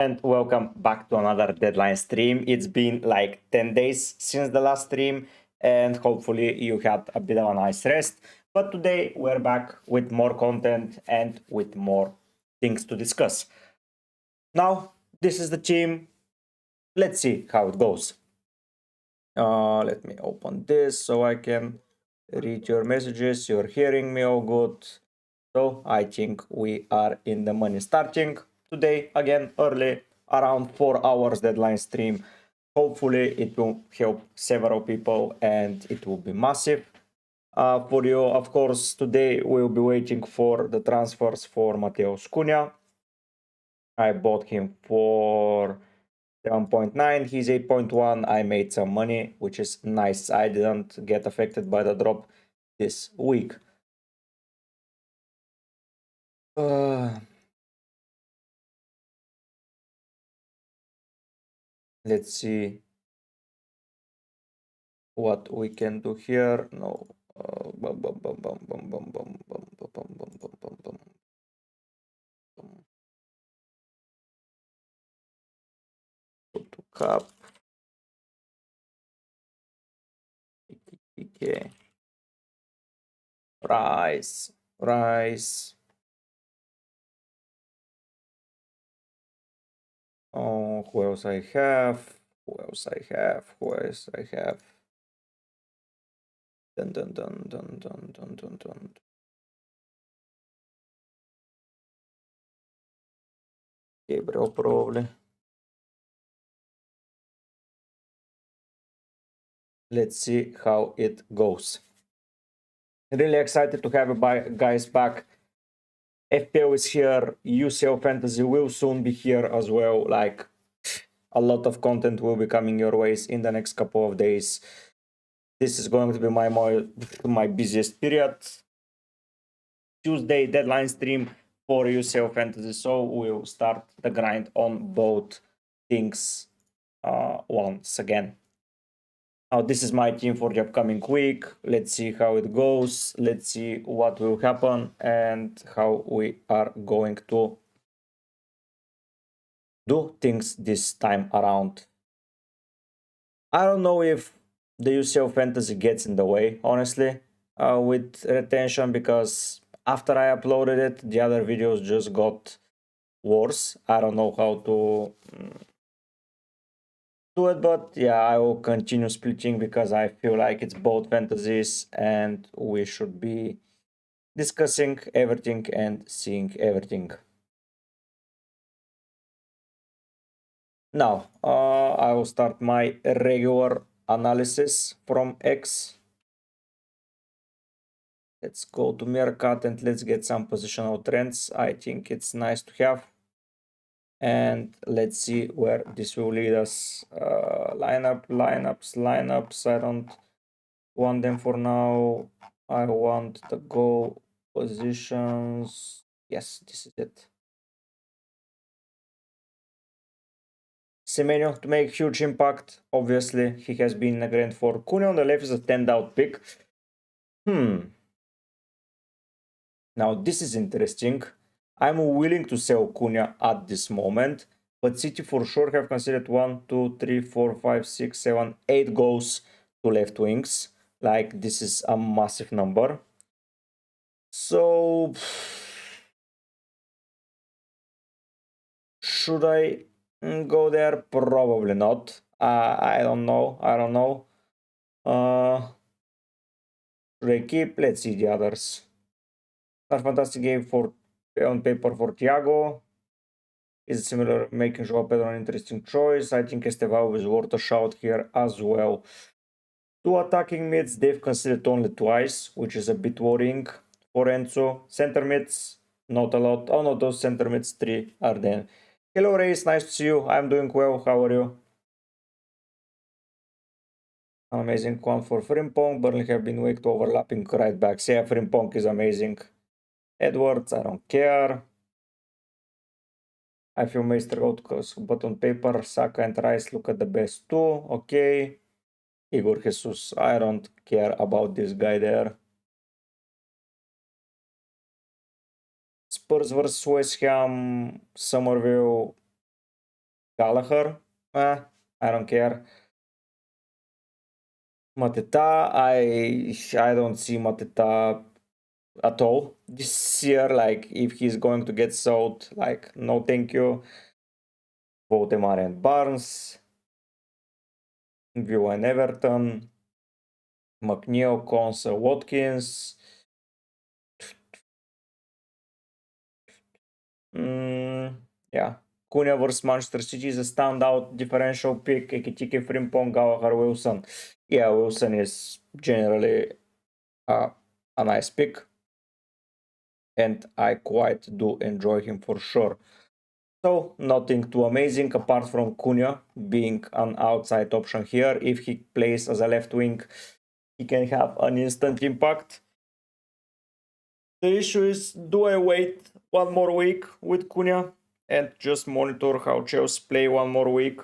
And welcome back to another deadline stream. It's been like 10 days since the last stream, and hopefully you had a bit of a nice rest. But today we're back with more content and with more things to discuss. Now, this is the team. Let's see how it goes. Let me open this so I can read your messages. You're hearing me all good. So I think we are in the money. Starting today again early, around 4 hours deadline stream. Hopefully it will help several people and it will be massive for you. Of course, today we'll be waiting for the transfers for Mateus Cunha. I bought him for 7.9, he's 8.1. I made some money, which is nice. I didn't get affected by the drop this week. Let's see what we can do here. No. Go to cup. EKITIKE. Rice. Oh, who else I have? Who else I have? Dun. Gabriel probably. Let's see how it goes. Really excited to have you guys back. FPL is here. UCL Fantasy will soon be here as well. Like, a lot of content will be coming your ways in the next couple of days. This is going to be my busiest period. Tuesday deadline stream for UCL Fantasy, so we'll start the grind on both things once again. Now, this is my team for the upcoming week. Let's see how it goes. Let's see what will happen and how we are going to do things this time around. I don't know if the UCL Fantasy gets in the way, honestly, with retention, because after I uploaded it, the other videos just got worse. I don't know how to do it, but yeah, I will continue splitting because I feel like it's both fantasies and we should be discussing everything and seeing everything. Now, I will start my regular analysis from X. Let's go to Meerkat and let's get some positional trends. I think it's nice to have. And let's see where this will lead us. Lineups. I don't want them for now. I want the goal positions. Yes, this is it. Semenyo to make huge impact. Obviously, he has been a grand for. Cunha on the left is a standout pick. Now, this is interesting. I'm willing to sell Cunha at this moment, but City for sure have considered 1, 2, 3, 4, 5, 6, 7, 8 goals to left wings. Like, this is a massive number. So, should I go there? Probably not. I don't know. Should I keep? Let's see the others. A fantastic game for on paper for Thiago. Is similar, making Joao Pedro an interesting choice. I think Estevao is worth a shout here as well. Two attacking mids, they've considered only twice, which is a bit worrying for Enzo. Center mids, not a lot. Oh no, those center mids, 3 are there. Hello Reis, nice to see you. I'm doing well, how are you? An amazing one for Frimpong. Burnley have been weak to overlapping right backs. Yeah, Frimpong is amazing. Edwards, I don't care. I feel Meister out, but on paper, Saka and Rice look at the best too. Okay. Igor Jesus, I don't care about this guy there. Spurs versus West Ham, Somerville. Gallagher, I don't care. Mateta, I don't see Mateta at all this year. Like, if he's going to get sold, like, no thank you. Voldemar and Barnes, View and Everton, McNeil, Consa, Watkins. Yeah, Cunha versus Manchester City is a standout differential pick. EKITIKE, Frimpong, Gallagher, Wilson. Yeah, Wilson is generally a nice pick, and I quite do enjoy him for sure. So nothing too amazing apart from Cunha being an outside option here. If he plays as a left wing, he can have an instant impact. The issue is, do I wait one more week with Cunha and just monitor how Chelsea play one more week?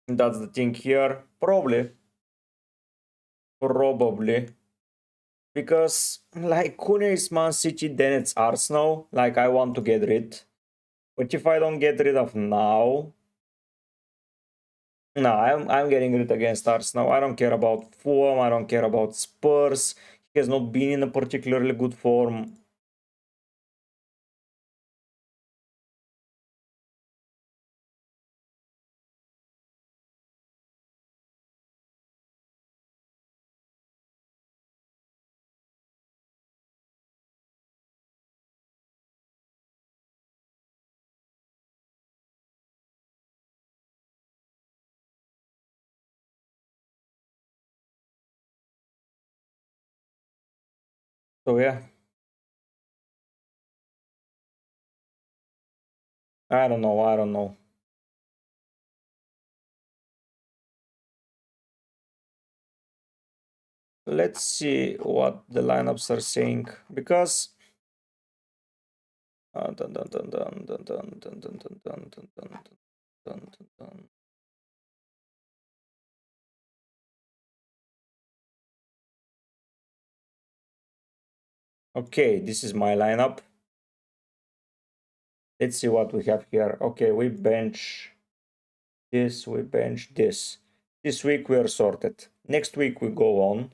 That's the thing here. Probably. Because, like, Cunha is Man City, then it's Arsenal. Like, I want to get rid. But if I don't get rid of now... No, I'm getting rid against Arsenal. I don't care about Fulham. I don't care about Spurs. He has not been in a particularly good form. So yeah. I don't know. Let's see what the lineups are saying, because okay, this is my lineup. Let's see what we have here. Okay, we bench this, we bench this. This week we are sorted. Next week we go on,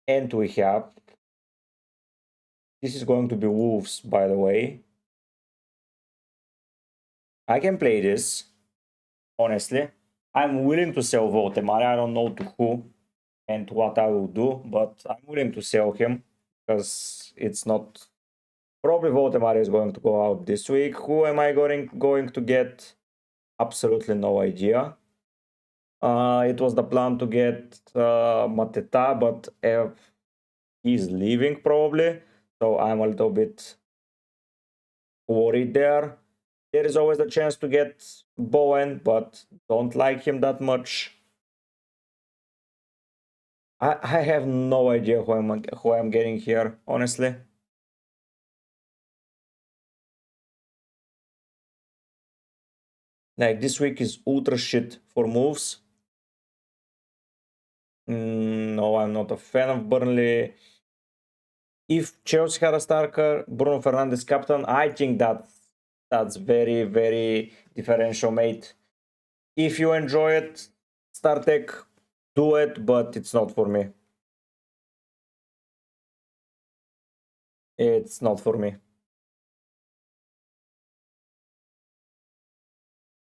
and we have... This is going to be Wolves, by the way. I can play this, honestly. I'm willing to sell Voldemar. I don't know to who and what I will do, but I'm willing to sell him because it's not... Probably Voldemar is going to go out this week. Who am I going to get? Absolutely no idea. It was the plan to get Mateta, but he's leaving probably, so I'm a little bit worried there. There is always a chance to get Bowen, but don't like him that much. I have no idea who I'm getting here, honestly. Like, this week is ultra shit for moves. No, I'm not a fan of Burnley. If Chelsea had a striker, Bruno Fernandes captain, I think that's very, very differential, mate. If you enjoy it, StarTech, do it, but it's not for me. It's not for me.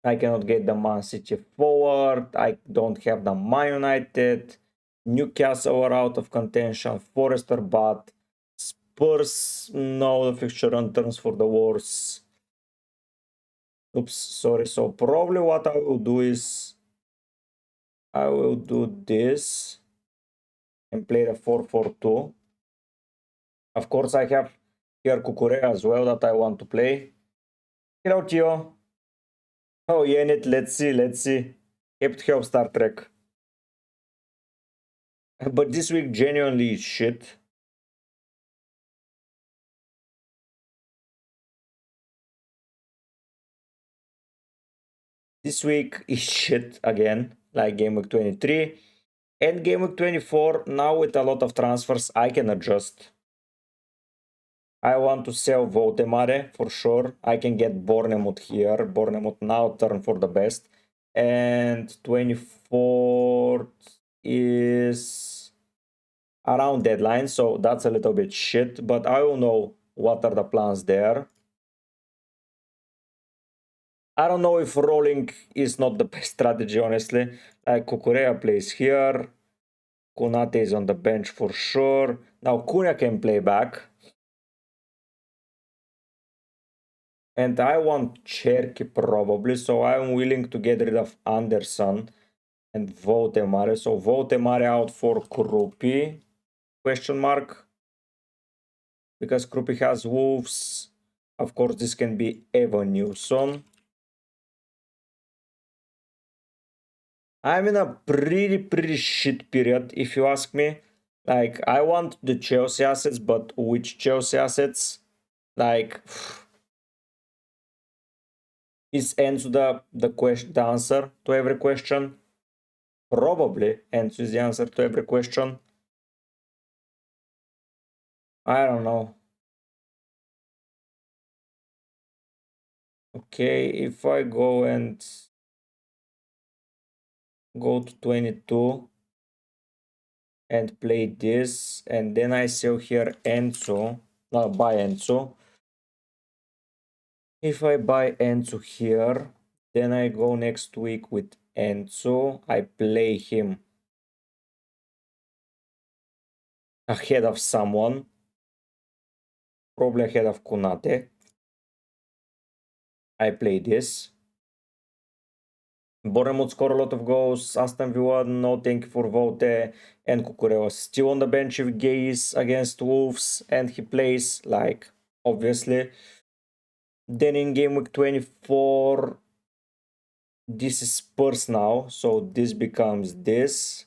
I cannot get the Man City forward. I don't have the Man United. Newcastle are out of contention. Forest are bad. Spurs, no, the fixture returns for the worse. Oops, sorry. So probably what I will do is I will do this and play the 4-4-2. Of course, I have here Kukure as well that I want to play. Hello, Tio. Oh, Yenit, let's see. Kept help Star Trek. But this week genuinely is shit. This week is shit again, like game week 23. And game week 24, now with a lot of transfers, I can adjust. I want to sell Votemare for sure. I can get Bournemouth here. Bournemouth now turn for the best. And 24th is around deadline, so that's a little bit shit, but I don't know what are the plans there. I don't know if rolling is not the best strategy, honestly. Like Kukurea plays here. Konate is on the bench for sure. Now Cunha can play back. And I want Cherky probably, so I'm willing to get rid of Anderson and Votemare. So Votemare out for Krupi? Question mark. Because Krupi has Wolves. Of course, this can be Evan Newson. I'm in a pretty shit period, if you ask me. Like, I want the Chelsea assets, but which Chelsea assets? Like, is Enzo the answer to every question? Probably Enzo is the answer to every question. I don't know. Okay, if I go and go to 22 and play this, and then I sell here Enzo, no, buy Enzo. If I buy Enzo here, then I go next week with Enzo. I play him ahead of someone, probably ahead of Konate. I play this. Bournemouth score a lot of goals. Aston Villa, no thank you for Vote. And Cucurella still on the bench if Gay is against Wolves and he plays, like, obviously. Then in game week 24, this is Spurs now, so this becomes this.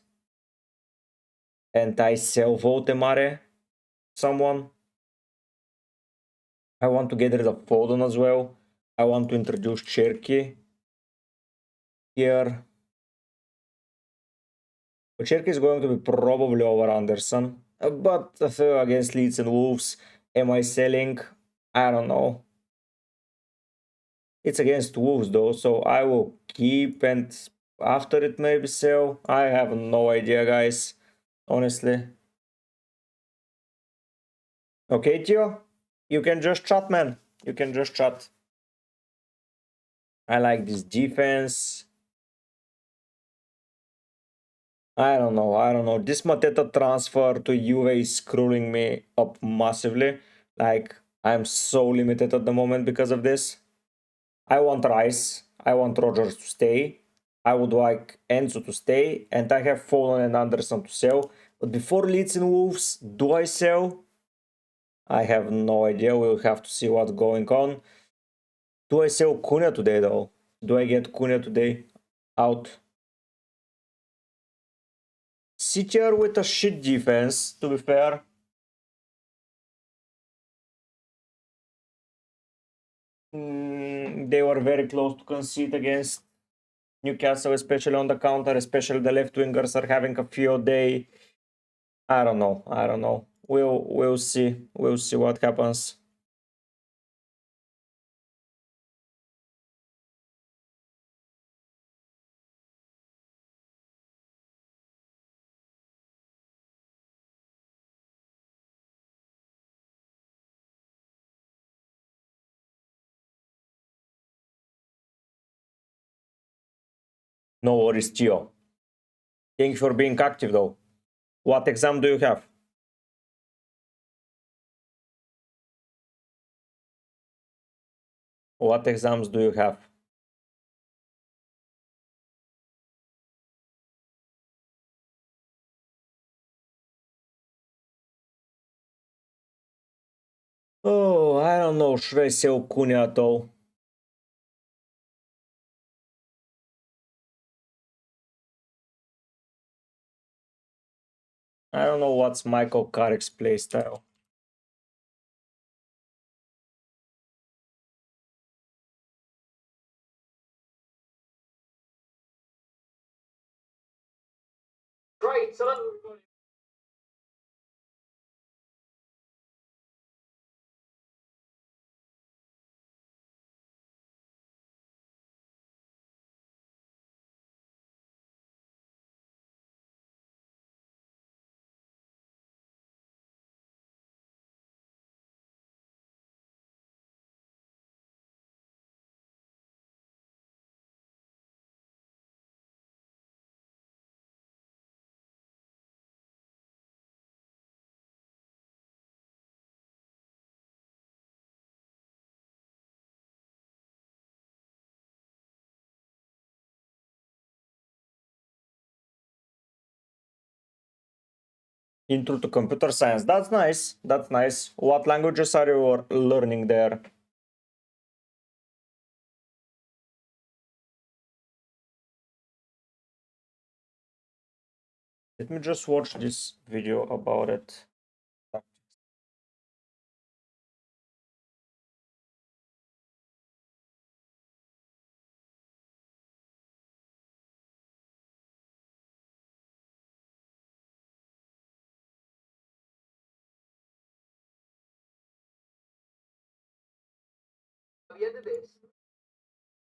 And I sell Votemare, someone. I want to get rid of Foden as well. I want to introduce Cherky here. But Cherky is going to be probably over Anderson. But against Leeds and Wolves, am I selling? I don't know. It's against Wolves though, so I will keep and after it maybe sell. I have no idea, guys, honestly. Okay, Tio, you can just chat, man. You can just chat. I like this defense. I don't know. This Mateta transfer to Juve is screwing me up massively. Like, I'm so limited at the moment because of this. I want Rice. I want Rogers to stay. I would like Enzo to stay. And I have Foden and Anderson to sell. But before Leeds and Wolves, do I sell? I have no idea. We'll have to see what's going on. Do I sell Cunha today, though? Do I get Cunha today out? CTR with a shit defense, to be fair. They were very close to concede against Newcastle, especially on the counter, especially the left wingers are having a field day. I don't know. We'll see. We'll see what happens. No worries, Gio. Thank you for being active, though. What exam do you have? What exams do you have? Oh, I don't know. Should I sell Cunha, though? I don't know what's Michael Carrick's playstyle. Great, so Intro to computer science. That's nice. That's nice. What languages are you learning there? Let me just watch this video about it.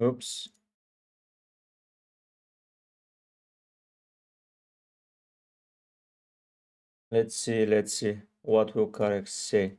Oops. Let's see what will correct say.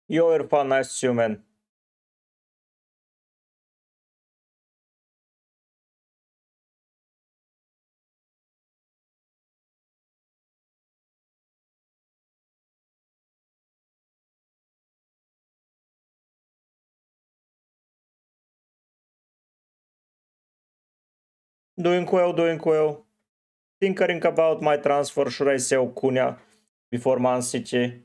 Yo, Irfan, nice to see you, man. Doing well, doing well. Tinkering about my transfer. Should I sell Cunha before Man City?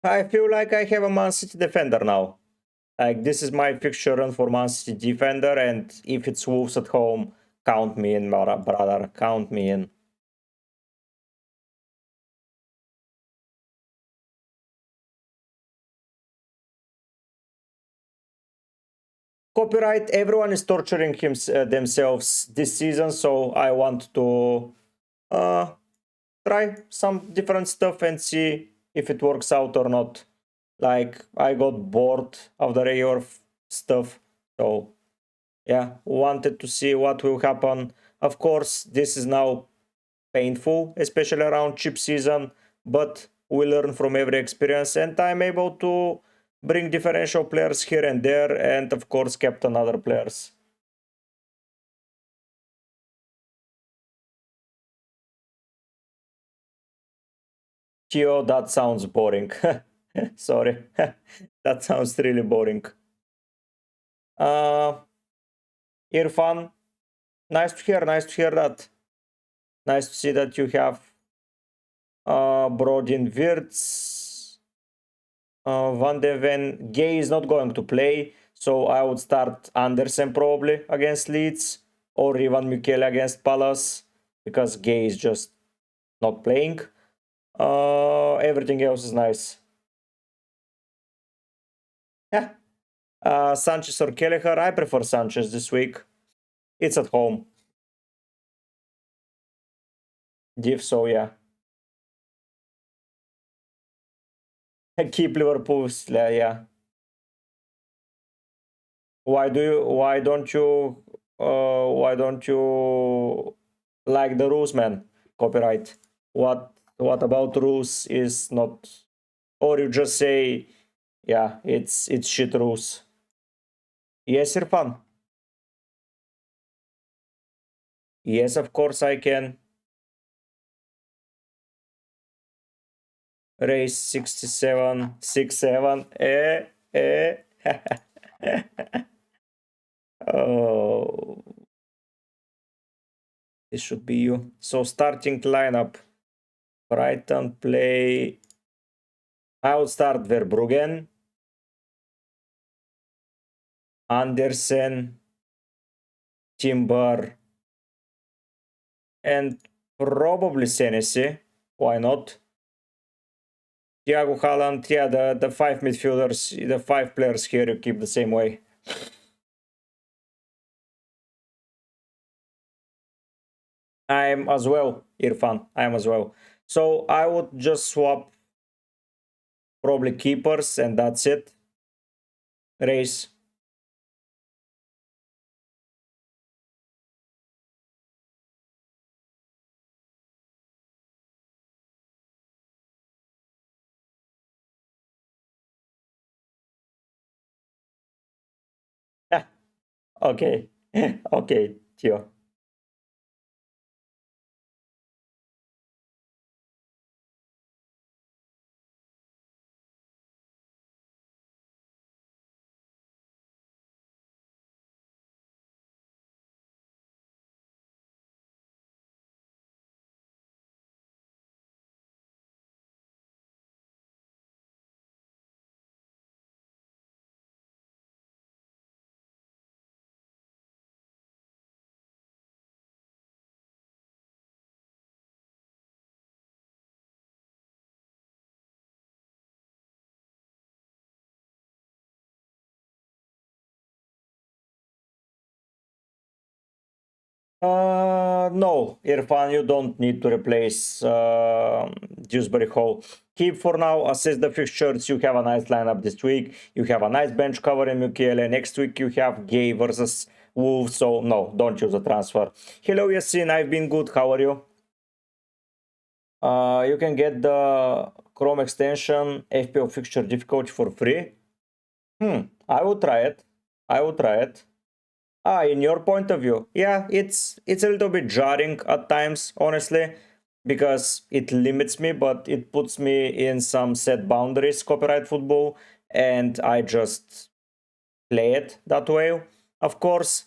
I feel like I have a Man City defender now. Like, this is my fixture run for Man City defender, and if it's Wolves at home, count me in, brother. Count me in. Copyright, everyone is torturing themselves this season, so I want to try some different stuff and see if it works out or not. Like, I got bored of the regular stuff, so yeah, wanted to see what will happen. Of course, this is now painful, especially around chip season, but we learn from every experience, and I'm able to bring differential players here and there, and of course captain other players. Gio, that sounds boring. Sorry. That sounds really boring. Irfan, nice to hear that. Nice to see that you have brought in Wirtz. Van de Ven. Gay is not going to play, so I would start Andersen probably against Leeds, or Ivan Michele against Palace, because Gay is just not playing. Everything else is nice. Yeah. Sanchez or Kelleher, I prefer Sanchez this week. It's at home. Div, so yeah. Keep Liverpool, yeah. Why don't you like the rules, man? Copyright. What about rules is not, or you just say, yeah, it's shit rules. Yes, Irfan. Yes, of course I can. Race 67, 67. Oh, this should be you. So starting lineup. Brighton play. I would start Verbruggen, Andersen, Timber, and probably Senesi. Why not? Thiago Haaland, yeah, the five midfielders, the five players here, you keep the same way. I'm as well, Irfan. I'm as well. So I would just swap probably keepers and that's it. Race. Okay. Okay, Tio. No, Irfan, you don't need to replace Dewsbury Hall. Keep for now, assess the fixtures. You have a nice lineup this week. You have a nice bench cover in Mukiele. Next week you have Gay versus Wolves. So no, don't choose a transfer. Hello, Yasin. I've been good. How are you? You can get the Chrome extension FPL fixture difficulty for free. I will try it. I will try it. In your point of view, yeah, it's a little bit jarring at times, honestly, because it limits me, but it puts me in some set boundaries, copyright football, and I just play it that way. Of course,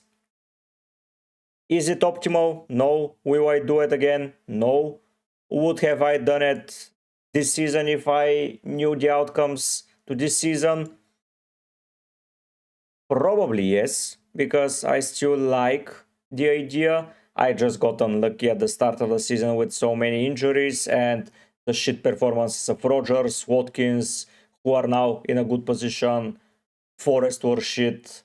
is it optimal? No. Will I do it again? No. Would have I done it this season if I knew the outcomes to this season? Probably yes, because I still like the idea. I just got unlucky at the start of the season with so many injuries and the shit performances of Rogers, Watkins, who are now in a good position. Forest were shit.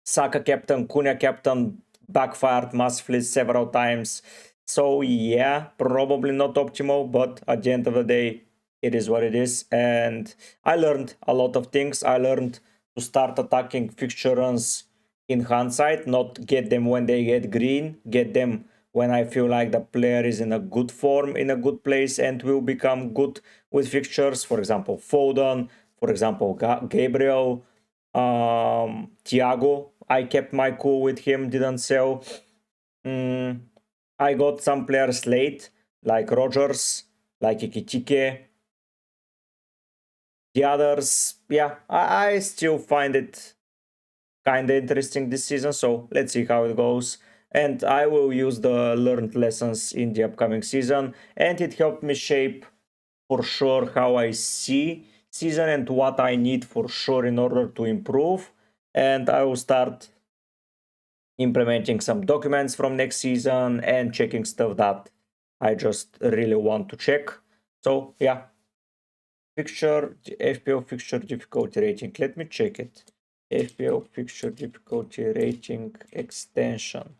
Saka captain, Cunha captain backfired massively several times. So yeah, probably not optimal, but at the end of the day, it is what it is. And I learned a lot of things. I learned to start attacking fixture runs in hindsight, not get them when they get green, get them when I feel like the player is in a good form, in a good place, and will become good with fixtures. For example, Foden, for example, Gabriel, Thiago. I kept my cool with him, didn't sell. I got some players late, like Rogers, like EKITIKE. The others, yeah, I still find it kind of interesting this season, so let's see how it goes. And I will use the learned lessons in the upcoming season, and it helped me shape for sure how I see season and what I need for sure in order to improve. And I will start implementing some documents from next season and checking stuff that I just really want to check. So yeah, fixture FPL fixture difficulty rating. Let me check it. FPL fixture difficulty rating extension.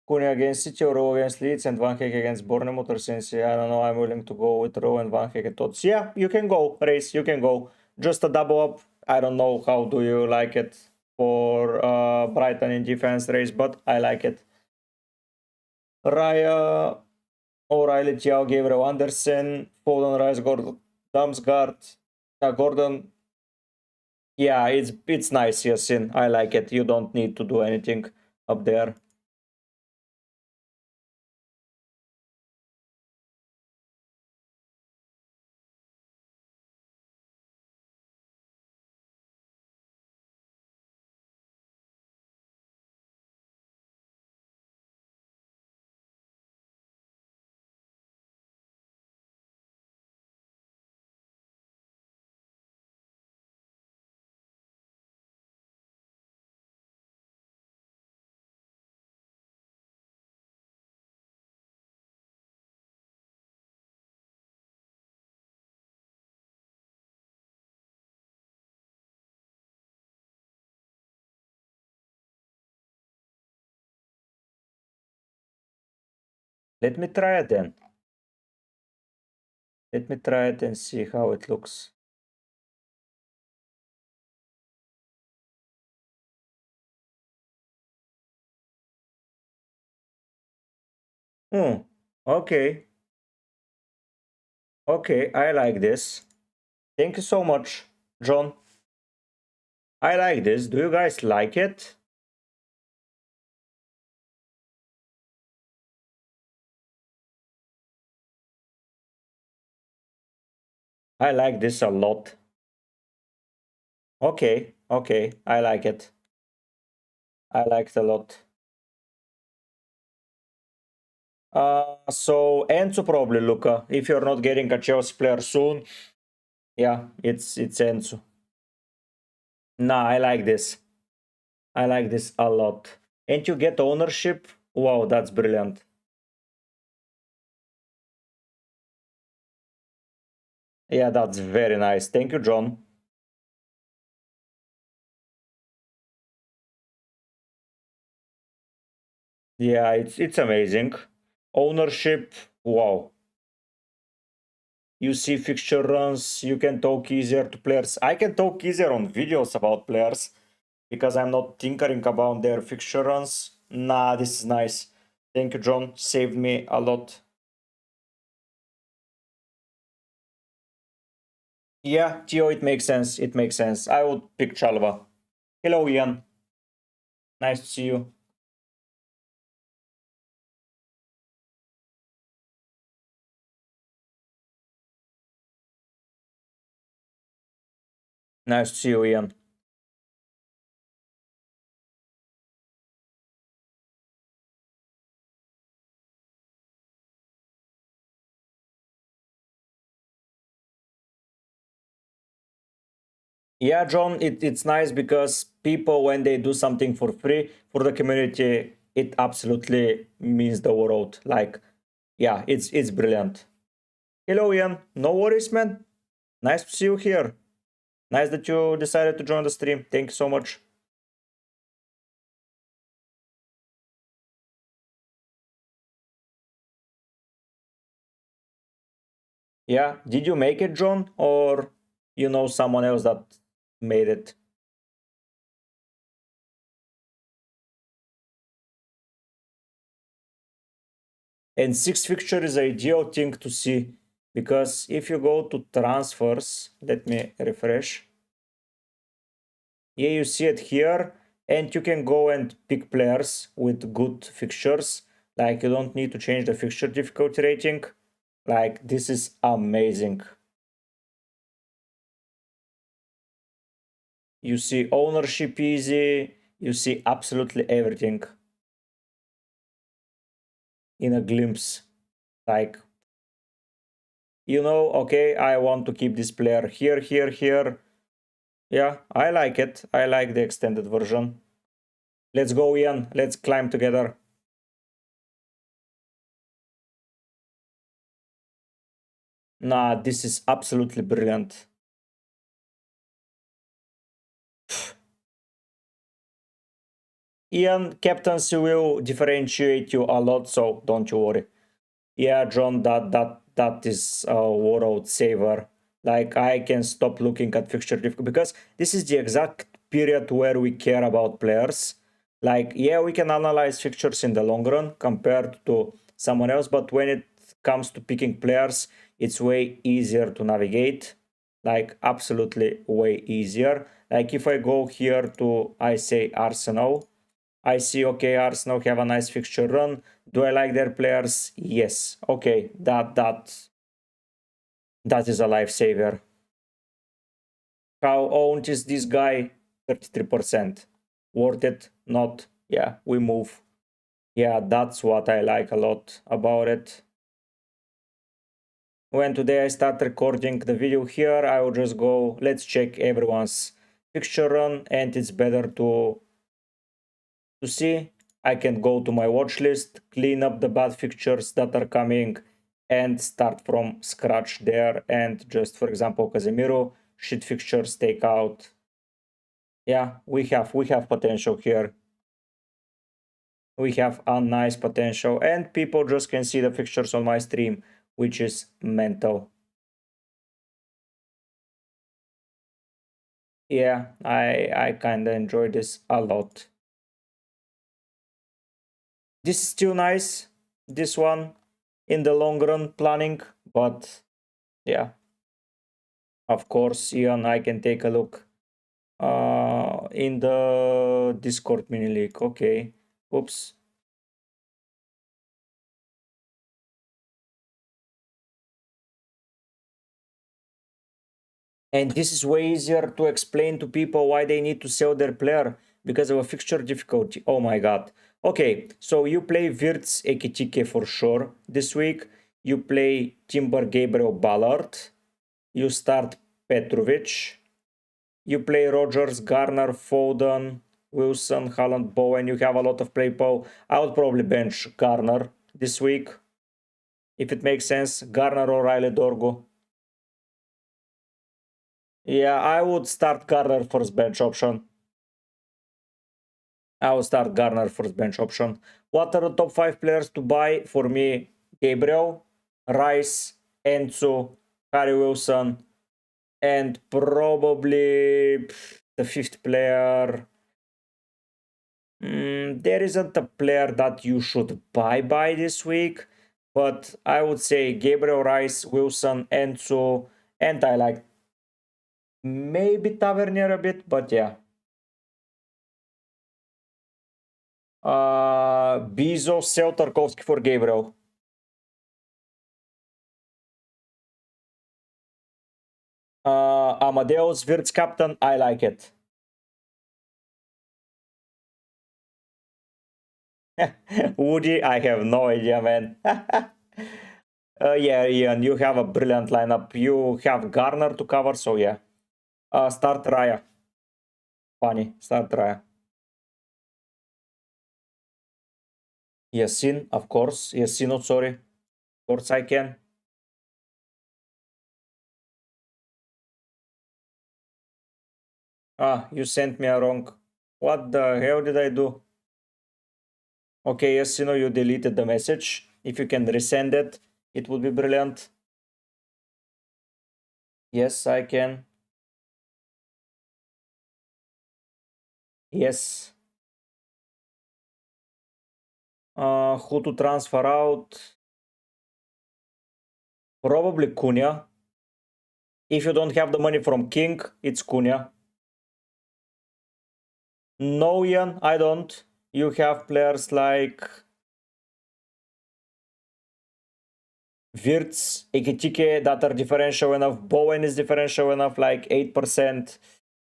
Cunha against City or Rowe against Leeds and Van Hake against Bournemouth or since I don't know, I'm willing to go with Rowe and Van Hake thoughts. Yeah, you can go, Race, you can go. Just a double up. I don't know how do you like it for Brighton in defense, Race, but I like it. Raya, O'Reilly, Thiago, Gabriel Anderson, Foden, Rice, Gordon, Damsgaard, Gordon. Yeah, it's nice, Yasin. I like it. You don't need to do anything up there. Let me try it then. Let me try it and see how it looks. Hmm, okay. Okay, I like this. Thank you so much, John. I like this. Do you guys like it? I like this a lot. Okay, okay, I like it. I like it a lot. So Enzo probably, Luca. If you're not getting a Chelsea player soon, yeah, it's Enzo. Nah, I like this. I like this a lot. And you get ownership. Wow, that's brilliant. Yeah, that's very nice. Thank you, John. Yeah, it's amazing. Ownership. Wow. You see fixture runs, you can talk easier to players. I can talk easier on videos about players because I'm not tinkering about their fixture runs. Nah, this is nice. Thank you, John. Saved me a lot. Yeah, Gio, it makes sense. It makes sense. I would pick Chalva. Hello, Ian. Nice to see you. Nice to see you, Ian. Yeah, John, it's nice because people, when they do something for free for the community, it absolutely means the world. Like, yeah, it's brilliant. Hello, Ian. No worries, man. Nice to see you here. Nice that you decided to join the stream. Thank you so much. Yeah, did you make it, John, or you know someone else that made it? And six fixture is ideal thing to see because if you go to transfers, let me refresh. Yeah, you see it here, and you can go and pick players with good fixtures. Like you don't need to change the fixture difficulty rating. Like this is amazing. You see ownership easy, you see absolutely everything in a glimpse. Like, you know, okay, I want to keep this player here, here, here. Yeah, I like it. I like the extended version. Let's go, Ian. Let's climb together. Nah, this is absolutely brilliant. Ian, captaincy will differentiate you a lot, so don't you worry. Yeah, John, that is a world saver. Like I can stop looking at fixture difficulty because this is the exact period where we care about players. Like, yeah, we can analyze fixtures in the long run compared to someone else, but when it comes to picking players, it's way easier to navigate. Like absolutely way easier. Like if I go here to I say Arsenal, I see, okay, Arsenal have a nice fixture run. Do I like their players? Yes. Okay, that is a lifesaver. How owned is this guy? 33%. Worth it? Not. Yeah, we move. Yeah, that's what I like a lot about it. When today I start recording the video here, I will just go, let's check everyone's fixture run, and it's better to see. I can go to my watch list, clean up the bad fixtures that are coming, and start from scratch there. And just for example, Casemiro, shit fixtures, take out. Yeah, we have potential here. we have a nice potential, and people just can see the fixtures on my stream, which is mental. Yeah, I kind of enjoy this a lot. This is still nice, this one, in the long run planning, but yeah. Of course, Ian, I can take a look in the Discord mini league. Okay. Oops. And this is way easier to explain to people why they need to sell their player because of a fixture difficulty. Oh my god. Okay, so you play Wirtz EKITIKE for sure this week. You play Timber Gabriel Ballard. You start Petrovic. You play Rogers, Garner, Foden, Wilson, Haaland, Bowen. You have a lot of play pool. I would probably bench Garner this week. If it makes sense, Garner or Riley Dorgo. Yeah, I would start Garner first bench option. I will start Garner first bench option. What are the top 5 players to buy? For me, Gabriel, Rice, Enzo, Harry Wilson, and probably the 5th player. There isn't a player that you should buy this week, but I would say Gabriel, Rice, Wilson, Enzo, and I like maybe Tavernier a bit, but yeah. Bizo, sell Tarkovsky for Gabriel. Amadeus, Wirtz captain, I like it. Woody, I have no idea, man. Yeah, Ian, you have a brilliant lineup. You have Garner to cover, so yeah. Start Raya. Funny, start Raya. Yassin, of course. Yassin, not sorry. Of course I can. You sent me a wrong. What the hell did I do? Okay, yes, you deleted the message. If you can resend it, it would be brilliant. Yes, I can. Yes. Who to transfer out? Probably Cunha. If you don't have the money from King, it's Cunha. No, Ian, I don't. You have players like Wirtz, EKITIKE that are differential enough. Bowen is differential enough, like 8%.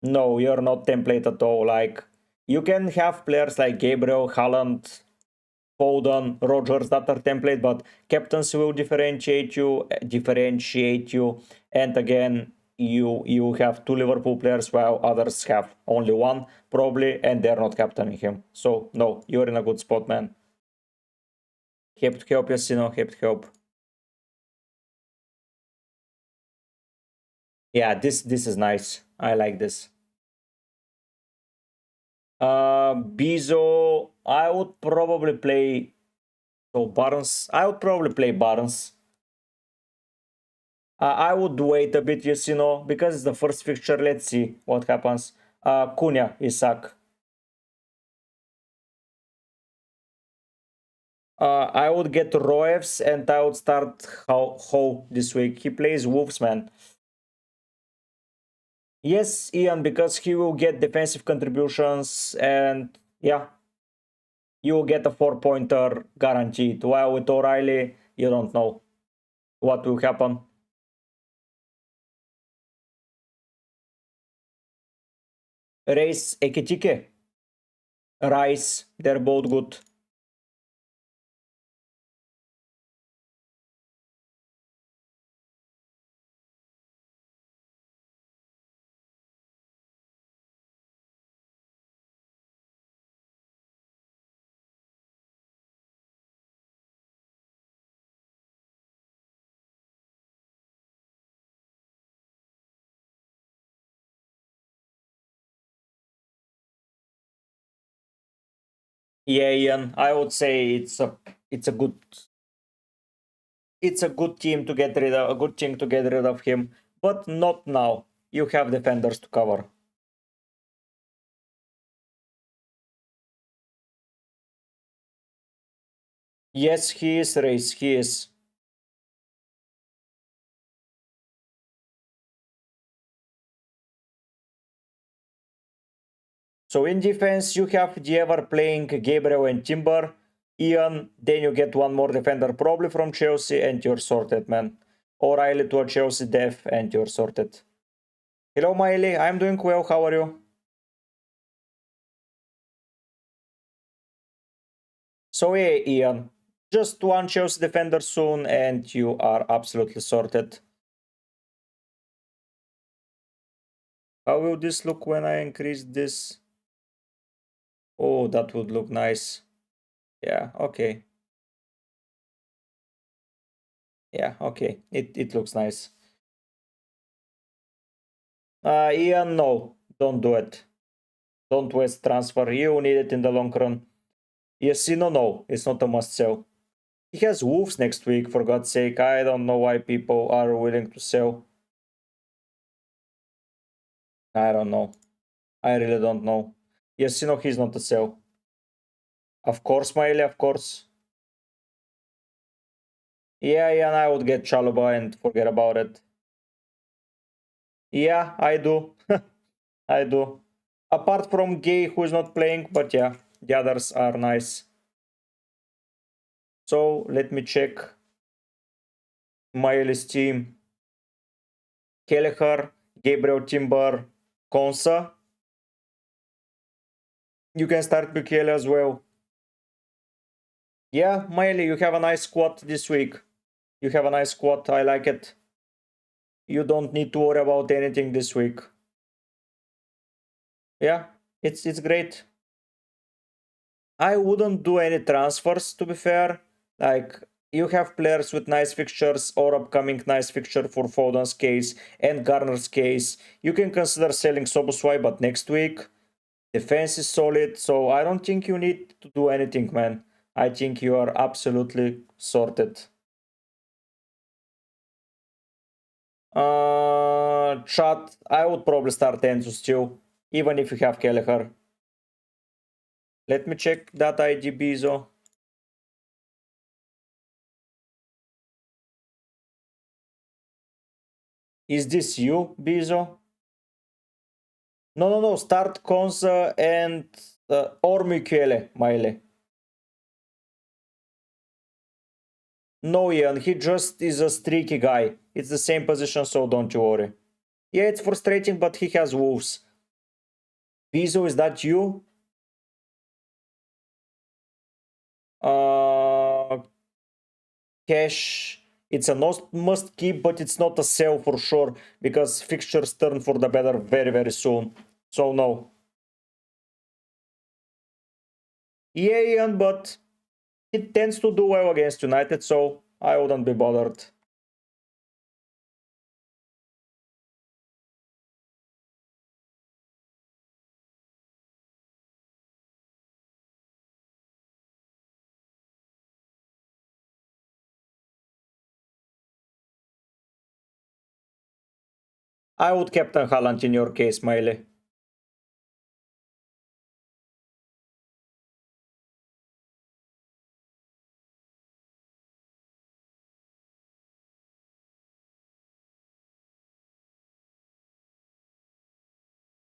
No, you're not template at all. Like, you can have players like Gabriel, Haaland, Foden, Rogers that are template, but captains will differentiate you. And again, you have 2 Liverpool players while others have only 1 probably, and they're not captaining him. So no, you're in a good spot, man. Help, yes, help. Yeah, this is nice. I like this. Bizo, I would probably play. So Barnes, I would probably play Barnes. I would wait a bit, yes, because it's the first fixture. Let's see what happens. Cunha, Isak. I would get Roevs and I would start Ho this week. He plays Wolves, man. Yes, Ian, because he will get defensive contributions and yeah, you will get a 4-pointer guaranteed. While with O'Reilly, you don't know what will happen. Race, EKITIKE, Rice, they're both good. Yeah, Ian, I would say it's a good team to get rid of, a good team to get rid of him, but not now. You have defenders to cover. Yes, he is, Race, he is. So in defense, you have Diever playing Gabriel and Timber. Ian, then you get one more defender probably from Chelsea and you're sorted, man. O'Reilly to a Chelsea def and you're sorted. Hello, Miley. I'm doing well. How are you? So yeah, Ian, just one Chelsea defender soon and you are absolutely sorted. How will this look when I increase this? Oh, that would look nice. Yeah, okay. Yeah, okay. It looks nice. Ian, no. Don't do it. Don't waste transfer. You need it in the long run. Yes, no. It's not a must sell. He has Wolves next week, for God's sake. I don't know why people are willing to sell. I don't know. I really don't know. Yes, he's not a sell. Of course, Maile, of course. Yeah, and I would get Chaluba and forget about it. Yeah, I do. I do. Apart from Gay, who is not playing, but yeah, the others are nice. So let me check Miley's team. Kelleher, Gabriel Timber, Konsa. You can start Bukele as well. Yeah, Miley, you have a nice squad this week. You have a nice squad. I like it. You don't need to worry about anything this week. Yeah, it's great. I wouldn't do any transfers, to be fair. Like, you have players with nice fixtures or upcoming nice fixture for Foden's case and Garner's case. You can consider selling Soboswai, but next week defense is solid, so I don't think you need to do anything, man. I think you are absolutely sorted. Chat, I would probably start Enzo still, even if you have Kelleher. Let me check that ID, Bizo. Is this you, Bizo? No. Start Konza and or Michele, Maile. No, Ian, he just is a streaky guy. It's the same position, so don't you worry. Yeah, it's frustrating, but he has wolves. Bizo, is that you? Uh, Cash. It's a must keep, but it's not a sell for sure because fixtures turn for the better very, very soon. So no. Yeah, Ian, but it tends to do well against United, so I wouldn't be bothered. I would captain Haaland in your case, Miley.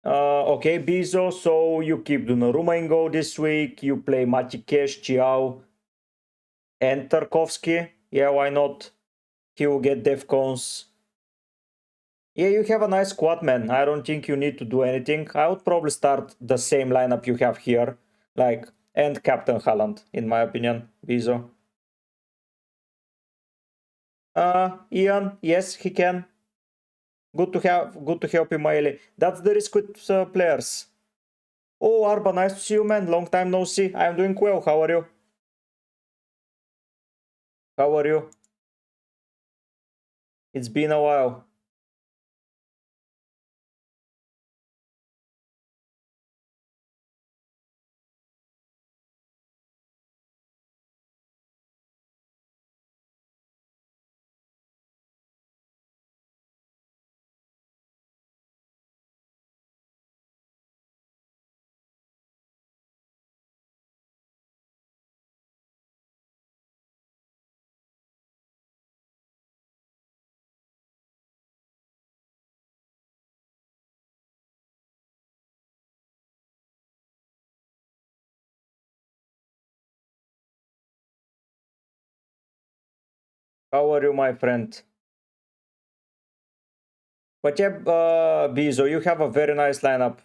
Okay, Bizo, so you keep Donnarumma in goal this week. You play Matikesh, Chiao, and Tarkovsky. Yeah, why not? He will get Defcons. Yeah, you have a nice squad, man. I don't think you need to do anything. I would probably start the same lineup you have here. Like, and Captain Haaland, in my opinion, Bizo. Ian, yes, he can. Good to help him, Miley. That's the risk with players. Oh, Arba, nice to see you, man. Long time no see. I'm doing well. How are you? How are you? It's been a while. How are you, my friend? But yeah, Bizo, you have a very nice lineup.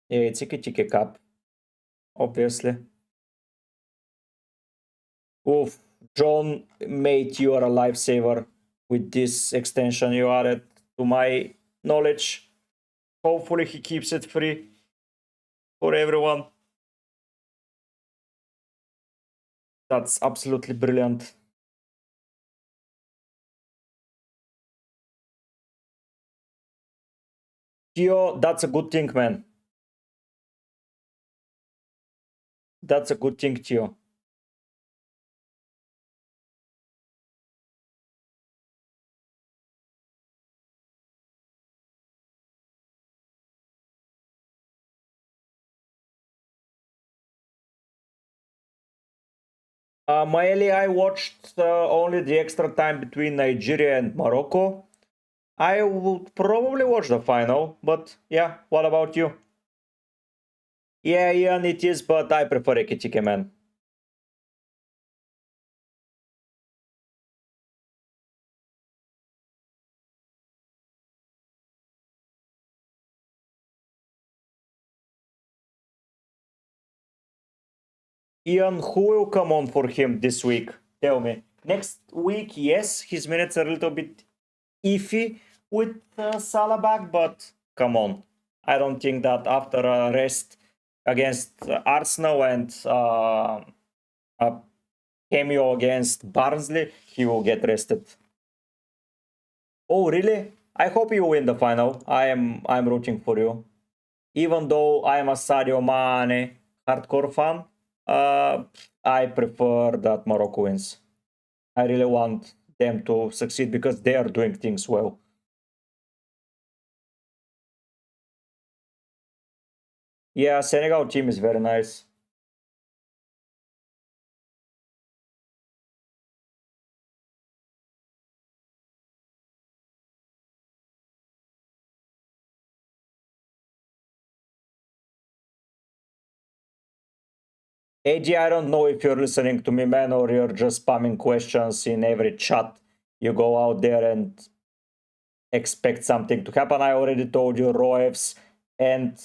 Yeah, it's EKITIKE Cup, obviously. Oof, John, mate, you are a lifesaver with this extension you added to my knowledge. Hopefully he keeps it free for everyone. That's absolutely brilliant. Tio, that's a good thing, man. That's a good thing, Tio. Maeli, I watched only the extra time between Nigeria and Morocco. I would probably watch the final, but yeah, what about you? Yeah, Ian, it is, but I prefer EKITIKE, man. Ian, who will come on for him this week? Tell me. Next week, yes, his minutes are a little bit iffy with Salah back, but come on. I don't think that after a rest against Arsenal and a cameo against Barnsley, he will get rested. Oh, really? I hope you win the final. I'm rooting for you. Even though I'm a Sadio Mane hardcore fan, uh, I prefer that Morocco wins. I really want them to succeed because they are doing things well. Yeah, Senegal team is very nice. AG, I don't know if you're listening to me, man, or you're just spamming questions in every chat. You go out there and expect something to happen. I already told you Roevs and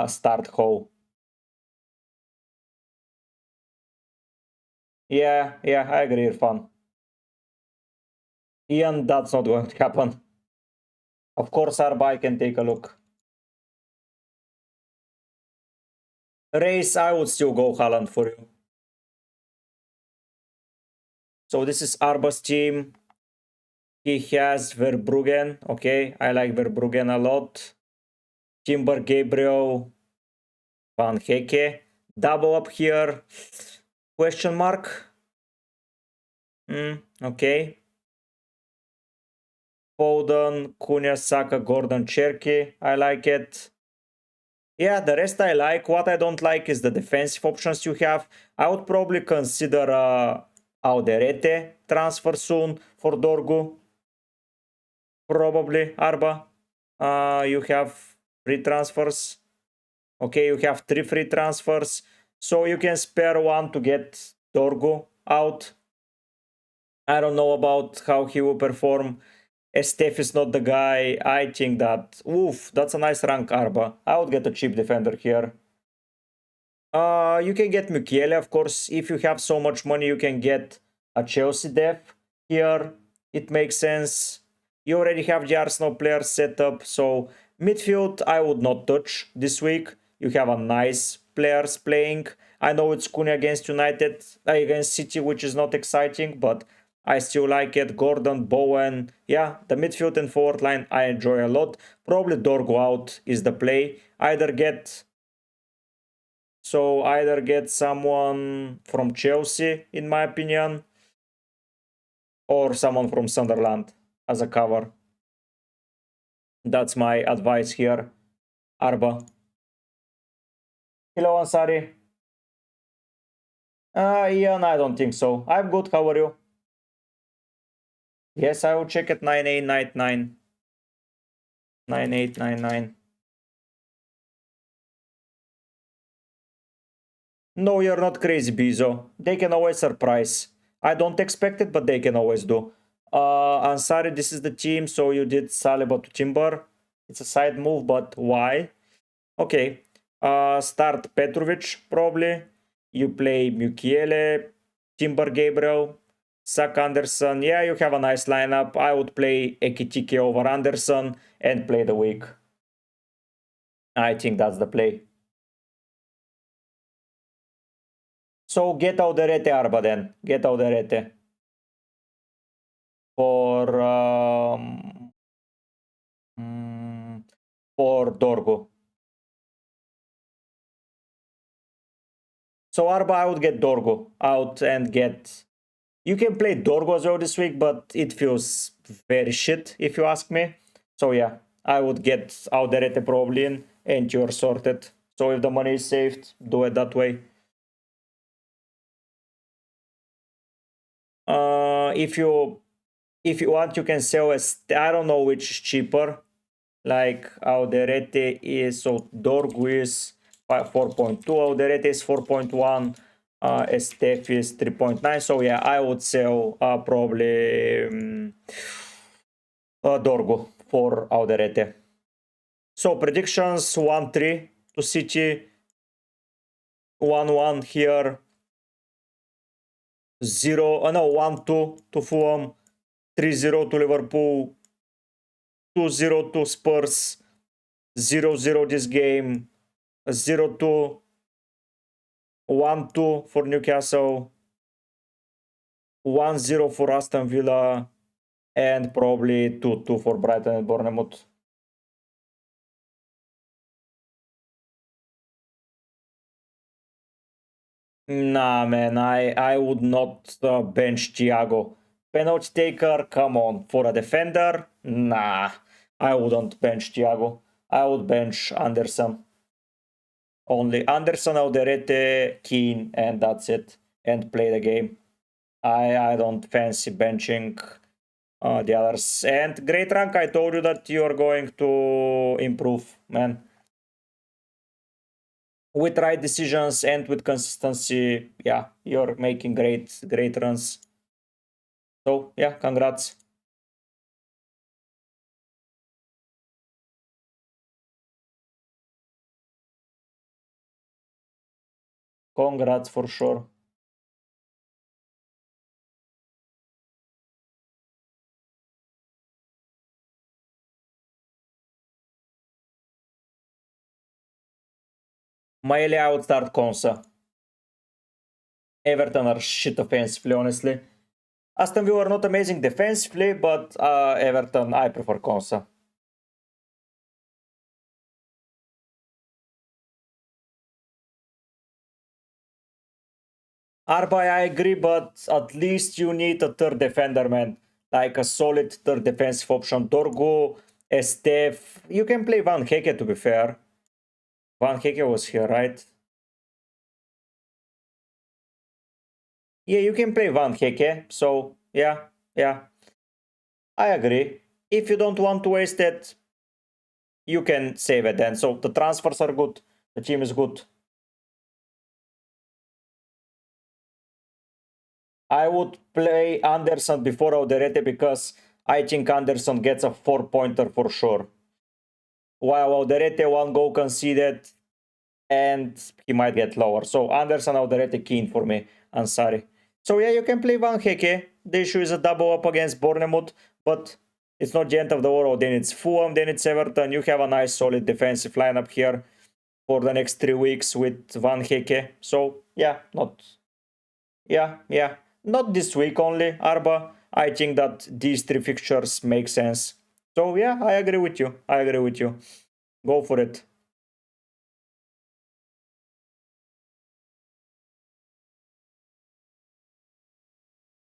start Ho. Yeah, I agree, Irfan. Ian, that's not going to happen. Of course, Arba, I can take a look. Race, I would still go Haaland for you. So this is Arba's team. He has Verbruggen. Okay, I like Verbruggen a lot. Timber, Gabriel, Van Heke. Double up here. Question mark. Okay. Foden, Cunha, Saka, Gordon, Cherky. I like it. Yeah, the rest I like. What I don't like is the defensive options you have. I would probably consider Alderete transfer soon for Dorgu. Probably Arba. You have free transfers. Okay, you have 3 free transfers. So you can spare one to get Dorgu out. I don't know about how he will perform. Estef is not the guy. I think that, oof, that's a nice rank Arba. I would get a cheap defender here. You can get Mukiele, of course. If you have so much money, you can get a Chelsea def here. It makes sense. You already have the Arsenal players set up, so midfield I would not touch this week. You have a nice players playing. I know it's Cunha against United, against City, which is not exciting, but I still like it. Gordon, Bowen, yeah, the midfield and forward line I enjoy a lot. Probably Dorgo out is the play. Either get someone from Chelsea, in my opinion, or someone from Sunderland as a cover. That's my advice here. Arba. Hello, Ansari. Ian, I don't think so. I'm good. How are you? Yes, I will check at 9899. 9899. No, you're not crazy, Bizo. They can always surprise. I don't expect it, but they can always do. Ansari, this is the team, so you did Saliba to Timber. It's a side move, but why? Okay. Start Petrovic, probably. You play Mukiele, Timber Gabriel, Zach Anderson. Yeah, you have a nice lineup. I would play EKITIKE over Anderson and play the week. I think that's the play. So get out the Rete Arba then. Get out the Rete. For for Dorgo. So Arba, I would get Dorgo out and get. You can play Dorgo as well this week, but it feels very shit if you ask me. So yeah, I would get Auderete probably in, and you're sorted. So if the money is saved, do it that way. If you want, you can sell as I don't know which is cheaper. Like Auderete is so Dorgu is 4.2, Auderete is 4.1, Estef is 3.9. So yeah, I would sell probably Dorgu for Auderete. So predictions 1-3 to City, 1-1 here, 1-2 to Fulham, 3-0 to Liverpool, 2-0 to Spurs, 0-0 this game, 0-2, 1-2 for Newcastle, 1-0 for Aston Villa, and probably 2-2 for Brighton and Bournemouth. Nah, man, I would not bench Thiago. Penalty taker, come on. For a defender, nah, I wouldn't bench Thiago. I would bench Anderson. Only Anderson, Alderete, Keane, and that's it. And play the game. I don't fancy benching the others. And great rank, I told you that you're going to improve, man. With right decisions and with consistency, yeah, you're making great runs. So yeah, congrats. Congrats for sure. Maile I would start Konsa. Everton are shit offensively, honestly. Aston Villa are not amazing defensively, but Everton, I prefer Konsa. Arba, I agree, but at least you need a third defender, man. Like a solid third defensive option. Dorgu, Estef. You can play Van Heke, to be fair. Van Heke was here, right? Yeah, you can play Van Heke. So, yeah. I agree. If you don't want to waste it, you can save it then. So the transfers are good. The team is good. I would play Anderson before Alderete because I think Anderson gets a 4-pointer for sure. While Alderete, one goal conceded, and he might get lower. So Anderson, Alderete, Keane for me. I'm sorry. So yeah, you can play Van Heke. The issue is a double up against Bournemouth, but it's not the end of the world. Then it's Fulham, then it's Everton. You have a nice solid defensive lineup here for the next 3 weeks with Van Heke. So yeah, not this week only, Arba. I think that these 3 fixtures make sense. So yeah, I agree with you. Go for it.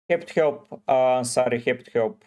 Hebt help. Sorry, hebt help.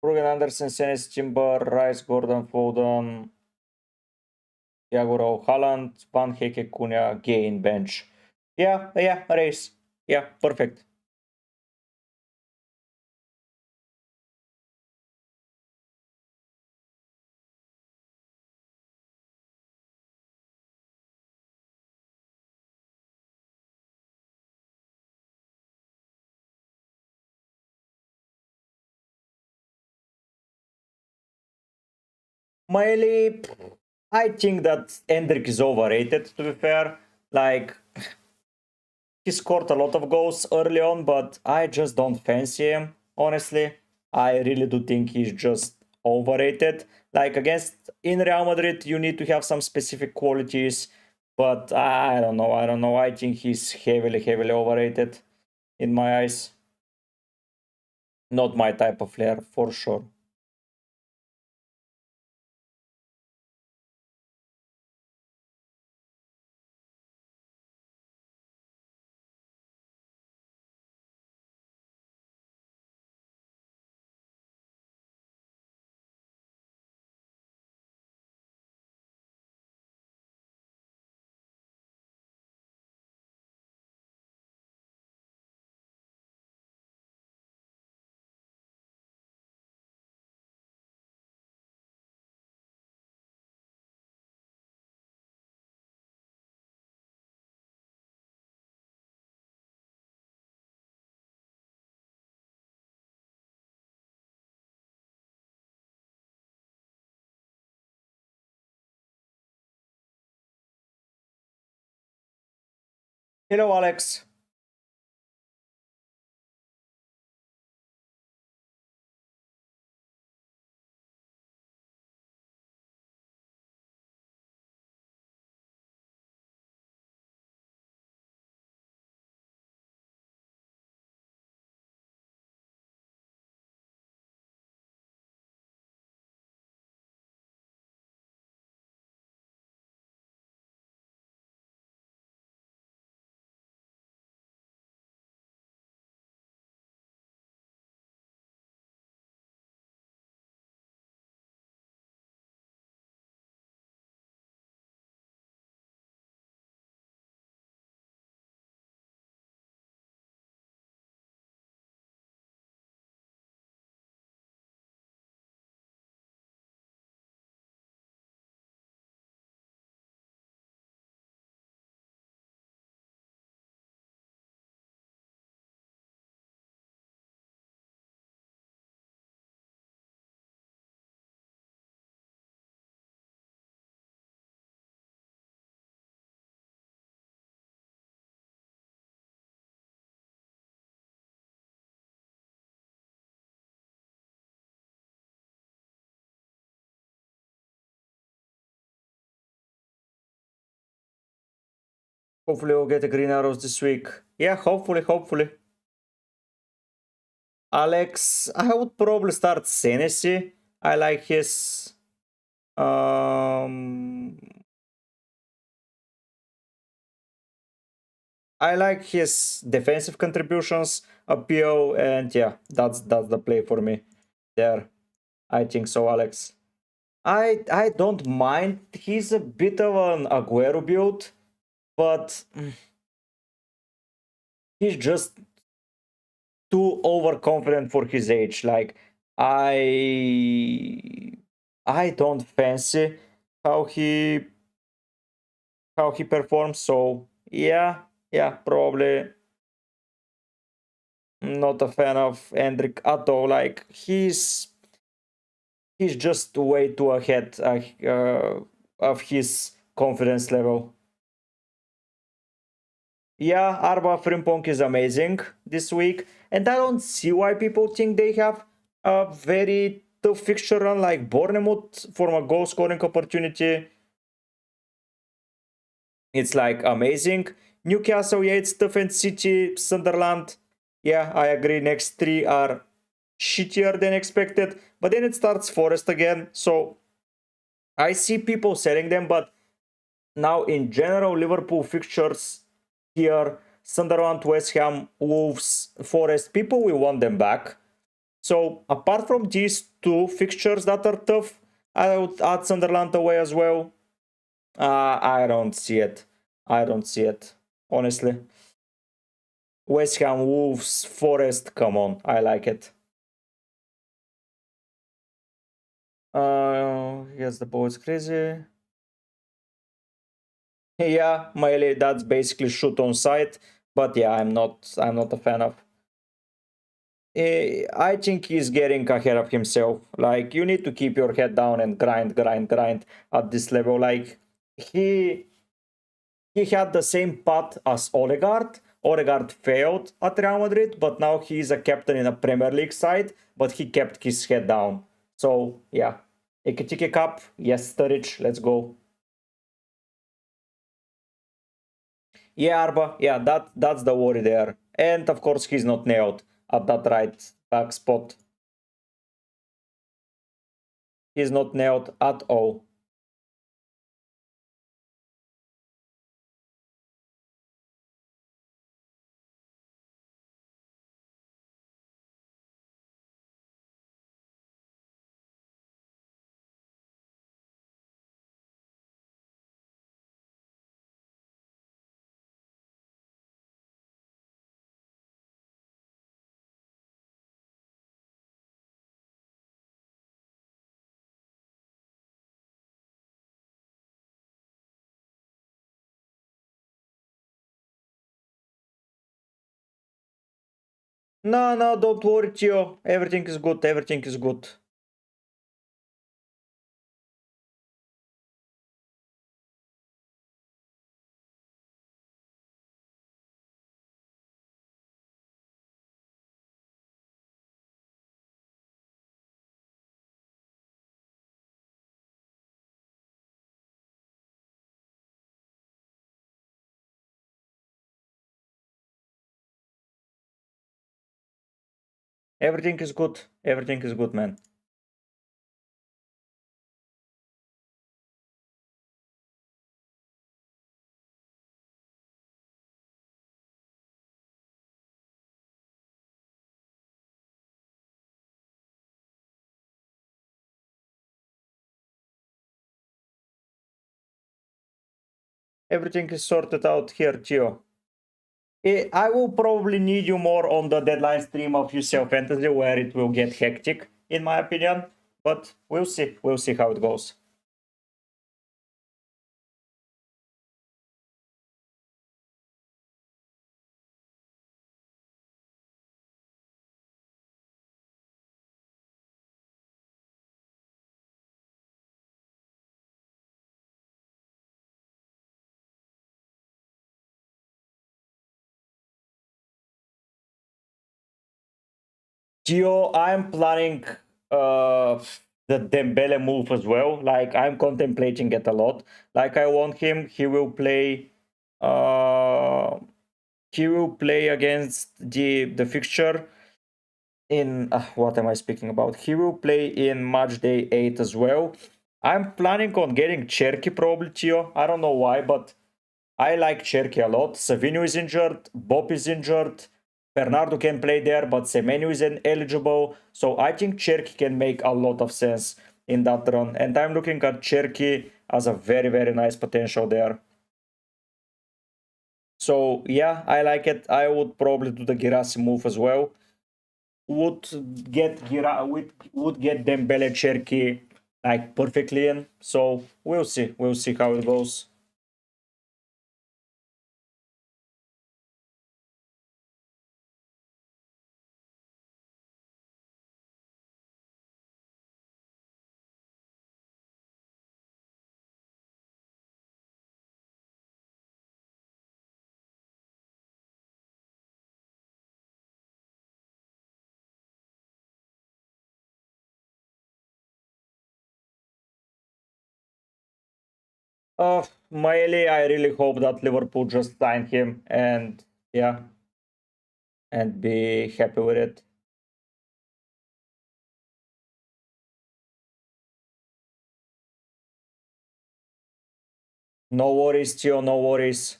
Rugen Anderson, Senes, Timber, Rice, Gordon, Foden, Thiago, Haaland, Van Heke, Cunha, Gain, bench. Yeah, race. Yeah, perfect. Miley, I think that Hendrik is overrated, to be fair. Like, he scored a lot of goals early on, but I just don't fancy him, honestly. I really do think he's just overrated. Like, against in Real Madrid, you need to have some specific qualities, but I don't know. I think he's heavily overrated in my eyes. Not my type of player, for sure. Hello, Alex. Hopefully we'll get the green arrows this week. Yeah, hopefully. Alex, I would probably start Senesi. I like his um I like his defensive contributions, appeal, and yeah, that's the play for me there. I think so, Alex. I don't mind. He's a bit of an Aguero build, but he's just too overconfident for his age. Like I I don't fancy how he performs. So yeah, probably not a fan of Hendrik at all. Like he's just way too ahead of his confidence level. Yeah, Arba Frimpong is amazing this week, and I don't see why people think they have a very tough fixture run like Bournemouth for a goal scoring opportunity. It's like amazing. Newcastle, yeah, it's tough, and City, Sunderland. Yeah, I agree. Next three are shittier than expected, but then it starts Forest again. So I see people selling them, but now in general, Liverpool fixtures here, Sunderland, West Ham, Wolves, Forest, people will want them back. So apart from these two fixtures that are tough, I would add Sunderland away as well. I don't see it. I don't see it, honestly. West Ham, Wolves, Forest, come on, I like it. Yes, the ball is crazy. Yeah, Miley, that's basically shoot on sight, but yeah, I'm not a fan of. I think he's getting ahead of himself. Like, you need to keep your head down and grind at this level. Like, he had the same path as Odegaard. Odegaard failed at Real Madrid, but now he's a captain in a Premier League side, but he kept his head down. So, yeah. EKITIKE Cup, yes, Sturridge, let's go. Yeah, Arba, yeah, that's the worry there. And of course, he's not nailed at that right back spot. He's not nailed at all. No, no, don't worry, Tio. Everything is good, everything is good. Everything is good. Everything is good, man. Everything is sorted out here, Tio. I will probably need you more on the deadline stream of UCL Fantasy, where it will get hectic, in my opinion. But we'll see. We'll see how it goes. Gio, I'm planning uh the Dembele move as well. Like, I'm contemplating it a lot. Like, I want him. He will play against the fixture in what am I speaking about? He will play in match day 8 as well. I'm planning on getting Cherky probably, Tio. I don't know why, but I like Cherky a lot. Savinho is injured, Bob is injured, Bernardo can play there, but Semenyo is ineligible. So I think Cherky can make a lot of sense in that run. And I'm looking at Cherky as a very, very nice potential there. So yeah, I like it. I would probably do the Girassi move as well. Would get Dembele Cherky like perfectly in. So we'll see. We'll see how it goes. Maele, I really hope that Liverpool just sign him and yeah, and be happy with it. No worries, Tio, no worries.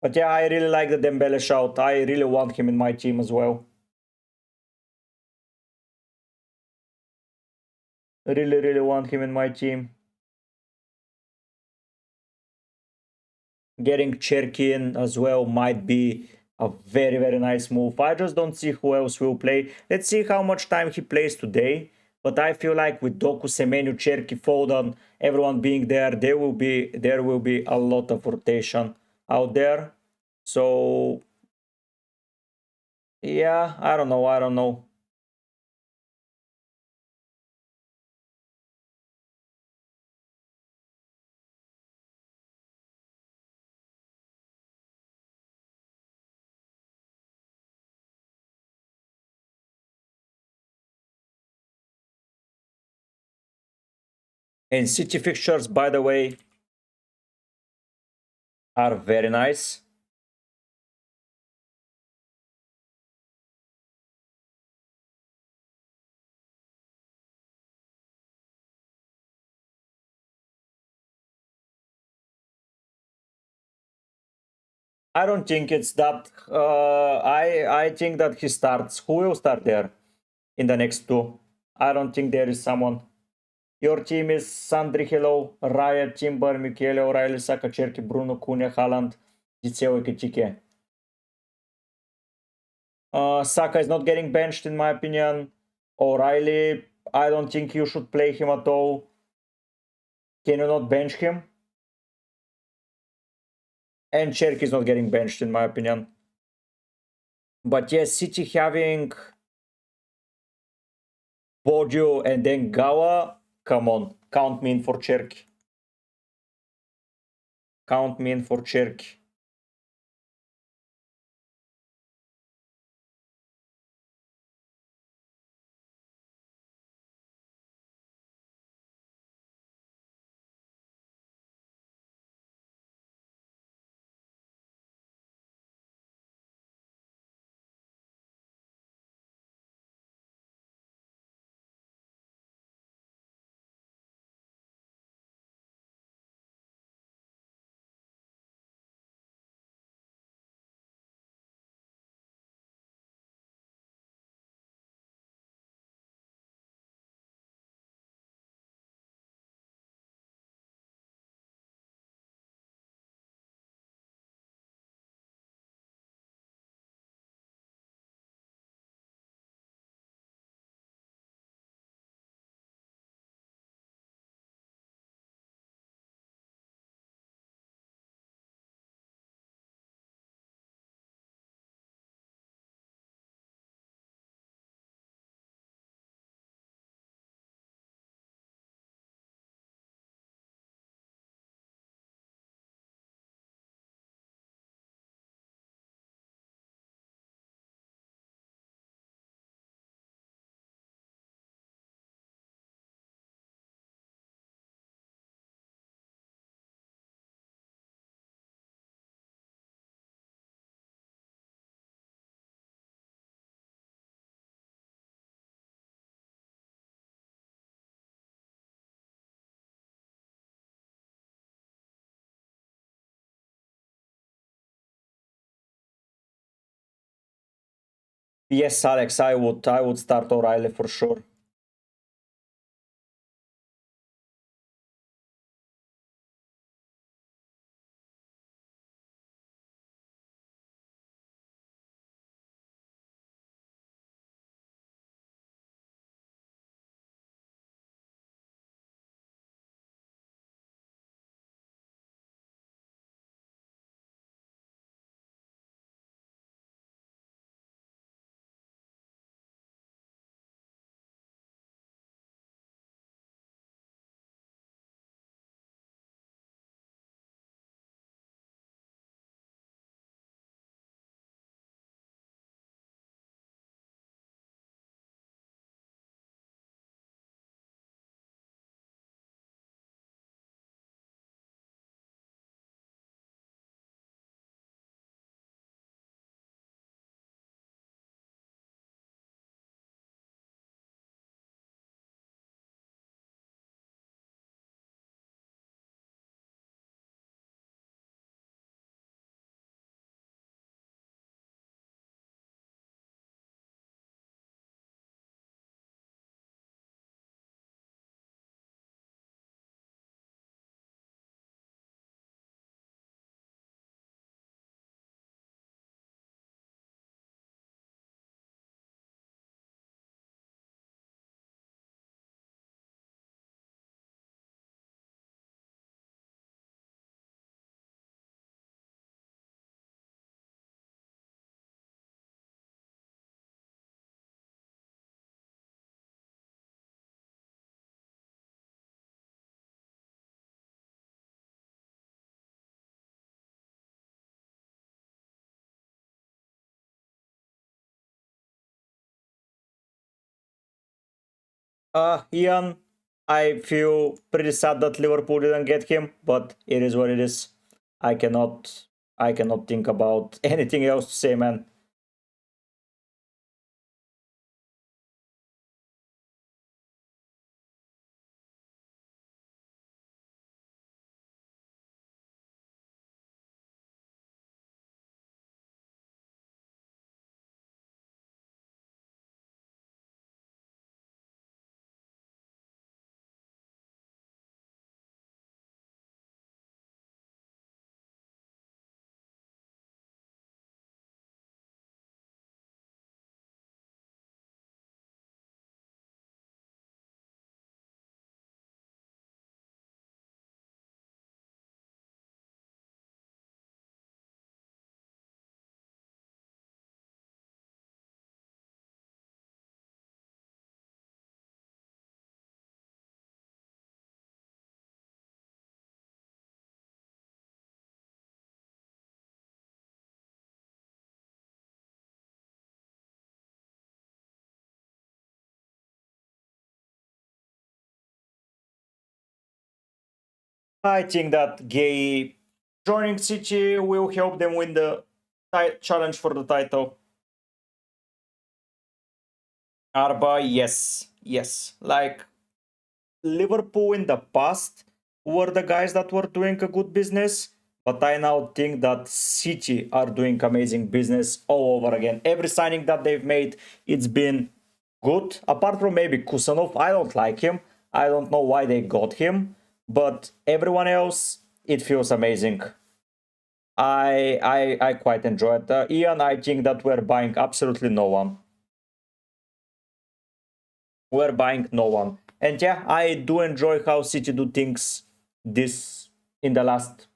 But yeah, I really like the Dembele shout. I really want him in my team as well. Really want him in my team. Getting Cherky in as well might be a very nice move. I just don't see who else will play. Let's see how much time he plays today. But I feel like with Doku, Semenyo, Cherky, Foden, everyone being there, there will be a lot of rotation out there. So yeah, I don't know. And City fixtures, by the way, are very nice. I don't think it's that. I think that he starts. Who will start there in the next two? I don't think there is someone. Your team is Sandri, Hello, Raya, Timber, Michele, O'Reilly, Saka, Cherki, Bruno, Cunha, Haaland, Diceo, EKITIKE. Saka is not getting benched in my opinion. O'Reilly, I don't think you should play him at all. Can you not bench him? And Cherki is not getting benched in my opinion. But yes, City having Bodio and then Gawa, come on, count me in for Cherki. Count me in for Cherki. Yes, Alex, I would start O'Reilly for sure. Ian, I feel pretty sad that Liverpool didn't get him, but it is what it is. I cannot I cannot think about anything else to say, man. I think that Gay joining City will help them win the challenge for the title. Arba, yes, yes. Like Liverpool in the past were the guys that were doing a good business, but I now think that City are doing amazing business all over again. Every signing that they've made, it's been good. Apart from maybe Kusanov, I don't like him. I don't know why they got him, but everyone else, it feels amazing. I quite enjoy it. Ian, I think that we're buying absolutely no one. We're buying no one. And yeah, I do enjoy how City do things this in the last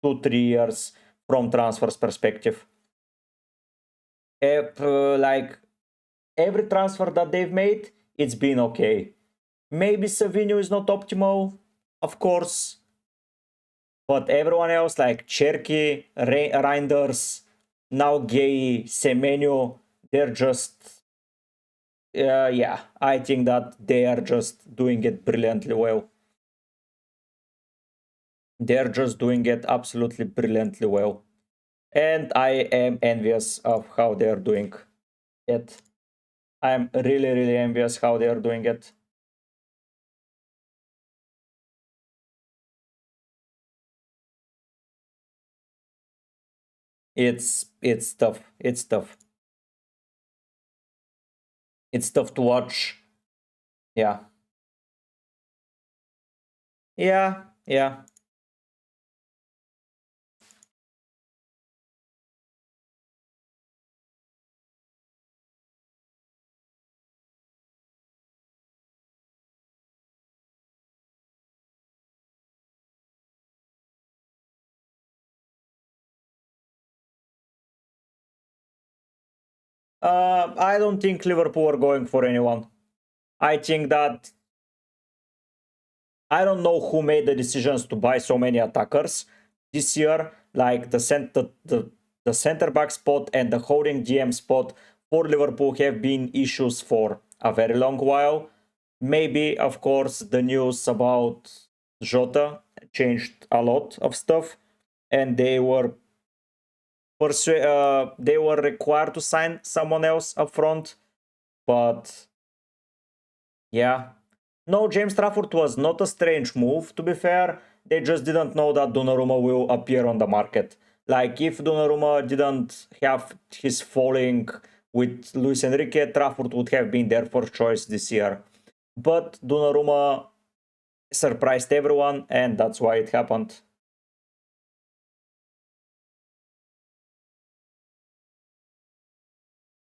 2 3 years from transfers perspective. If, like every transfer that they've made, it's been okay. Maybe Savinho is not optimal, of course, but everyone else like Cherky, Reinders, now Gay, Semenyo, they're just yeah, I think that they are just doing it brilliantly well. They're just doing it absolutely brilliantly well. And I am envious of how they're doing it. I'm really, really envious how they're doing it. It's tough. It's tough. It's tough to watch. Yeah. Yeah. Yeah. I don't think Liverpool are going for anyone. I think that I don't know who made the decisions to buy so many attackers this year. Like the center back spot and the holding GM spot for Liverpool have been issues for a very long while. Maybe, of course, the news about Jota changed a lot of stuff, and they were required to sign someone else up front. But yeah, no, James Trafford was not a strange move, to be fair. They just didn't know that Donnarumma will appear on the market. Like, if Donnarumma didn't have his falling with Luis Enrique, Trafford would have been their first choice this year. But Donnarumma surprised everyone, and that's why it happened.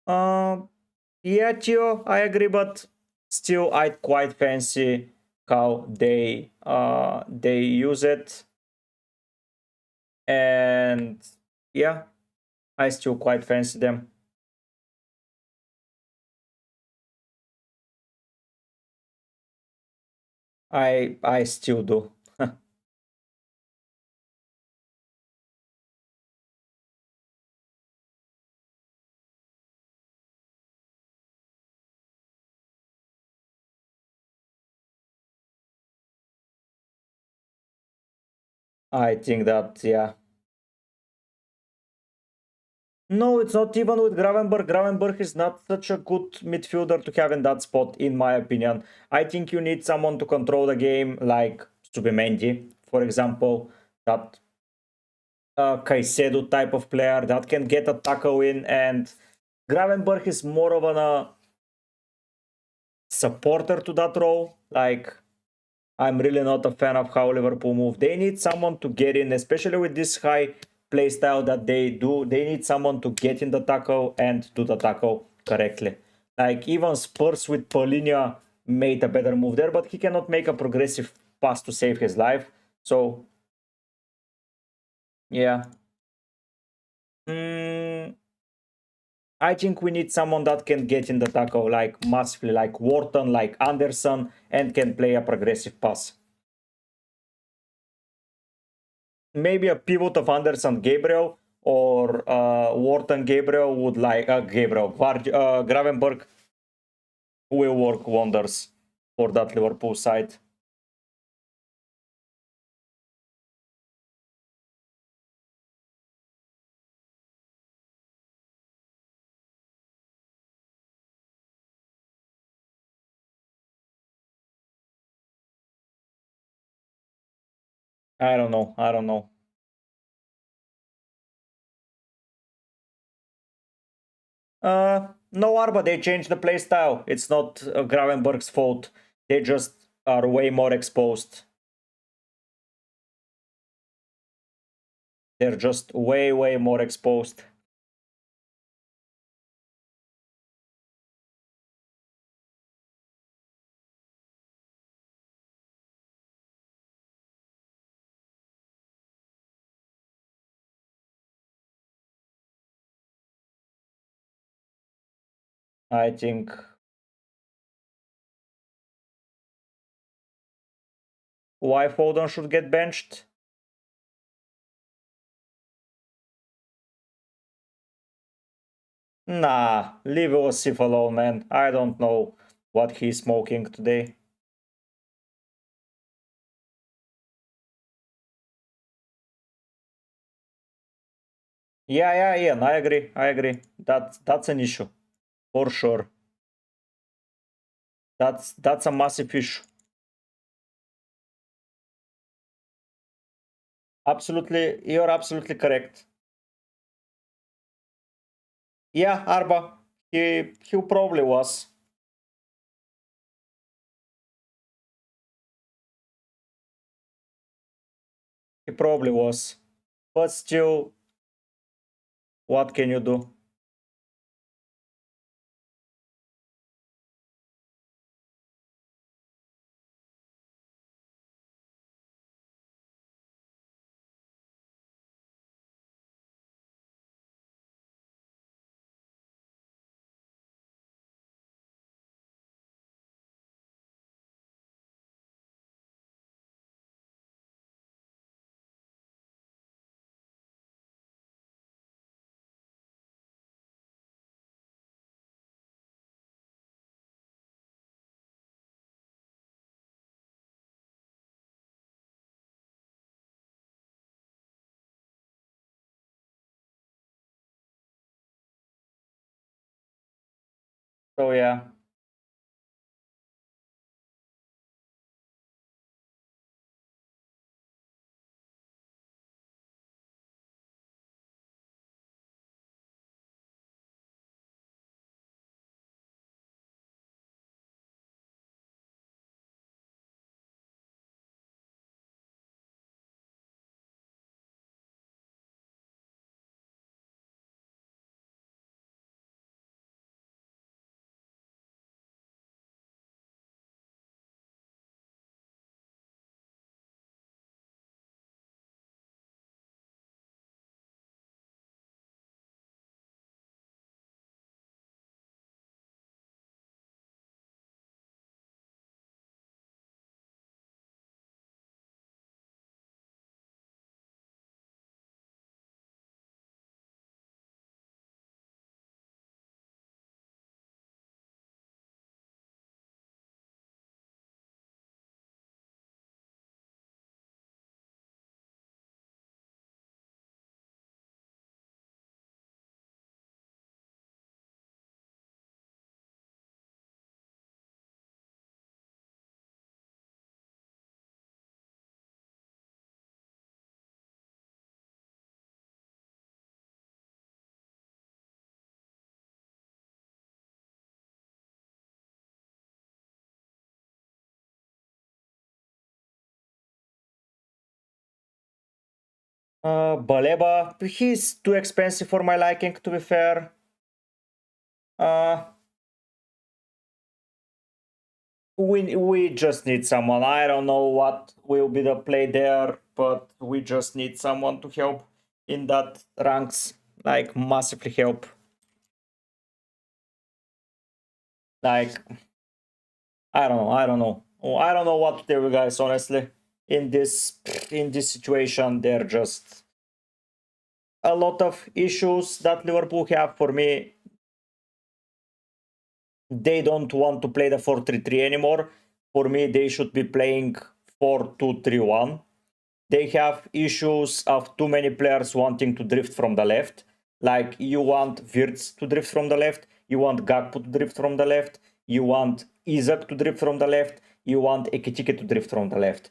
Um, yeah, Gio, I agree, but still, I quite fancy how they use it, and yeah, I still quite fancy them. I still do. I think that, yeah. No, it's not even with Gravenberg. Gravenberg is not such a good midfielder to have in that spot, in my opinion. I think you need someone to control the game, like Subimendi, for example, that Caicedo type of player that can get a tackle in, and Gravenberg is more of a supporter to that role. Like, I'm really not a fan of how Liverpool move. They need someone to get in, especially with this high play style that they do. They need someone to get in the tackle and do the tackle correctly. Like, even Spurs with Paulinho made a better move there, but he cannot make a progressive pass to save his life. So, yeah. I think we need someone that can get in the tackle like massively, like Wharton, like Anderson, and can play a progressive pass. Maybe a pivot of Anderson Gabriel or Wharton Gabriel would like Gravenberg will work wonders for that Liverpool side. I don't know. I don't know. No Arba, they changed the play style. It's not Gravenberg's fault. They just are way more exposed. They're just way more exposed. I think why Foden should get benched. Nah, leave Osif alone, man. I don't know what he's smoking today. Yeah, Ian, I agree. I agree. That's an issue for sure. That's a massive issue. Absolutely, you're absolutely correct. Yeah, Arba, he probably was. He probably was. But still, what can you do? So yeah. Baleba, he's too expensive for my liking, to be fair. We just need someone. I don't know what will be the play there, but we just need someone to help in that ranks, like massively help. Like, I don't know. I don't know what to tell you guys, honestly. In this situation, there are just a lot of issues that Liverpool have. For me, they don't want to play the 4-3-3 anymore. For me, they should be playing 4-2-3-1. They have issues of too many players wanting to drift from the left. Like, you want Wirtz to drift from the left, you want Gakpo to drift from the left, you want Isak to drift from the left, you want EKITIKE to drift from the left.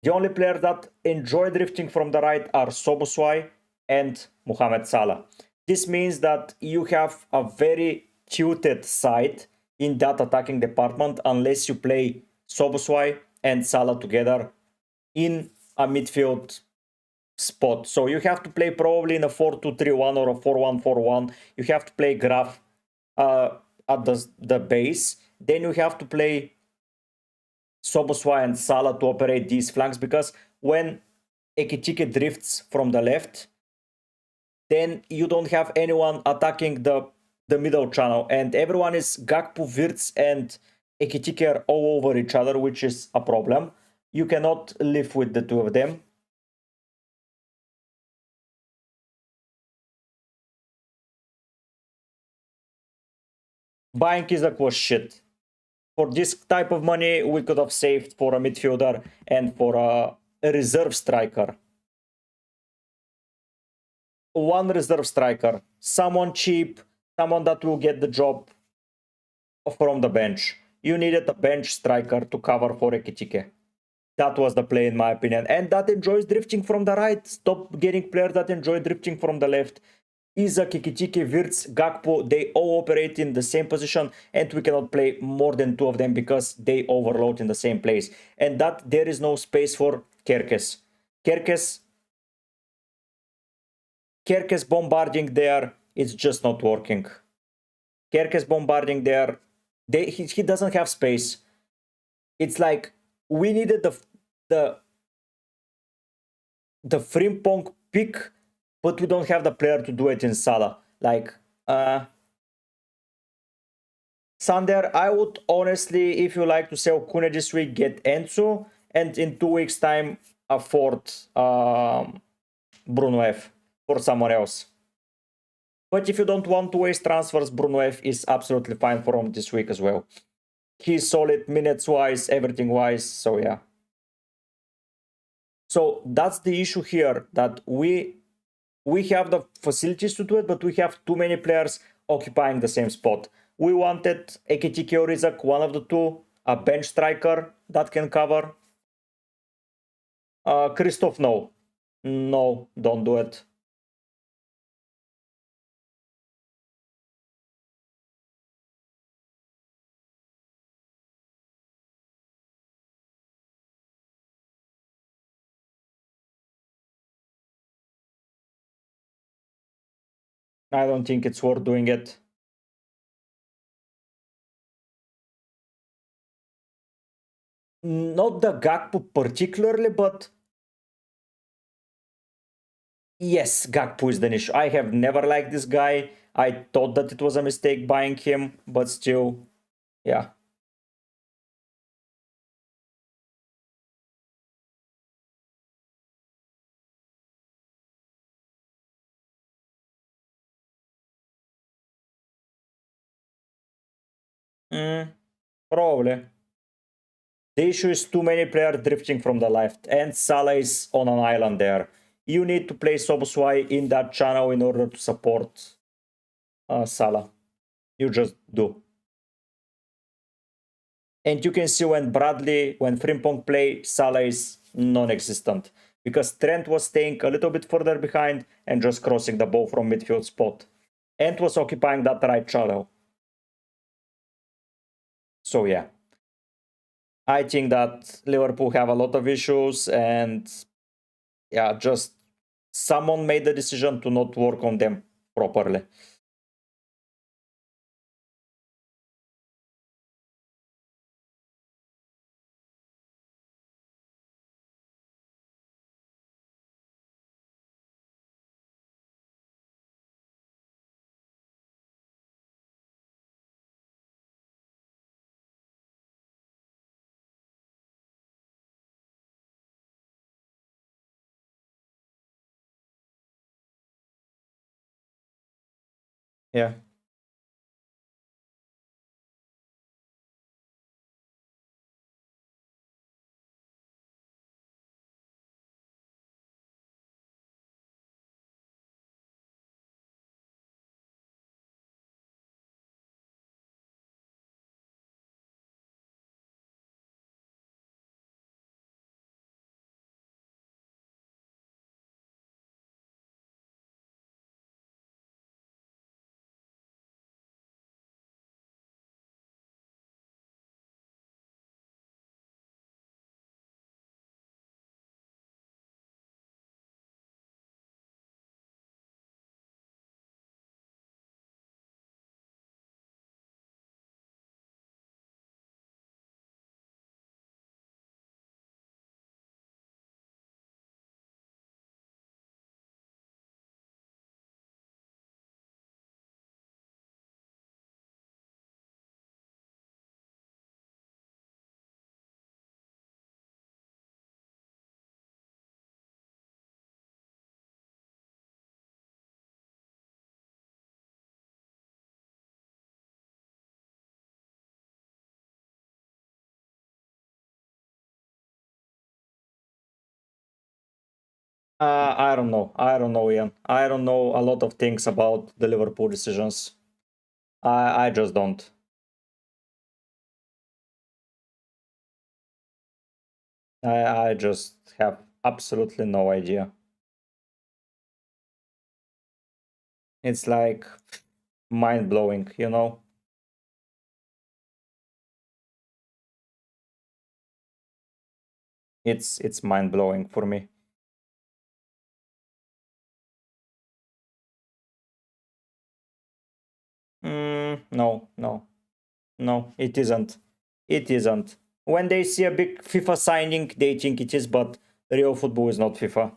The only players that enjoy drifting from the right are Szoboszlai and Mohamed Salah. This means that you have a very tilted side in that attacking department unless you play Szoboszlai and Salah together in a midfield spot. So you have to play probably in a 4-2-3-1 or a 4-1-4-1. You have to play Graf at the base. Then you have to play Szoboszlai and Salah to operate these flanks, because when EKITIKE drifts from the left, then you don't have anyone attacking the middle channel, and everyone is Gakpo, Wirtz, and EKITIKE are all over each other, which is a problem. You cannot live with the two of them. Buying Isak was shit. For this type of money, we could have saved for a midfielder and for a reserve striker. One reserve striker. Someone cheap, someone that will get the job from the bench. You needed a bench striker to cover for EKITIKE. That was the play, in my opinion. And that enjoys drifting from the right. Stop getting players that enjoy drifting from the left. Isak, EKITIKE, Wirtz, Gakpo, they all operate in the same position, and we cannot play more than two of them because they overload in the same place. And that there is no space for Kerkez. Kerkez bombarding there, it's just not working. Kerkez bombarding there, he doesn't have space. It's like we needed the Frimpong pick, but we don't have the player to do it in Salah. Like, Sander, I would honestly, if you like to sell Kune this week, get Enzo, and in 2 weeks' time, afford Bruno F for someone else. But if you don't want to waste transfers, Bruno F is absolutely fine for him this week as well. He's solid minutes-wise, everything-wise, so yeah. So that's the issue here, that we have the facilities to do it, but we have too many players occupying the same spot. We wanted EKITIKE or Isak, one of the two, a bench striker that can cover. Christoph, no. No, don't do it. I don't think it's worth doing it. Not the Gakpo particularly, but yes, Gakpo is the issue. I have never liked this guy. I thought that it was a mistake buying him, but still, yeah. Probably. The issue is too many players drifting from the left, and Salah is on an island there. You need to play Szoboszlai in that channel in order to support Salah. You just do. And you can see when Frimpong play, Salah is non-existent. Because Trent was staying a little bit further behind and just crossing the ball from midfield spot. And was occupying that right channel. So yeah. I think that Liverpool have a lot of issues, and yeah, just someone made the decision to not work on them properly. Yeah. I don't know. I don't know, Ian. I don't know a lot of things about the Liverpool decisions. I just don't. I just have absolutely no idea. It's like mind blowing, you know? It's mind blowing for me. No, no, no, it isn't. It isn't. When they see a big FIFA signing, they think it is, but real football is not FIFA.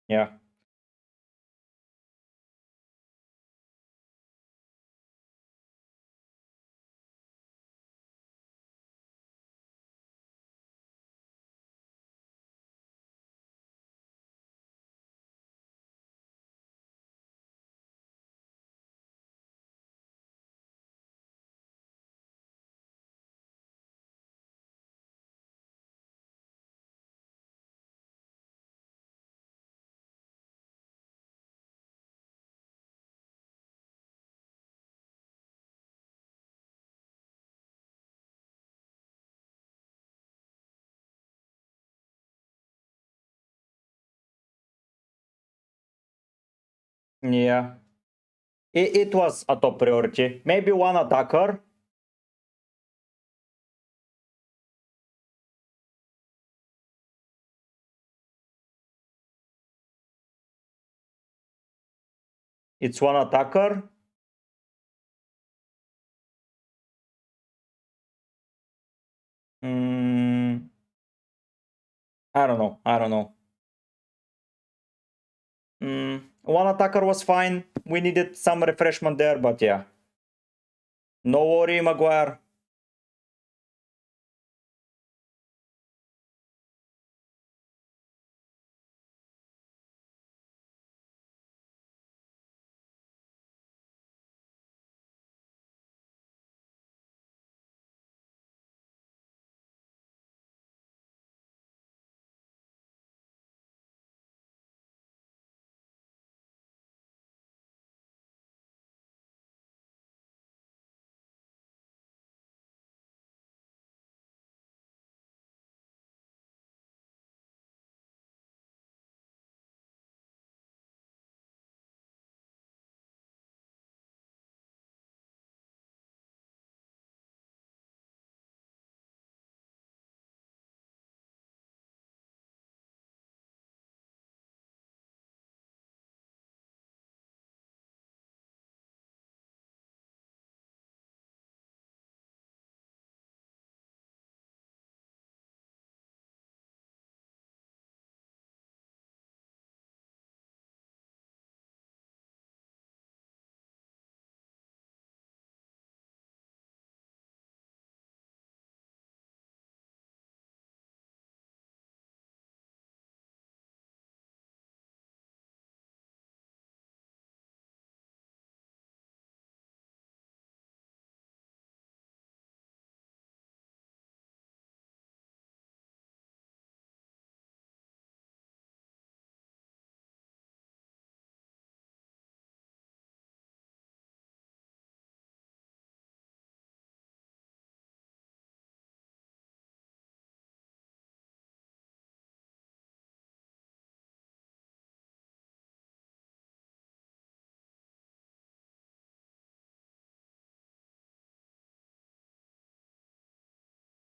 Yeah. Yeah. It was a top priority. Maybe one attacker. It's one attacker. Mm, I don't know. I don't know. One attacker was fine. We needed some refreshment there, but yeah. No worry, Maguire.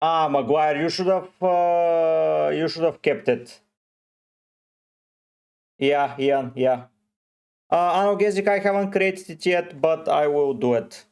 Ah, Maguire, you should have kept it. Yeah, Ian, yeah. Analgesic, I haven't created it yet, but I will do it.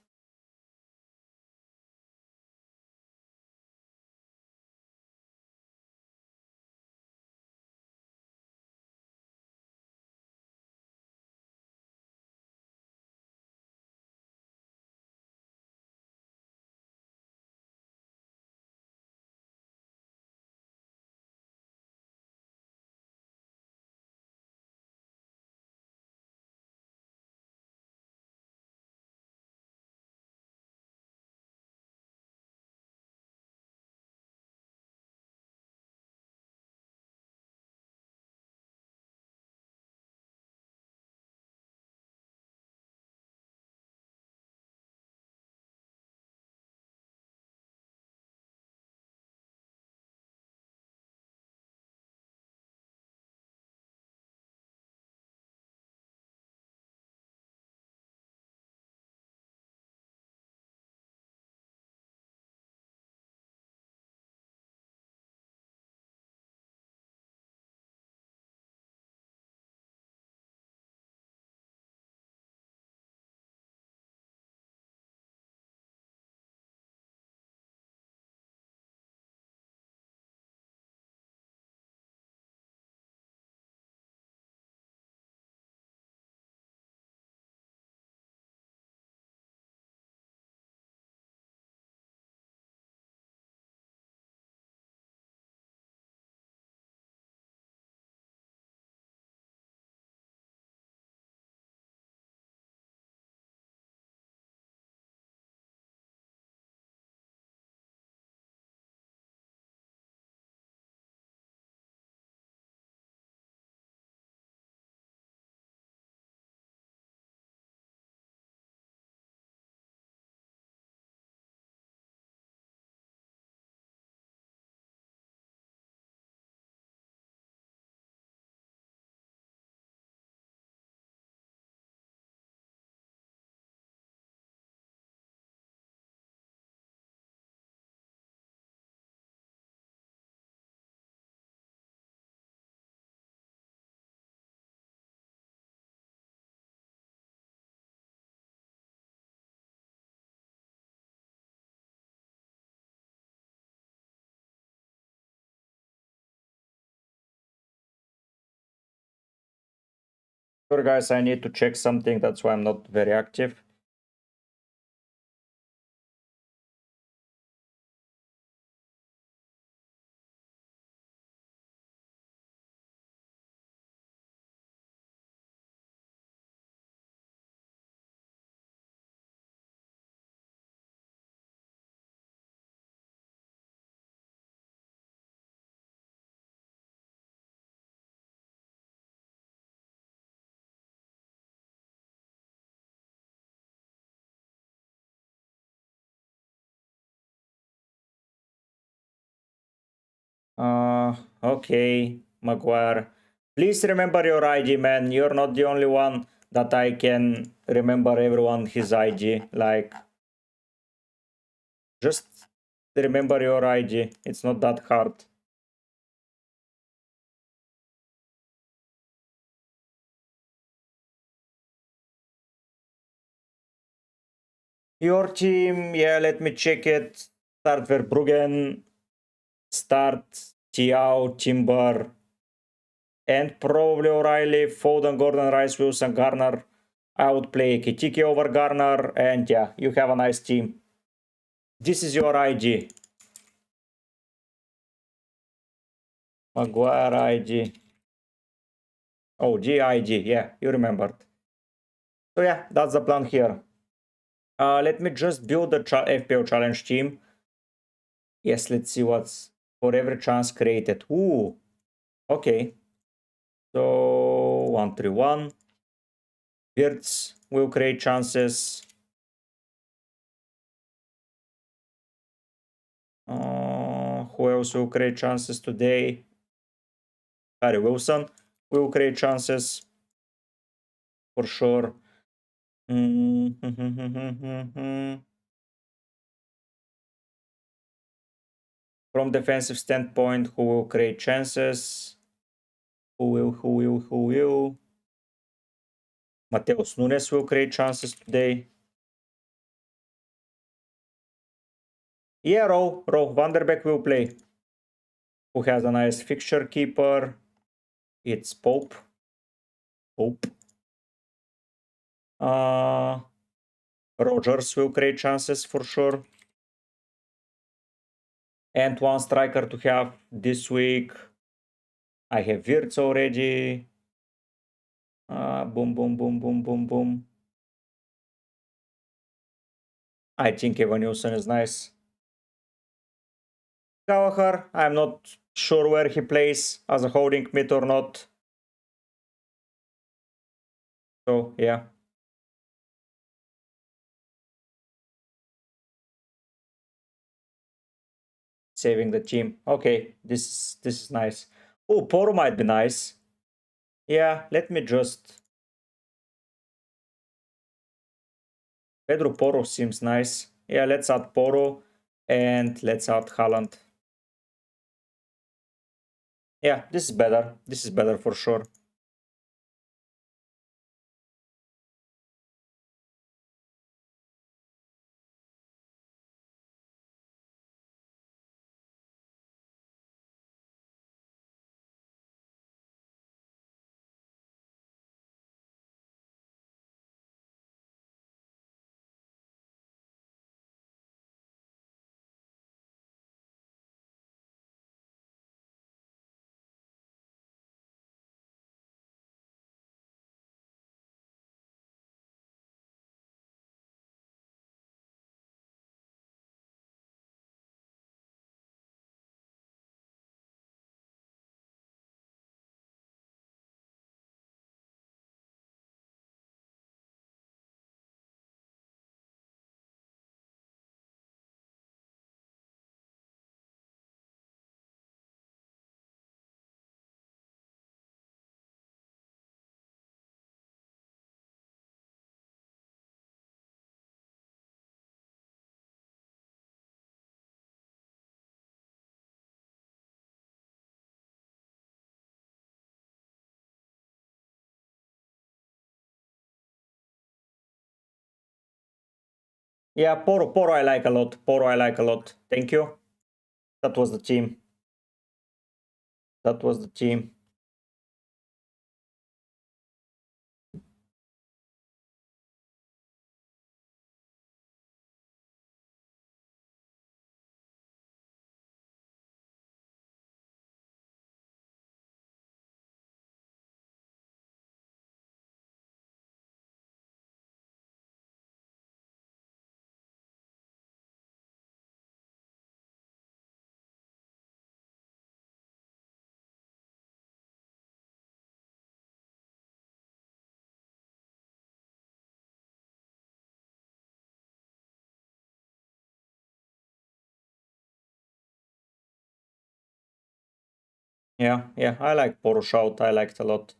Sure, guys, I need to check something. That's why I'm not very active. Okay, Maguire. Please remember your ID, man. You're not the only one that I can remember everyone his ID. Like, just remember your ID. It's not that hard. Your team, yeah, let me check it. Start Verbruggen, start Tiao, Timber, and probably O'Reilly, Foden, Gordon, Rice, Wilson, Garner. I would play EKITIKE over Garner, and yeah, you have a nice team. This is your IG. Maguire IG. Oh, GIG, yeah, you remembered. So yeah, that's the plan here. Let me just build the FPL challenge team. Yes, let's see what's for every chance created. Ooh, okay. So 131. Wirtz will create chances. Who else will create chances today? Harry Wilson will create chances for sure. From defensive standpoint, who will create chances? Who will? Mateus Nunes will create chances today. Yeah, Row Van der Beek will play. Who has a nice fixture keeper? It's Pope. Rogers will create chances for sure. And one striker to have this week. I have Wirtz already. Boom. I think Evan Nilsson is nice. Gallagher, I'm not sure where he plays as a holding mid or not. So, yeah. Saving the team. Okay, this is nice. Oh, Poro might be nice. Yeah, let me just... Pedro Poro seems nice. Yeah, let's add Poro and let's add Haaland. Yeah, this is better. This is better for sure. Yeah, Poro I like a lot. Poro I like a lot. Thank you. That was the team. That was the team. Yeah, I like Poro shout. I liked a lot.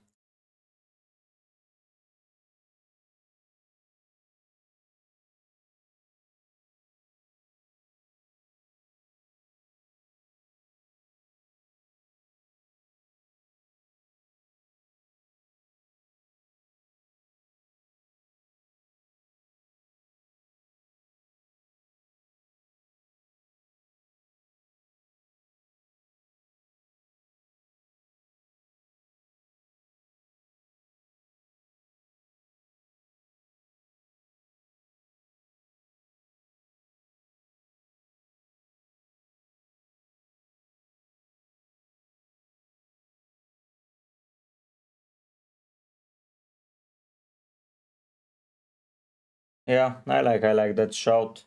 Yeah, I like that shout.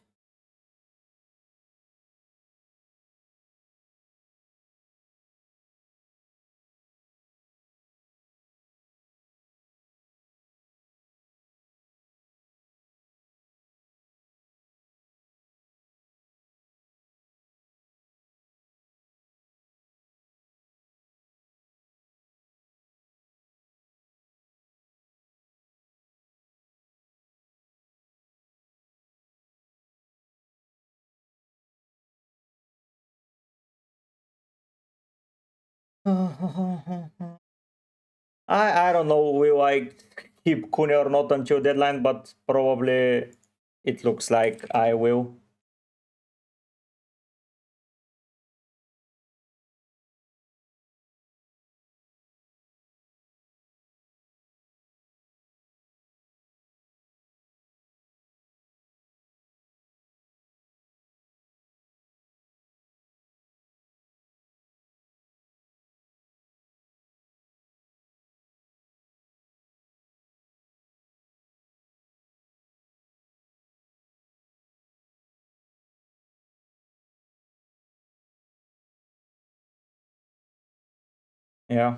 I don't know, will I keep Kune or not until deadline, but probably it looks like I will. Yeah.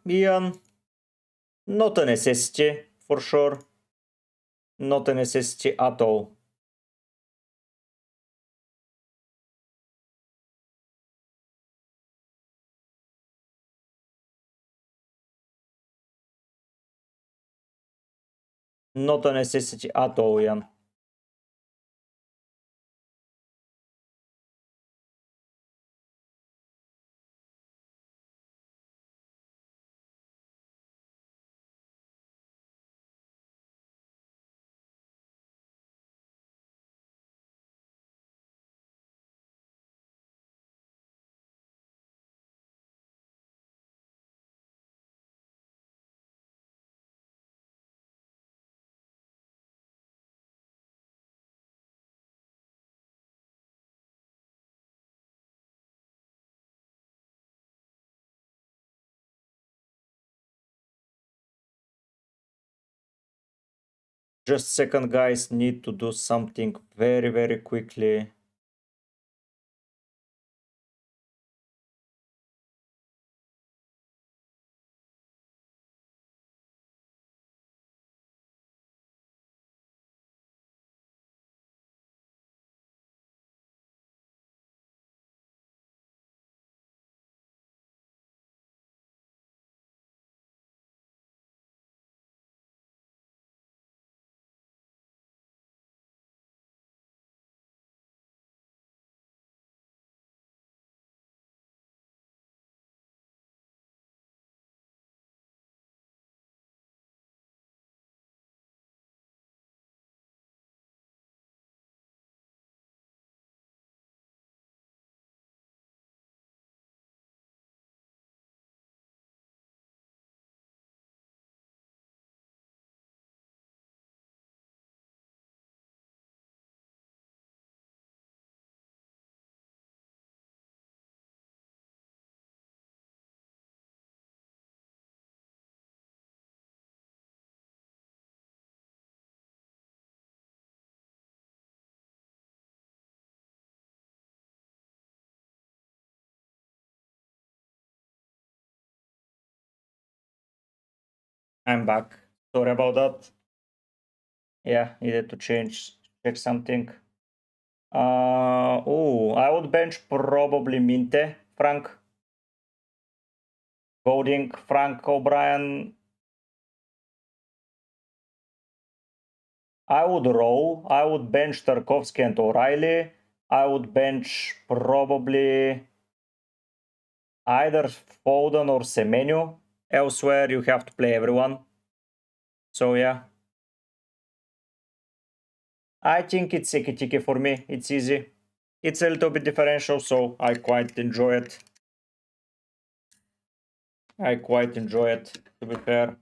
Ian, not a necessity for sure. Not a necessity at all. Not a necessity at all, Ian. Just second, guys, need to do something very, very quickly. I'm back. Sorry about that. Yeah, needed to check something. Oh, I would bench probably Minte, Frank. Golding, Frank O'Brien. I would roll. I would bench Tarkovsky and O'Reilly. I would bench probably either Foden or Semenyo. Elsewhere, you have to play everyone. So yeah. I think it's EKITIKE for me. It's easy. It's a little bit differential, so I quite enjoy it. I quite enjoy it, to be fair.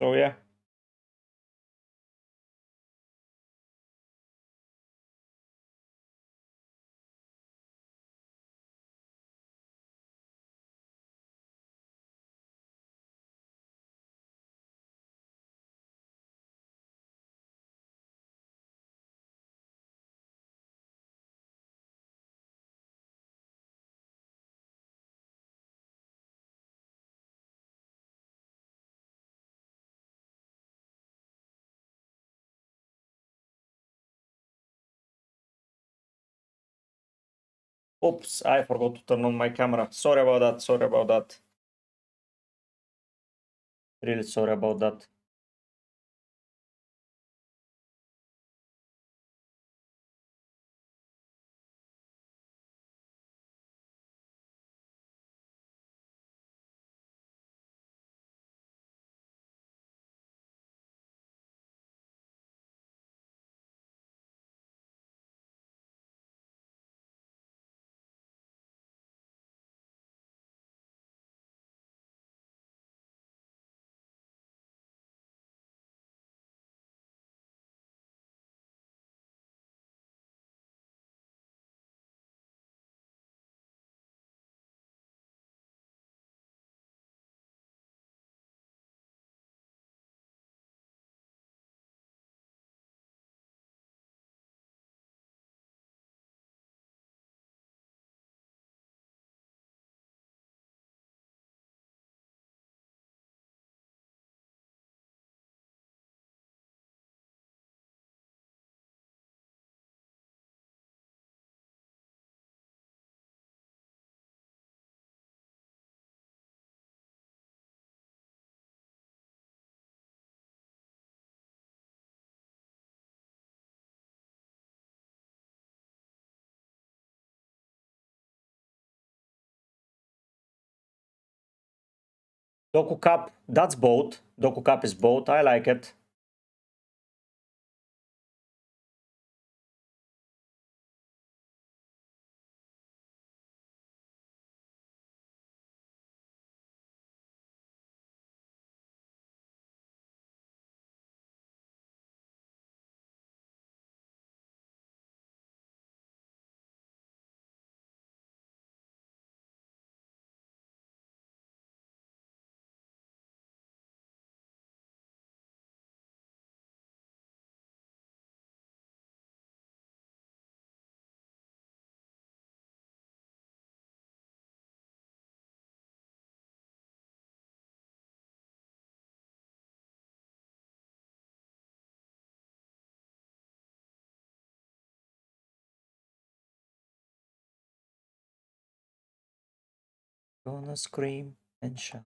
So yeah. Oops, I forgot to turn on my camera. Sorry about that, sorry about that. Really sorry about that. Doku Cup, that's boat. Doku Cup is boat, I like it. Gonna scream and shout.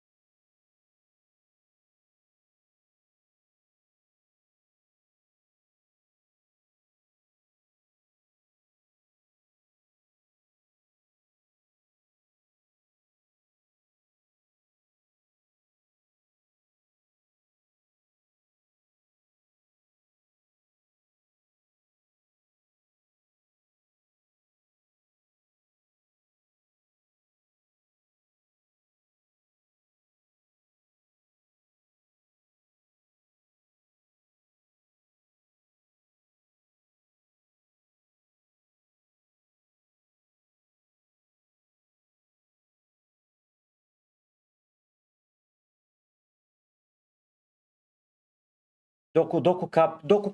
Doku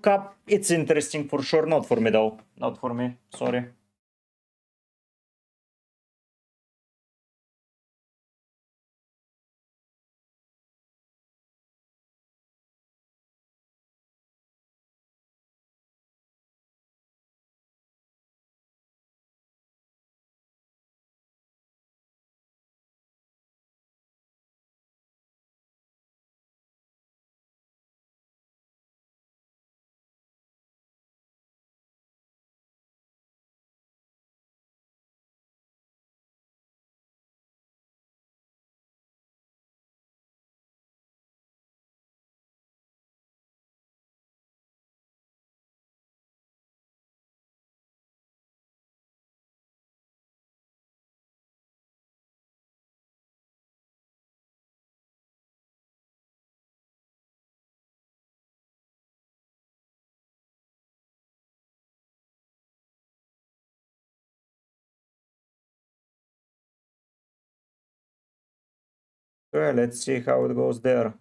Cup, it's interesting for sure. Not for me though. Not for me. Sorry. Well, let's see how it goes there.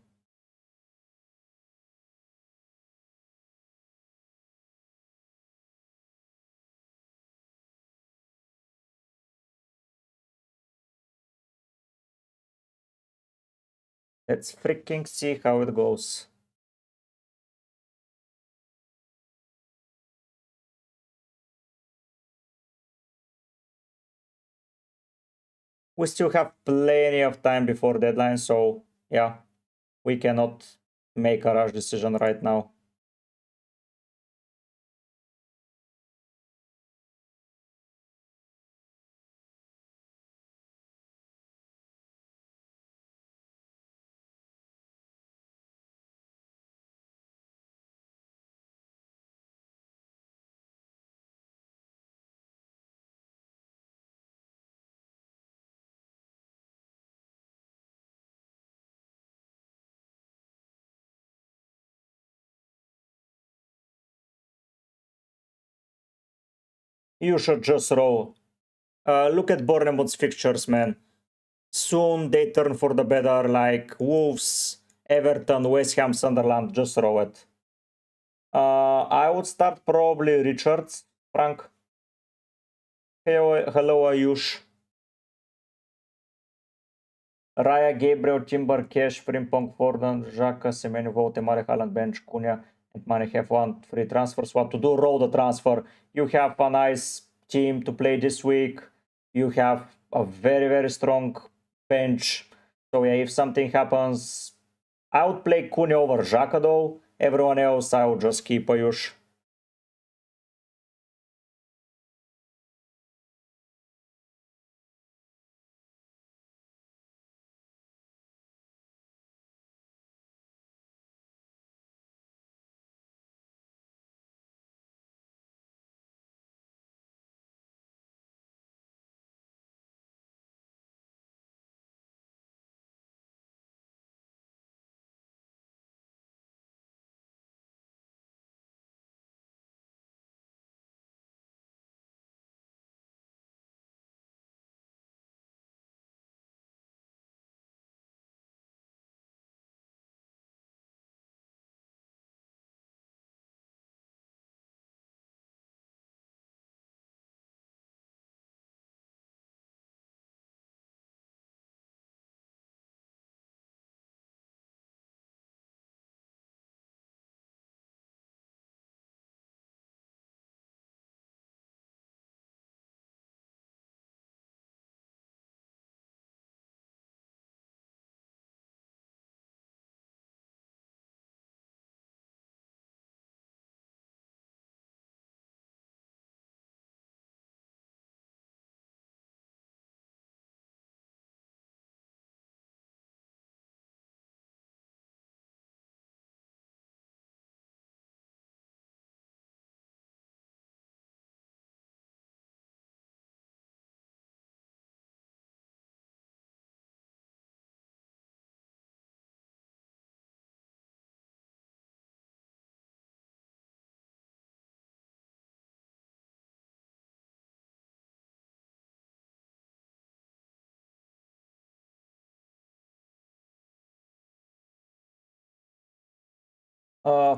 Let's freaking see how it goes. We still have plenty of time before deadline, so yeah, we cannot make a rush decision right now. You should just roll. Look at Bournemouth's fixtures, man. Soon they turn for the better, like Wolves, Everton, West Ham, Sunderland. Just roll it. I would start probably Richards, Frank. Hello, Ayush. Raya, Gabriel, Timber, Cash, Frimpong, Forden, Xhaka, Semenyo, Vote, Mane, Haaland, Bench, Cunha, and Mane have one free transfers. What to do? Roll the transfer. You have a nice team to play this week. You have a very, very strong bench. So yeah, if something happens, I would play Cunha over Xhaka though. Everyone else, I would just keep Ayush.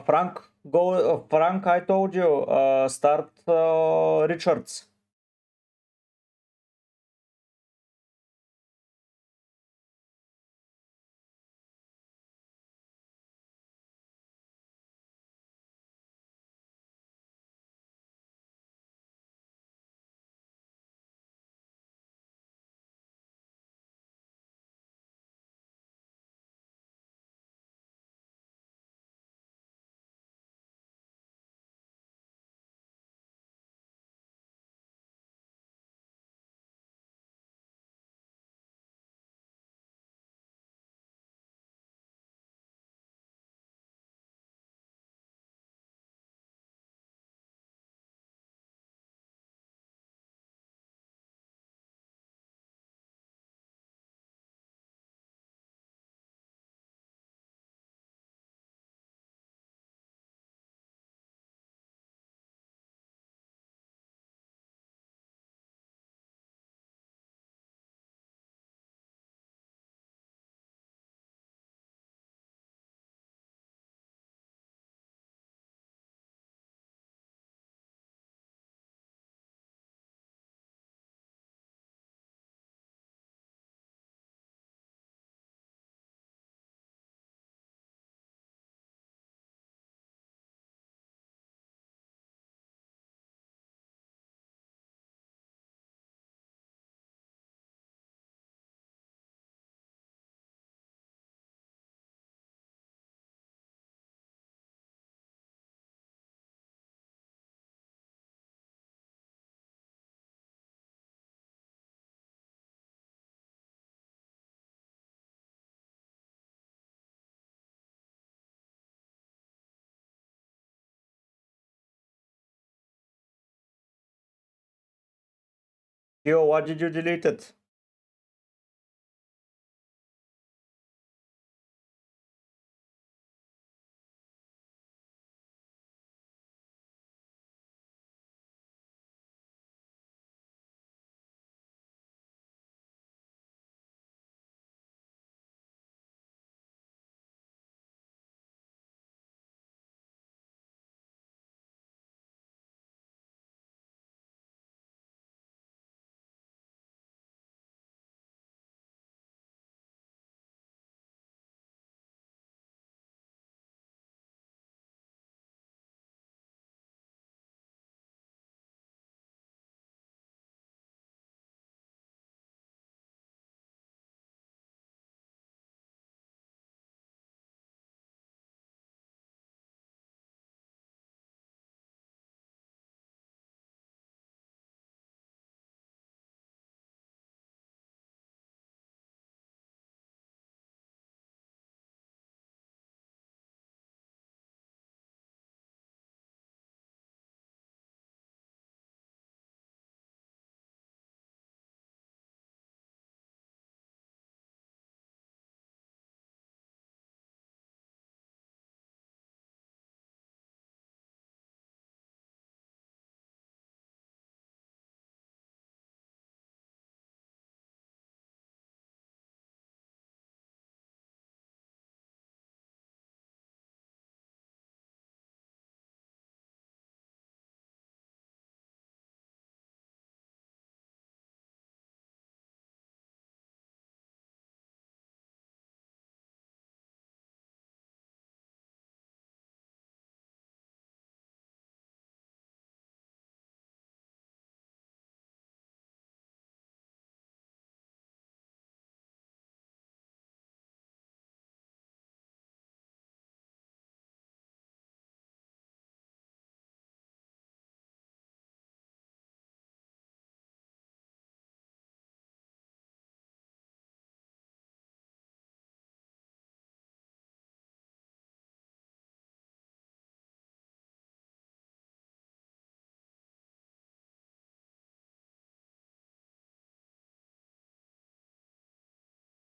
Frank, go. Frank, I told you, start Richards. Yo, why did you delete it?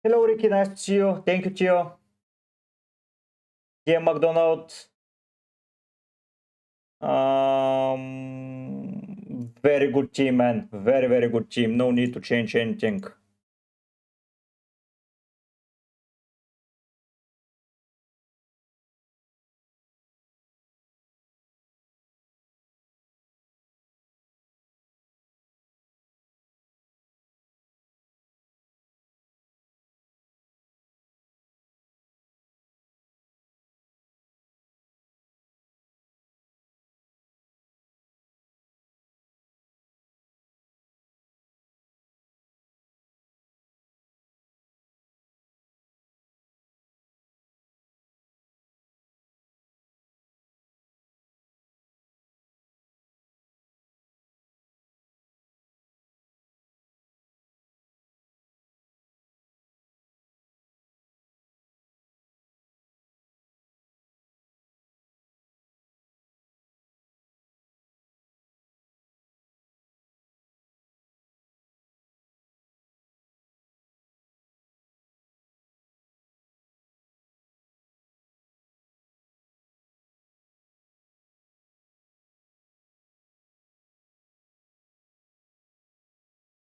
Hello, Ricky. Nice to see you. Thank you, Tio. Yeah, McDonald. Very good team, man. Very, very good team. No need to change anything.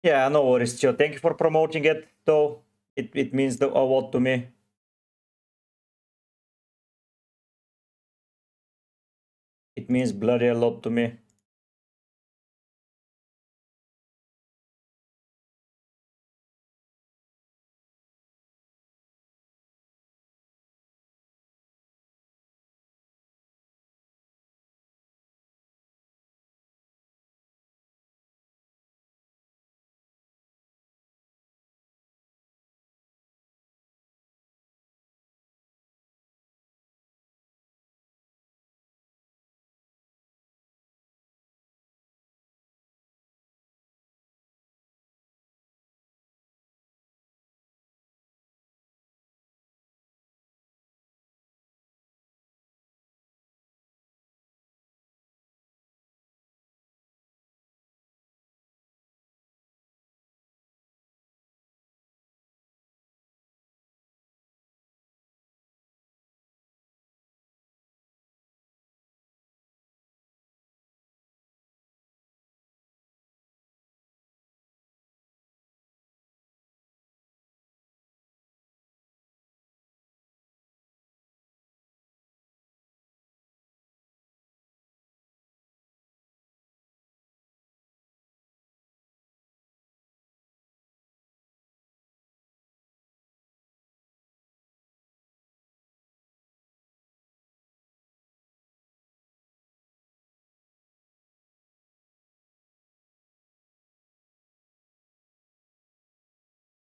Yeah, no worries, Tio. Thank you for promoting it, though. It means a lot to me. It means bloody a lot to me.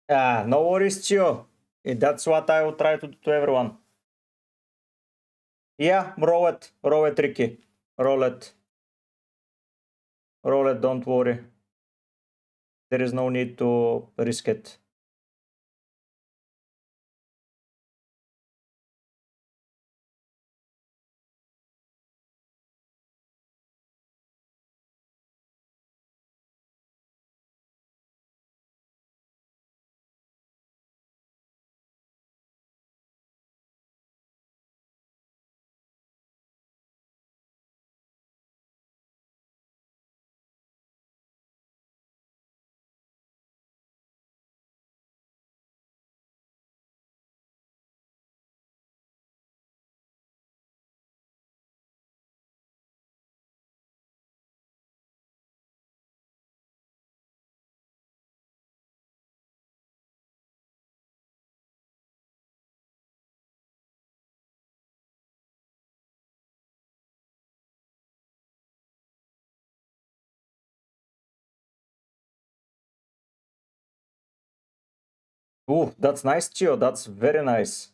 No worries, Chio. That's what I will try to do to everyone. Yeah, roll it, Ricky. Roll it, don't worry. There is no need to risk it. Ooh, that's nice, Chio. That's very nice.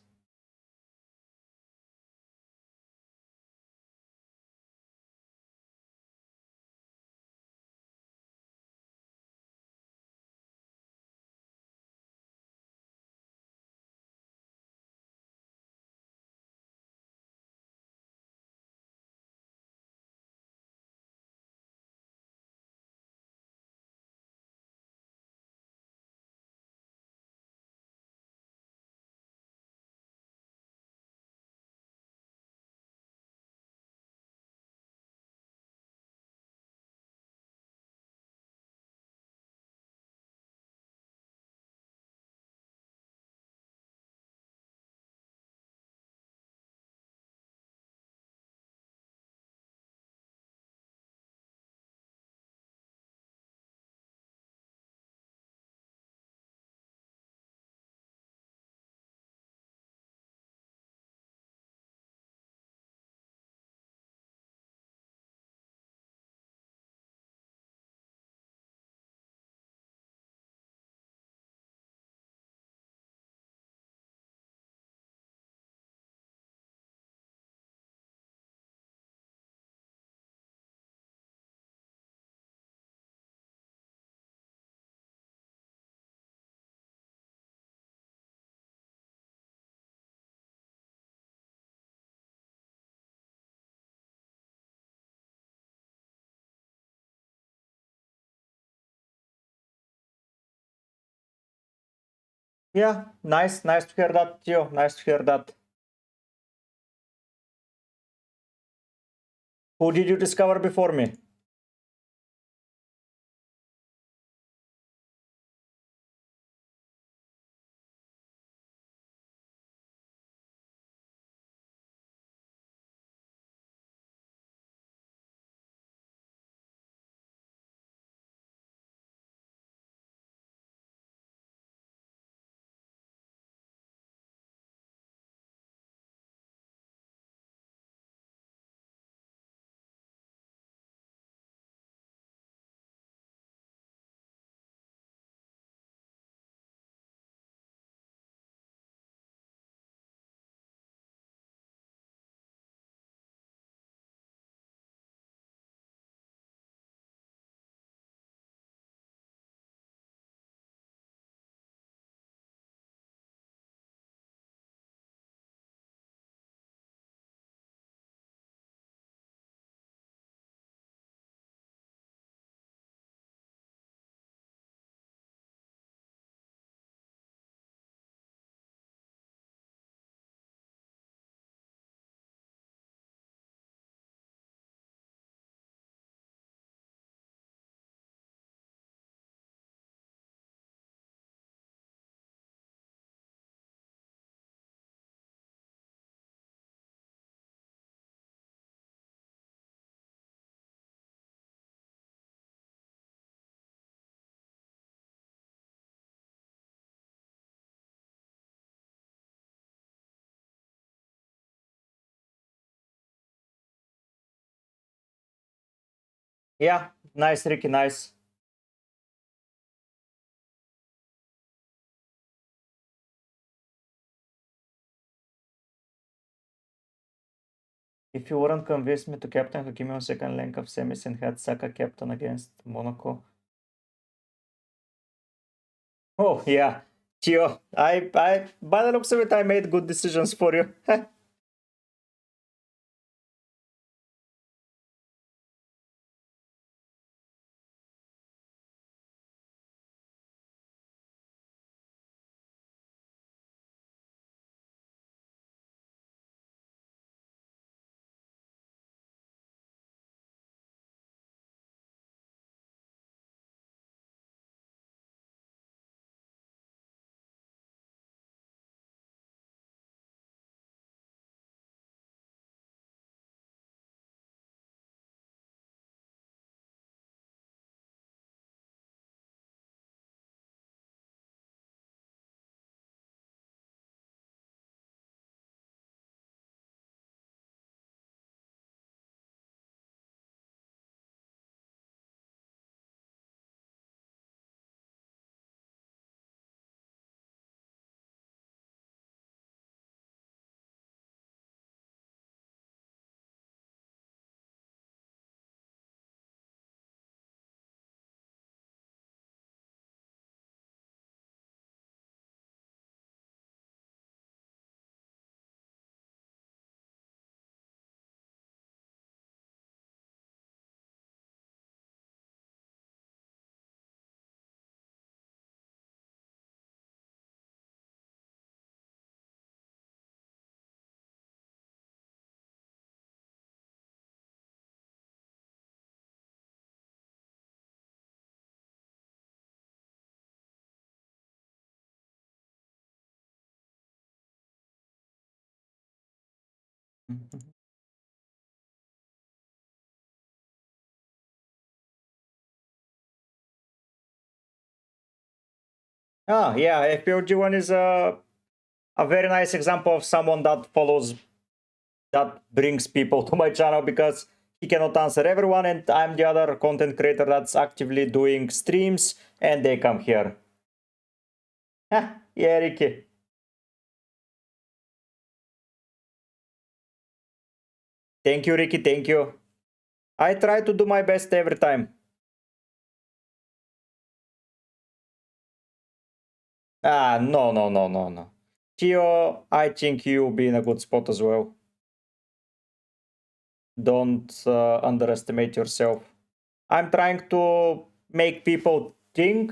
Yeah, nice to hear that, Chio. Nice to hear that. Who did you discover before me? Yeah, nice, Ricky, nice. If you weren't convinced me to captain Hakimi on second leg of semis and had Saka captain against Monaco. Oh yeah, Gio, I by the looks of it, I made good decisions for you. Ah, yeah, FPL G1 is a very nice example of someone that follows, that brings people to my channel, because he cannot answer everyone, and I'm the other content creator that's actively doing streams, and they come here. Yeah, Ricky. Thank you, Ricky, thank you. I try to do my best every time. Ah, no, no, no, no, no. Tio, I think you be in a good spot as well. Don't underestimate yourself. I'm trying to make people think,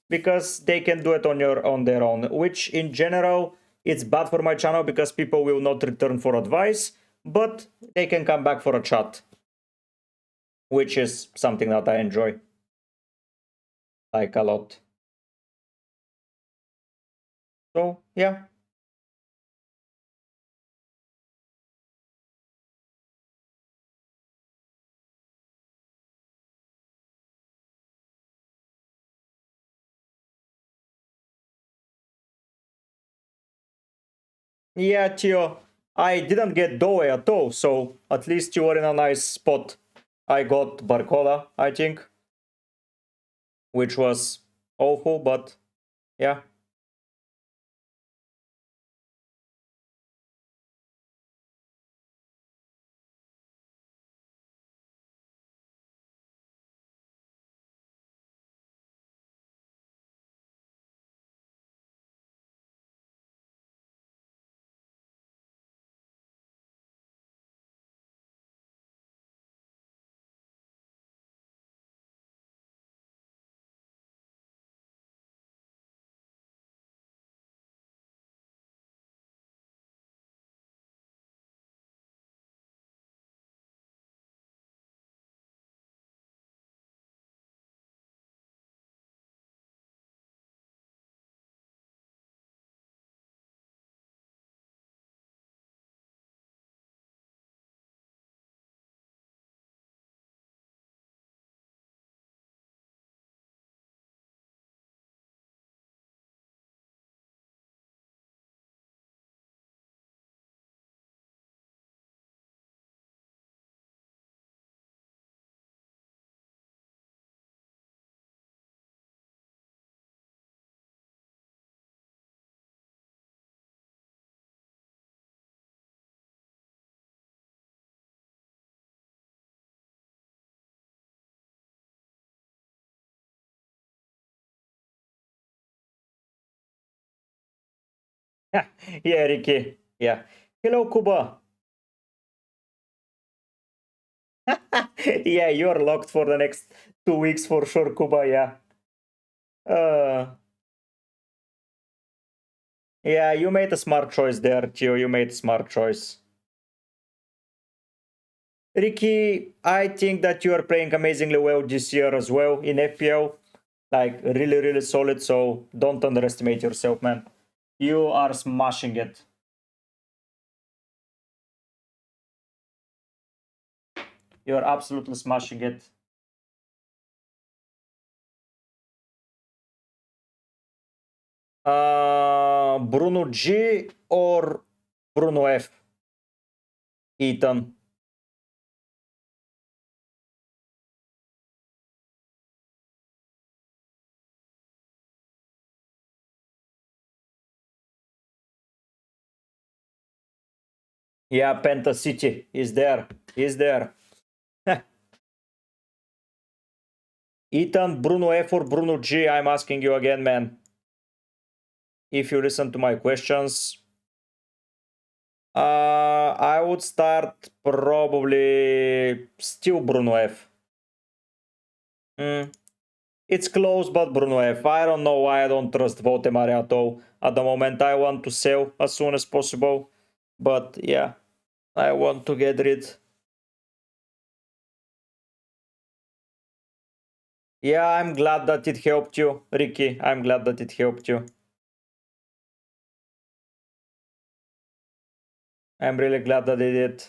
because they can do it on their own, which in general it's bad for my channel because people will not return for advice, but they can come back for a chat, which is something that I enjoy like a lot. So yeah. Yeah, Tio, I didn't get Doe at all, so at least you were in a nice spot. I got Barcola, I think, which was awful, but yeah. Yeah, Ricky. Yeah. Hello, Kuba. Yeah, you're locked for the next 2 weeks for sure, Kuba. Yeah. Uh, yeah, you made a smart choice there, Tio. You made a smart choice. Ricky, I think that you are playing amazingly well this year as well in FPL. Like, really, really solid. So don't underestimate yourself, man. You are smashing it. You're absolutely smashing it. Bruno G or Bruno F? Ethan. Yeah, Penta City is there. Is there. Ethan, Bruno F or Bruno G? I'm asking you again, man. If you listen to my questions, I would start probably still Bruno F. It's close, but Bruno F. I don't know why I don't trust Votemare at all. At the moment, I want to sell as soon as possible. But yeah, I want to get rid. Yeah, I'm glad that it helped you, Ricky. I'm glad that it helped you. I'm really glad that it did.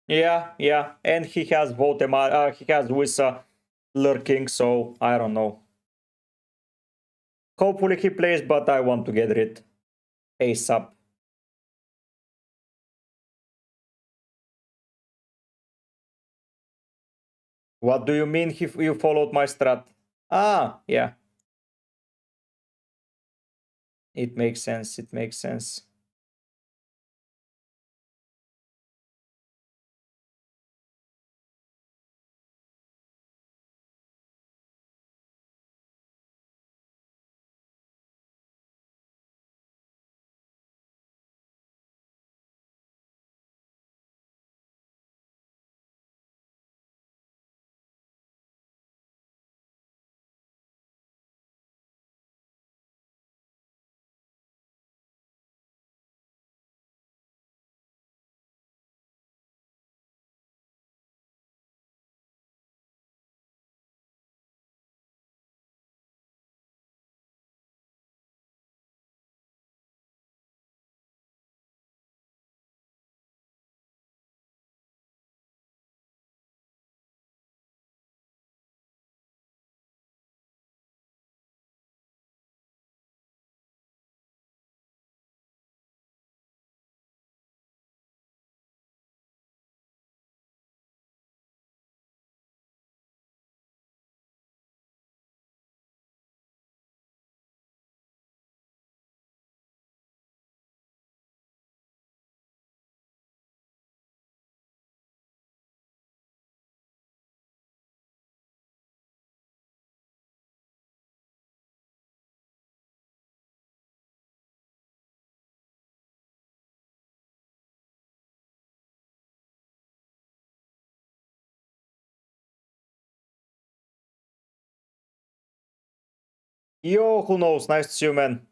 Yeah, and he has Votemar, he has Wissa lurking, so I don't know. Hopefully he plays, but I want to get rid ASAP. What do you mean if you followed my strat? Ah, yeah. It makes sense, it makes sense. Yo, who knows? Nice to see you, man.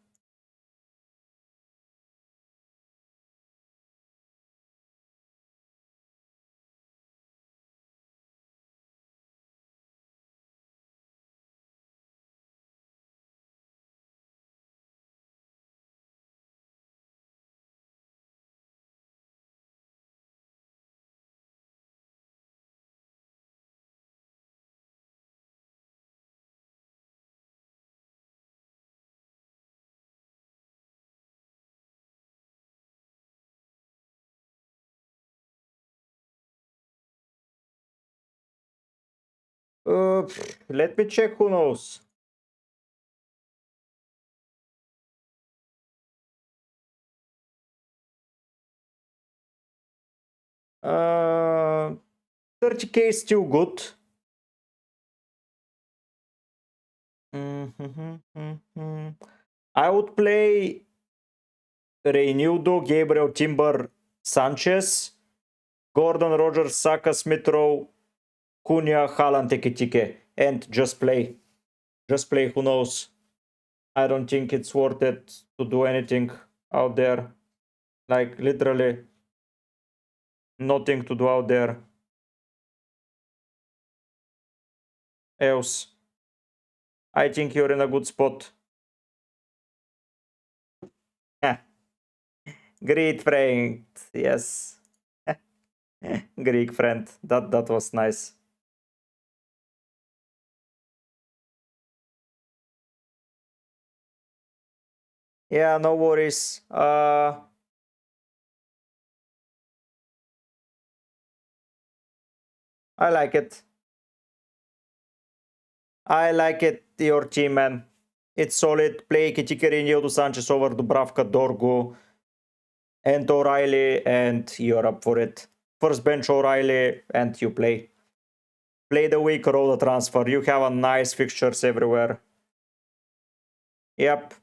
Let me check, who knows? Uh, 30k is still good. I would play Reinildo, Gabriel, Timber, Sanchez, Gordon, Rogers, Saka, Smith Rowe, Cunha, Haaland, EKITIKE, and just play. Just play, who knows? I don't think it's worth it to do anything out there. Like, literally, nothing to do out there else. I think you're in a good spot. Great friend, yes. Greek friend, that was nice. Yeah, no worries. I like it. I like it, your team, man. It's solid. Play EKITIKE, Reinildo, Sanchez over Dubravka, Dorgu, and O'Reilly, and you're up for it. First bench O'Reilly, and you play. Play the week, roll the transfer. You have a nice fixtures everywhere. Yep.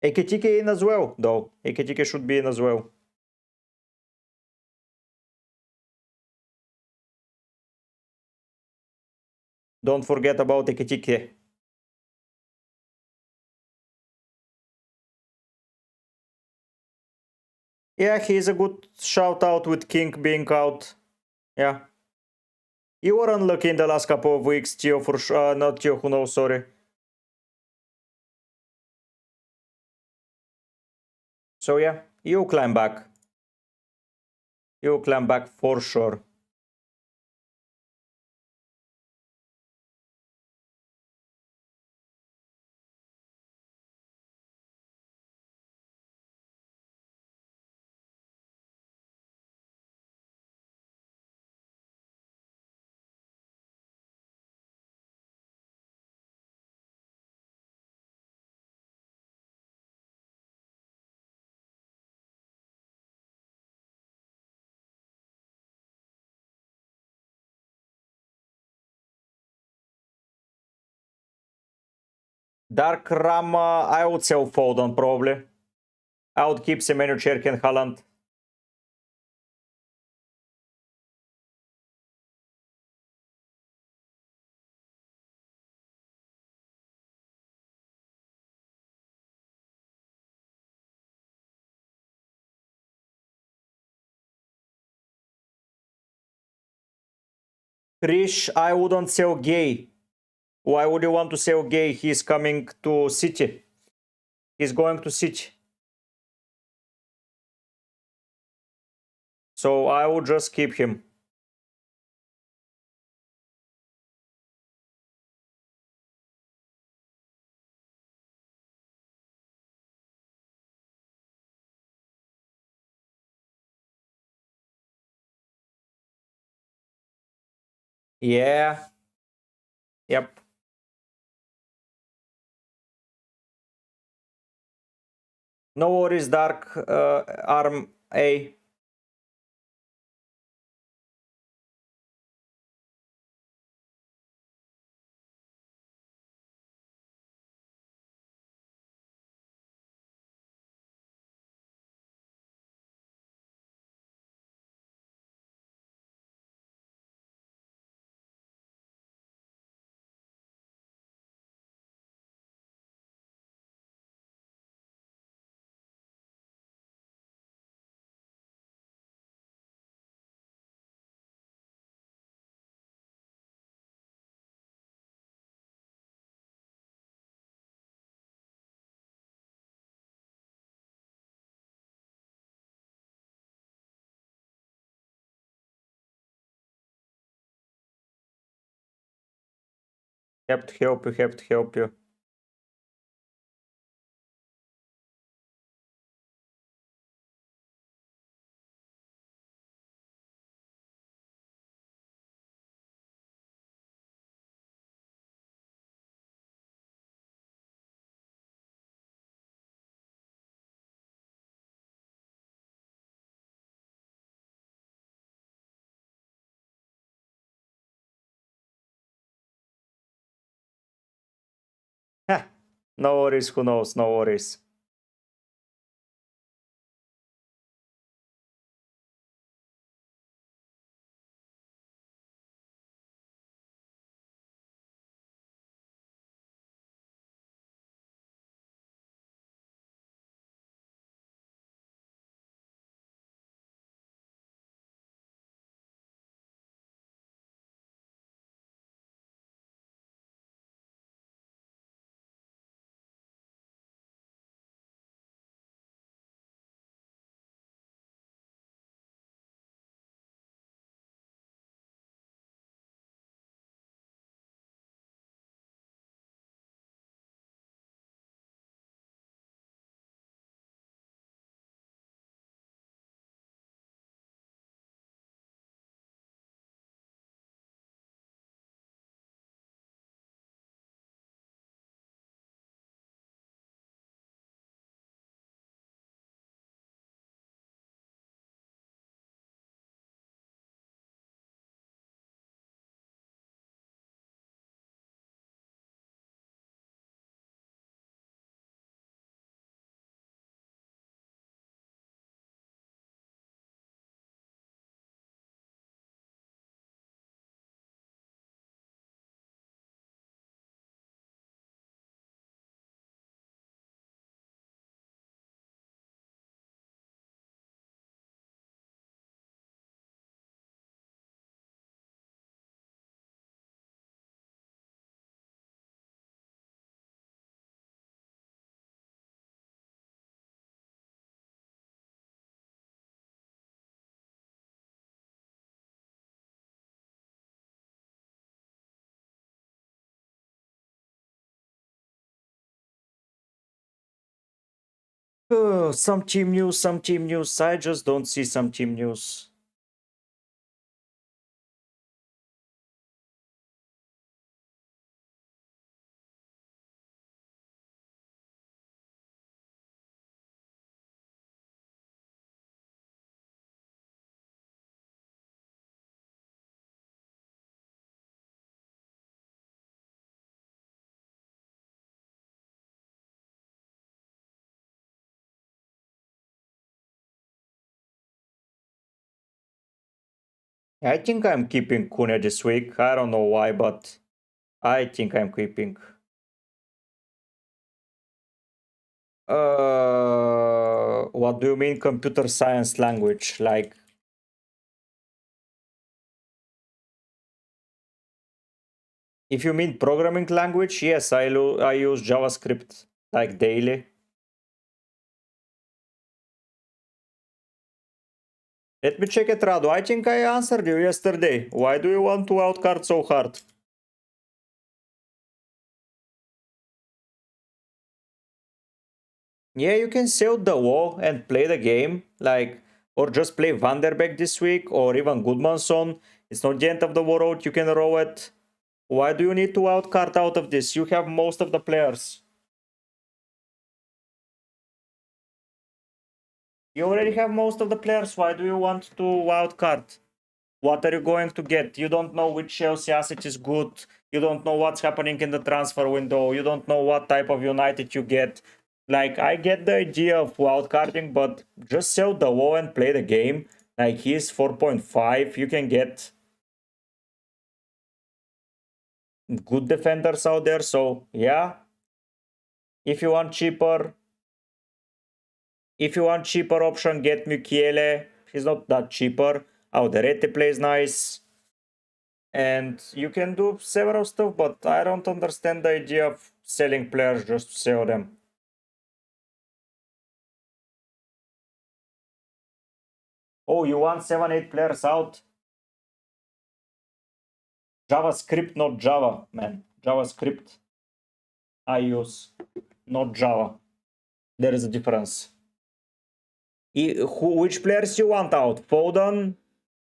EKITIKE in as well, though. EKITIKE should be in as well. Don't forget about EKITIKE. Yeah, he's a good shout out with King being out. Yeah. You were unlucky in the last couple of weeks, Theo, for sure. Not Theo, who knows, sorry. So yeah, you climb back. You climb back for sure. Dark Ram, I would sell Foden probably. I would keep Semenyo, Cherki, and Haaland. Rish, I wouldn't sell Gay. Why would you want to sell Gay? He's coming to City. He's going to City. So I would just keep him. Yeah. Yep. No worries, Dark Arm A. Have to help you, have to help you. No worries, who knows, no worries. Some team news, some team news. I just don't see some team news. I think I'm keeping Kune this week. I don't know why, but I think I'm keeping. What do you mean computer science language? Like, if you mean programming language, yes, I use JavaScript like daily. Let me check it, Radu. I think I answered you yesterday. Why do you want to outcard so hard? Yeah, you can sell the wall and play the game, like, or just play Vanderbeek this week, or even Goodmanson. It's not the end of the world. You can roll it. Why do you need to outcard out of this? You have most of the players. You already have most of the players. Why do you want to outcard? What are you going to get? You don't know which Chelsea asset is good. You don't know what's happening in the transfer window. You don't know what type of United you get. Like, I get the idea of wildcarding, but just sell the wall and play the game. Like, he's 4.5. You can get good defenders out there. So, yeah, if you want cheaper, option, get Mukiele. He's not that cheaper. Alderete plays nice. And you can do several stuff, but I don't understand the idea of selling players just to sell them. Oh, you want 7-8 players out? JavaScript, not Java, man. JavaScript I use, not Java. There is a difference. Which players you want out? Foden,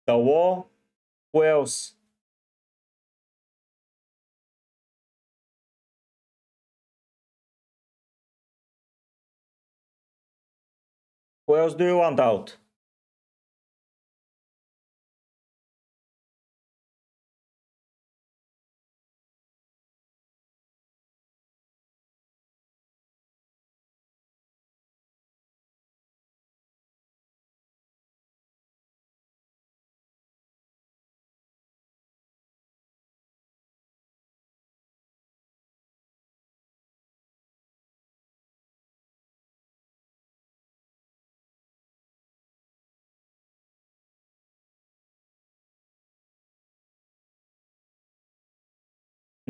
the Wall, who else? Who else do you want out?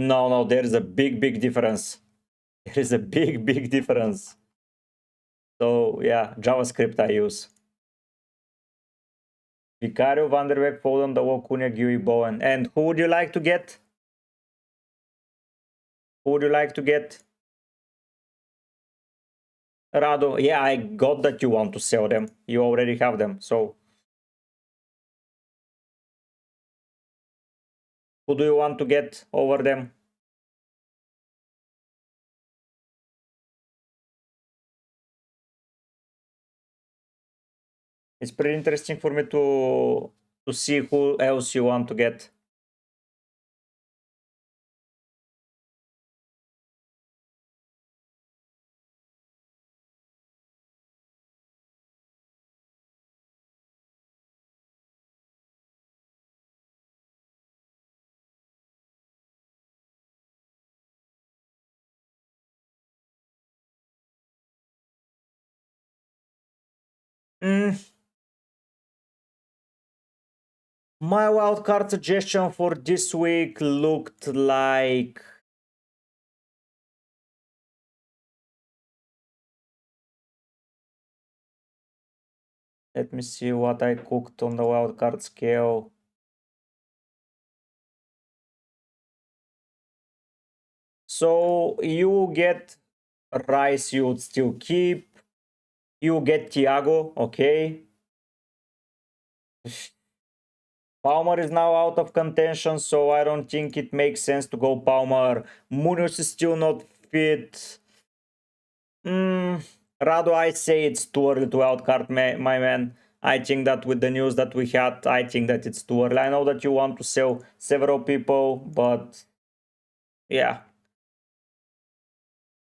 No, there's a big difference. There is a big difference. So yeah, JavaScript I use. Vicario, Van der Beek, Foden, Dawo, Cunha, Gui, Bowen. And who would you like to get? Who would you like to get? Rado, yeah, I got that you want to sell them. You already have them, so. Who do you want to get over them? It's pretty interesting for me to see who else you want to get. My wildcard suggestion for this week looked like. Let me see what I cooked on the wildcard scale. So you get Rice, you would still keep. You get Thiago, okay. Palmer is now out of contention, so I don't think it makes sense to go Palmer. Munoz is still not fit. Rado, I say it's too early to wildcard, my man. I think that with the news that we had, I think that it's too early. I know that you want to sell several people, but yeah.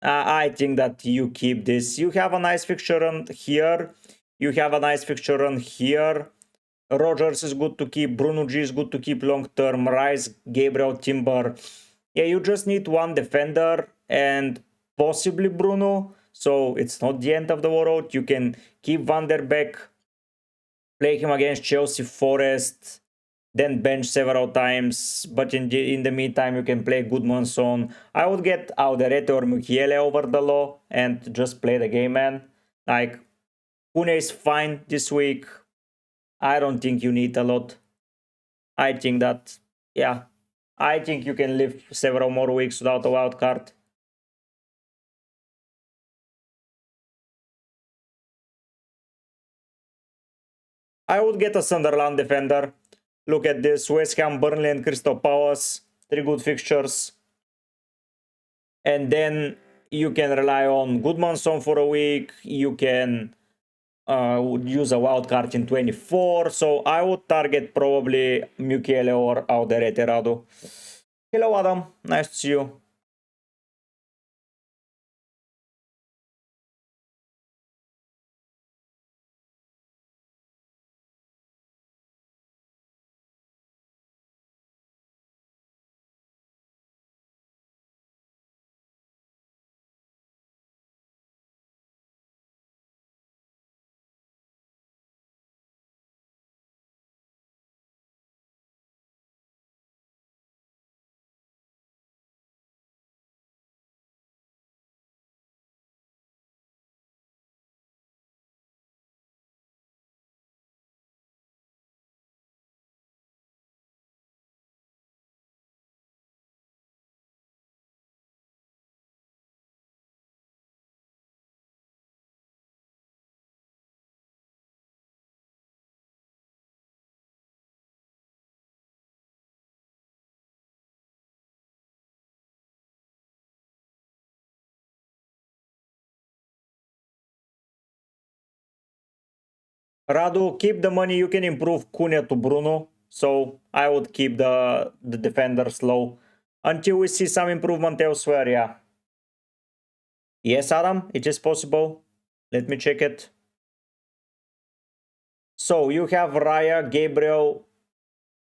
I think that you keep this. You have a nice fixture run here. You have a nice fixture run here. Rogers is good to keep. Bruno G is good to keep long term. Rice, Gabriel, Timber. Yeah, you just need one defender and possibly Bruno. So it's not the end of the world. You can keep Van der Beek, play him against Chelsea, Forest, then bench several times. But in the meantime, you can play Goodmanson. I would get Alderete or Mukiele over the law and just play the game, man. Like, Pune is fine this week. I don't think you need a lot. I think that, yeah, I think you can live several more weeks without a wild card. I would get a Sunderland defender. Look at this, West Ham, Burnley and Crystal Palace. 3 good fixtures. And then you can rely on Goodmanson for a week. You can use a wild card in 24. So I would target probably Mukiele or Alderete Radu. Hello Adam, nice to see you. Radu, keep the money. You can improve Cunha to Bruno. So I would keep the defenders low until we see some improvement elsewhere. Yeah. Yes, Adam, it is possible. Let me check it. So you have Raya, Gabriel,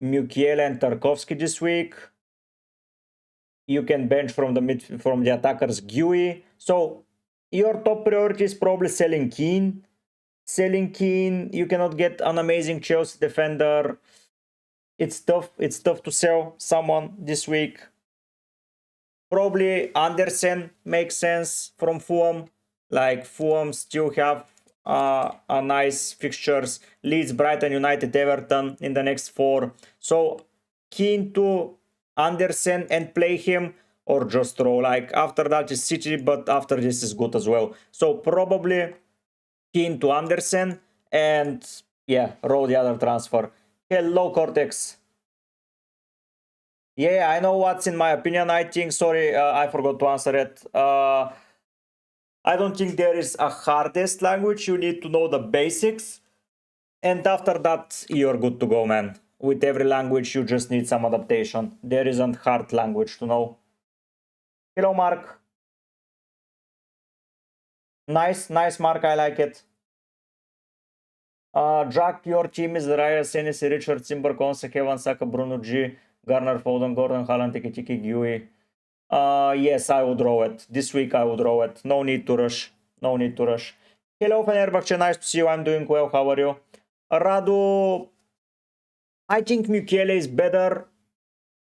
Mukiele, and Tarkovsky this week. You can bench from the attackers Gui. So your top priority is probably selling Keane. Selling Keane, you cannot get an amazing Chelsea defender. It's tough. It's tough to sell someone this week. Probably Andersen makes sense from Fulham. Like Fulham still have a nice fixtures. Leeds, Brighton, United, Everton in the next four. So keen to Andersen and play him, or just throw. Like after that is City, but after this is good as well. So probably keen to Andersen and yeah, roll the other transfer. Hello, Cortex. Yeah, I know what's in my opinion. I think, sorry, I forgot to answer it. I don't think there is a hardest language. You need to know the basics. And after that, you're good to go, man. With every language, you just need some adaptation. There isn't hard language to know. Hello, Mark. Nice, Mark. I like it. Jack, your team is Raya, Senesi, Richard, Timber, Konse, Kevin, Saka, Bruno G, Garner, Foden, Gordon, Haaland, EKITIKE, Gui. Yes, I would draw it. This week I would draw it. No need to rush. No need to rush. Hello, Fenerbahce. Nice to see you. I'm doing well. How are you? Radu, I think Mukiele is better,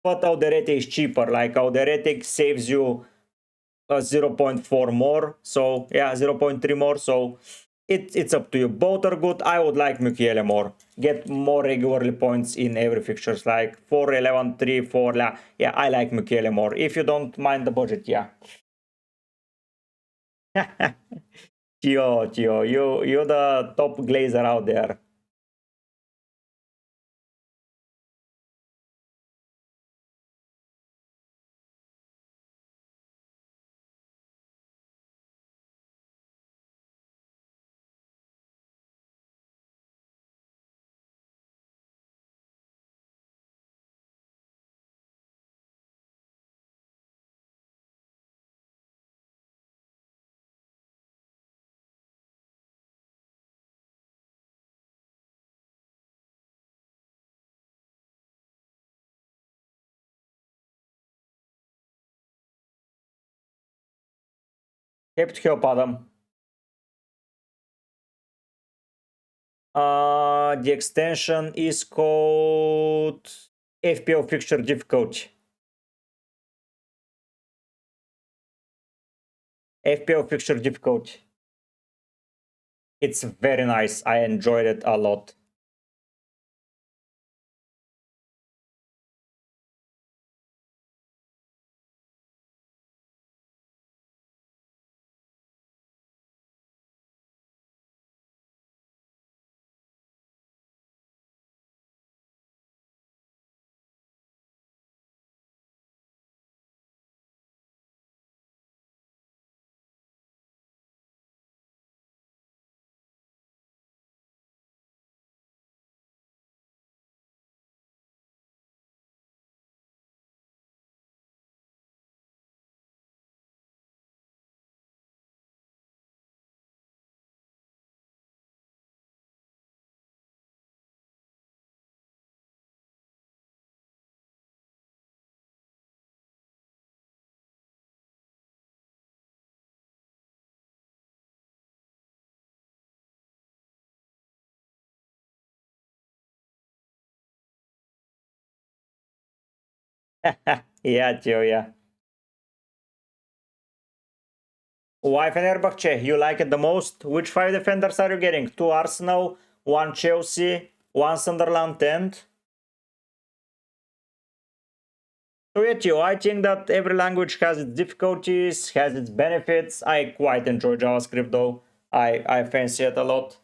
but Auderete is cheaper. Like Auderete saves you 0.4 more. So yeah, 0.3 more. So it's up to you. Both are good. I would like Mukiele more. Get more regularly points in every fixtures. Like 4, 11, 3, 4. Yeah, I like Mukiele more. If you don't mind the budget, yeah. Tio, you're the top glazer out there. Hebt help, Adam. The extension is called FPL Fixture Difficulty. FPL Fixture Difficulty. It's very nice. I enjoyed it a lot. Yeah, Tio, yeah. Why Fenerbahce? You like it the most? Which 5 defenders are you getting? 2 Arsenal, 1 Chelsea, 1 Sunderland, and... So yeah, Tio, I think that every language has its difficulties, has its benefits. I quite enjoy JavaScript though. I fancy it a lot.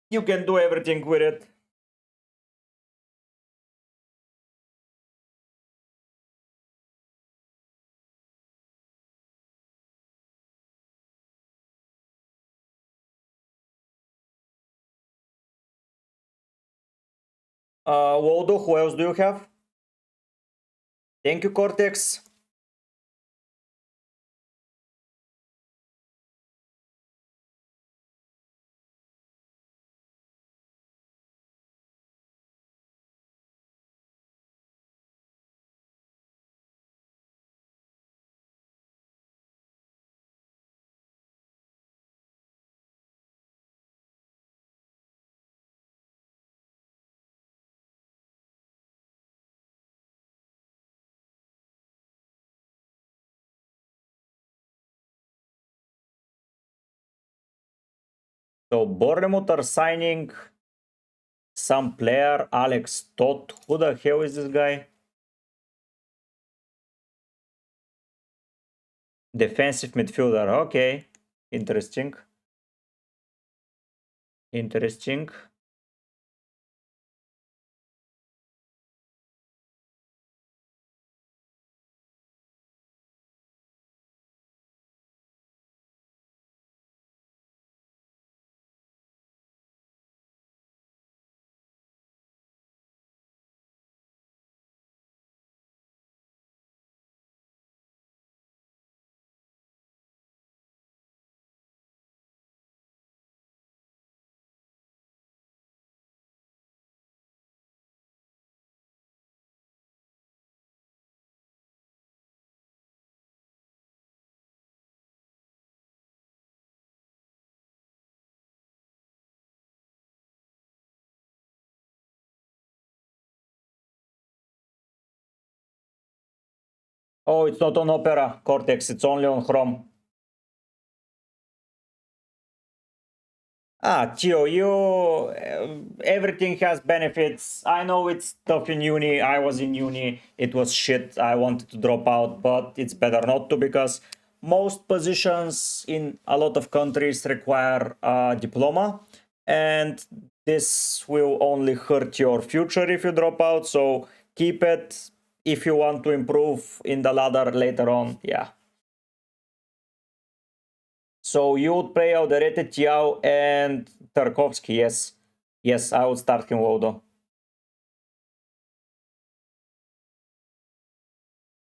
You can do everything with it. Waldo, who else do you have? Thank you, Cortex. So Bournemouth are signing some player, Alex Todd. Who the hell is this guy? Defensive midfielder. Okay, interesting. Interesting. Oh, it's not on Opera Cortex, it's only on Chrome. Ah, Tio, everything has benefits. I know it's tough in uni. I was in uni. It was shit. I wanted to drop out, but it's better not to because most positions in a lot of countries require a diploma, and this will only hurt your future if you drop out. So keep it if you want to improve in the ladder later on. Yeah. So you would play Alderete, Tiao, and Tarkovsky, yes. Yes, I would start him, Wodo.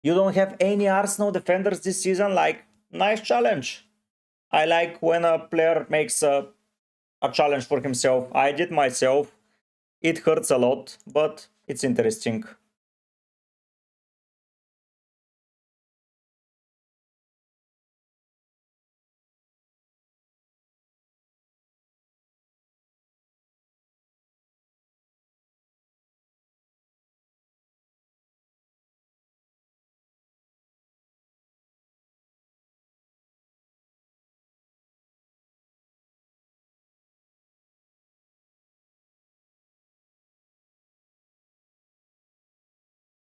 You don't have any Arsenal defenders this season? Like, nice challenge. I like when a player makes a challenge for himself. I did myself. It hurts a lot, but it's interesting.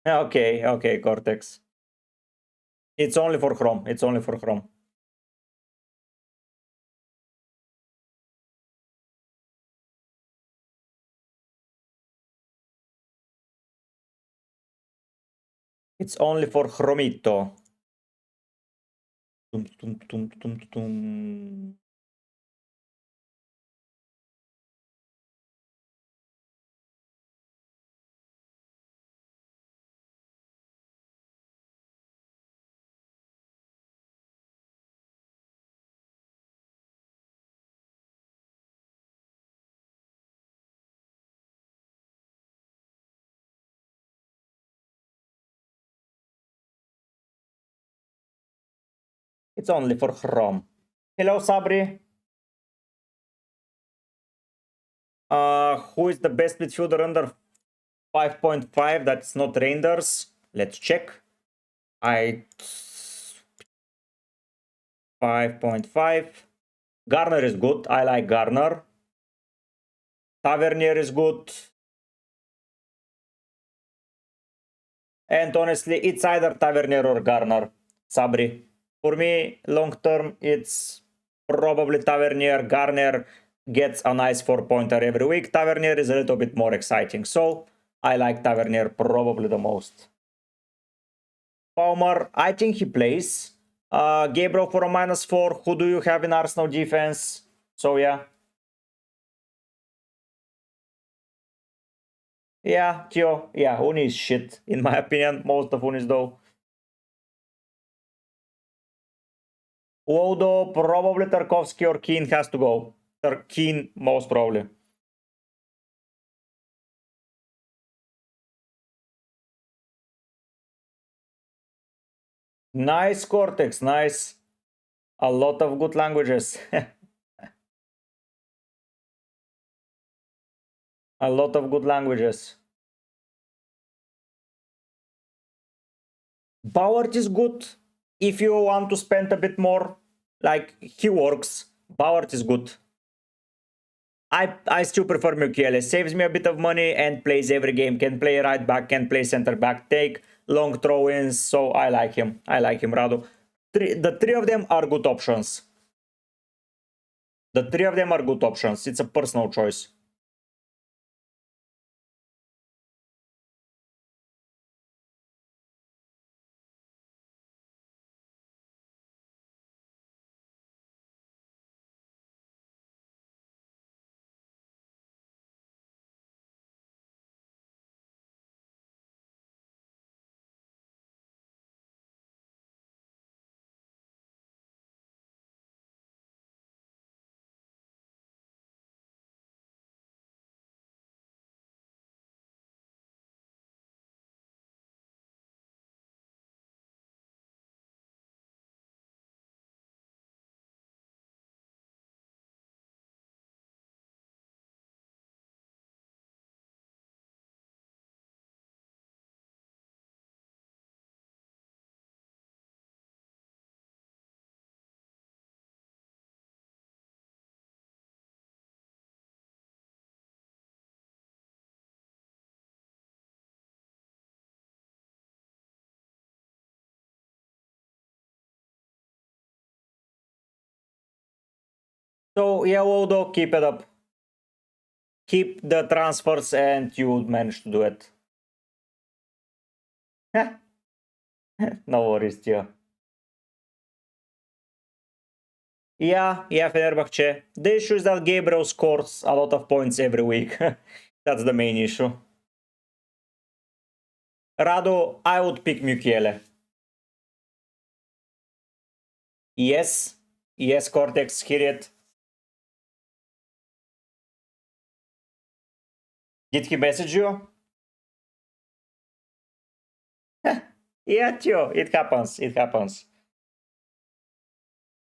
Okay, okay, Cortex. It's only for Chrome. It's only for Chrome. It's only for Chromito. Tum, tum, tum, tum, tum. It's only for Chrome. Hello, Sabri. Who is the best midfielder under 5.5? That's not Reinders. Let's check. 5.5. Garner is good. I like Garner. Tavernier is good. And honestly, it's either Tavernier or Garner. Sabri. For me, long term, it's probably Tavernier. Garner gets a nice 4-pointer every week. Tavernier is a little bit more exciting. So I like Tavernier probably the most. Palmer, I think he plays. Gabriel for a -4. Who do you have in Arsenal defense? So yeah. Yeah, Tio. Yeah, Uni is shit. In my opinion, most of Unis though. Wodo, probably Tarkovsky or Keane has to go. Keane, most probably. Nice, Cortex, nice. A lot of good languages. A lot of good languages. Bauer is good. If you want to spend a bit more, like he works. Bauer is good. I still prefer Mukiele. Saves me a bit of money and plays every game. Can play right back, can play center back, take long throw-ins. So I like him. I like him, Radu. The three of them are good options. The three of them are good options. It's a personal choice. So yeah, Odo, keep it up. Keep the transfers and you manage to do it. No worries, Gio. Yeah, Fenerbahce. The issue is that Gabriel scores a lot of points every week. That's the main issue. Rado, I would pick Mukiele. Yes. Yes, Cortex, hear it. Did he message you? Yeah, Tio, it happens. It happens.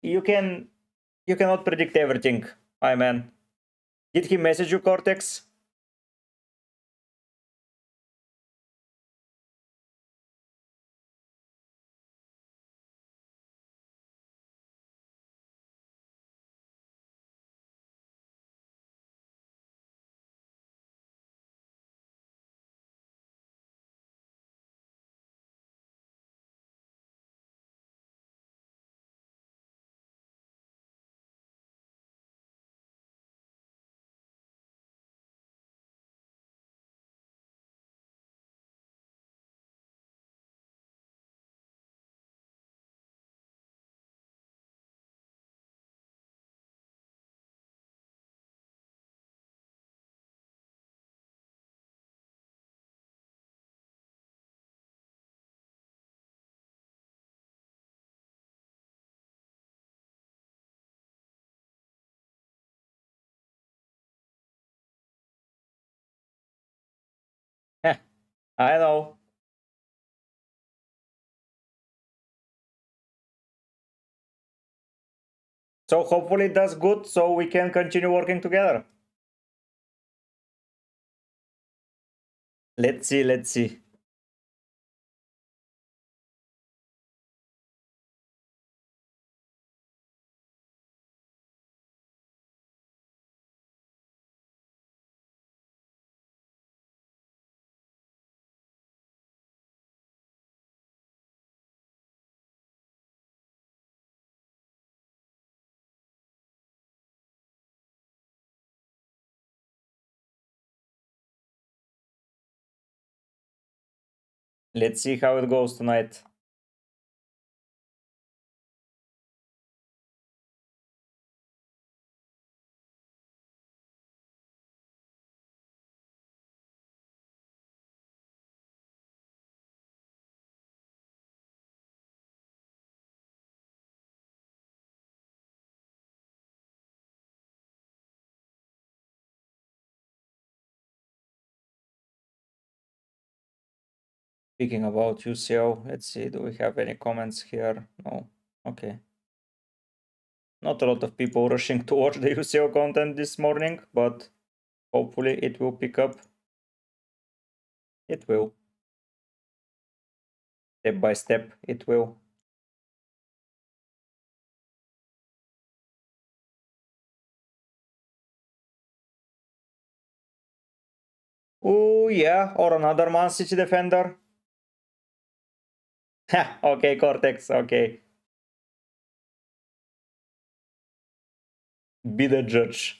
You cannot predict everything, my man. Did he message you, Cortex? I know. So hopefully that's good so we can continue working together. Let's see, let's see. Let's see how it goes tonight. Speaking about UCO, let's see, do we have any comments here? No. Okay. Not a lot of people rushing to watch the UCO content this morning, but hopefully it will pick up. It will. Step by step, it will. Oh, yeah, or another Man City defender. Okay, Cortex, okay. Be the judge.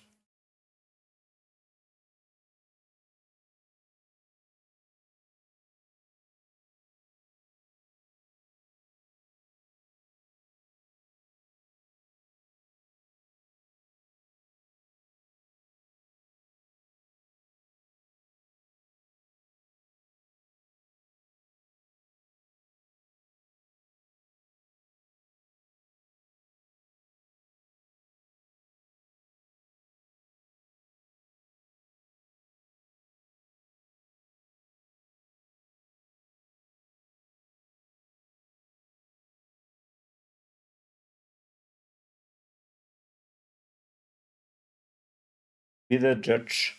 Be the judge.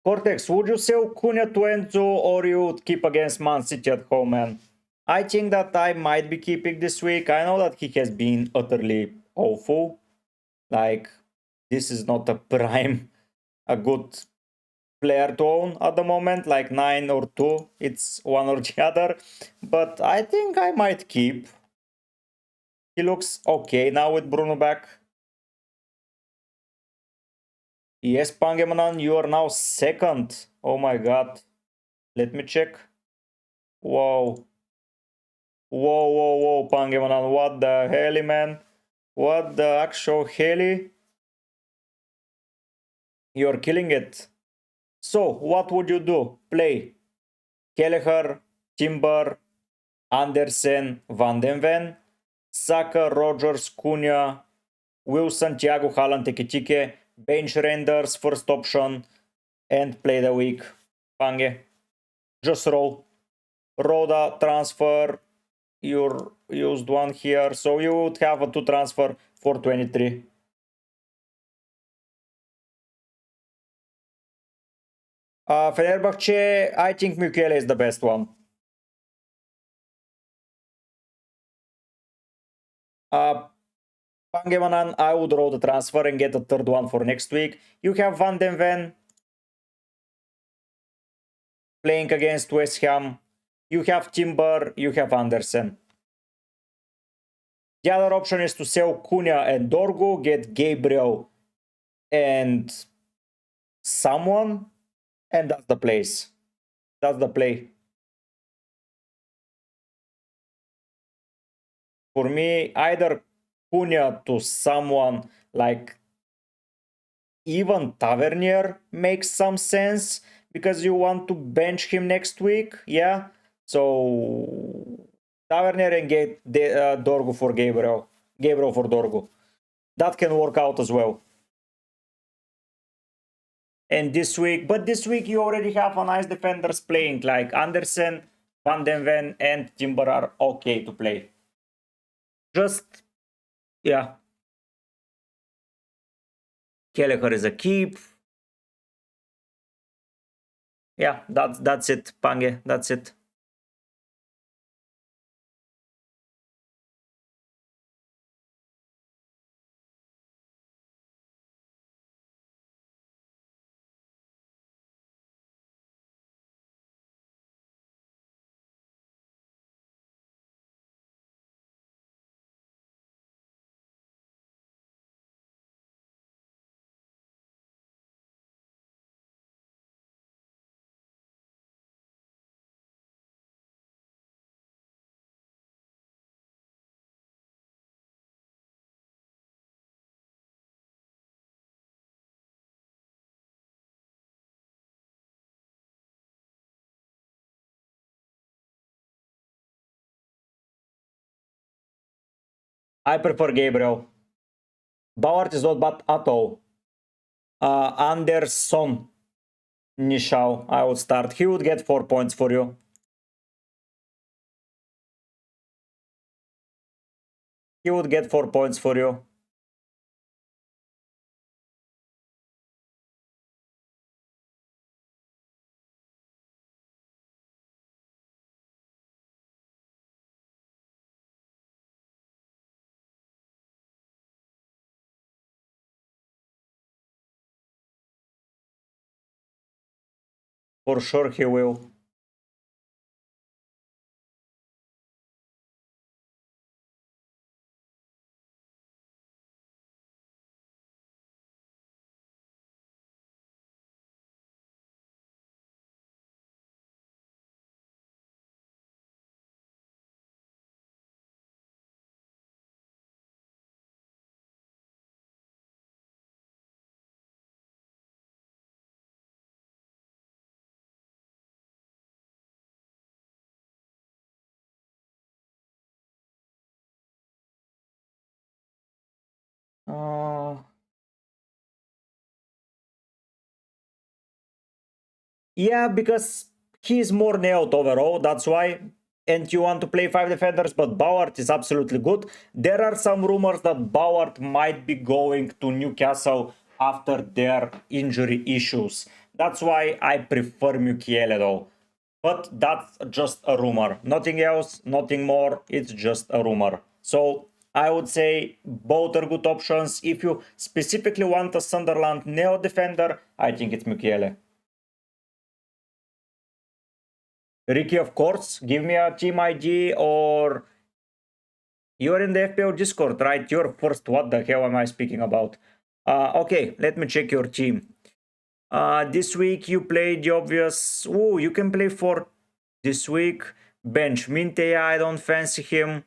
Cortex, would you sell Cunha to Enzo or you would keep against Man City at home, man? I think that I might be keeping this week. I know that he has been utterly awful. Like, this is not a prime, a good player to own at the moment, like 9 or 2. It's one or the other. But I think I might keep. He looks okay now with Bruno back. Yes, Pangemanan, you are now second. Oh my god. Let me check. Whoa. Whoa, whoa, whoa, Pangemanan. What the hell, man? What the actual hell? You're killing it. So, what would you do? Play Kelleher, Timber, Andersen, Van den Ven, Saka, Rogers, Cunha, Wilson, Thiago, Haaland, EKITIKE, bench Renders, first option, and play the week. Pange. Just roll. Roda, transfer. You used one here, so you would have a 2 transfer for 23. Fenerbahce, I think Mukiele is the best one. Pangemanan, I would roll the transfer and get a third one for next week. You have Van den Ven playing against West Ham. You have Timber, you have Andersen. The other option is to sell Cunha and Dorgu, get Gabriel and someone, and that's the place. That's the play. For me, either Cunha to someone like even Tavernier makes some sense because you want to bench him next week. Yeah. So Tavernier and get Dorgu for Gabriel. Gabriel for Dorgu. That can work out as well. And this week, but this week you already have a nice defenders playing like Andersen, Van den Ven, and Timber are okay to play. Just, yeah. Kelleher is a keep. Yeah, that's it, Pange. That's it. I prefer Gabriel. Bauart is not bad at all. Anderson Nishao, I would start. He would get 4 points for you. He would get 4 points for you. For sure he will. Uh, yeah, because he's more nailed overall, that's why. And you want to play 5 defenders, but Bauer is absolutely good. There are some rumors that Bauer might be going to Newcastle after their injury issues. That's why I prefer Mukiele though. But that's just a rumor. Nothing else, nothing more. It's just a rumor. So I would say both are good options. If you specifically want a Sunderland neo defender, I think it's Mukiele. Ricky, of course, give me a team ID or you're in the FPL Discord, right? You're first. What the hell am I speaking about? Okay, let me check your team. This week you played the obvious. Oh, you can play for this week. Bench Minte, I don't fancy him.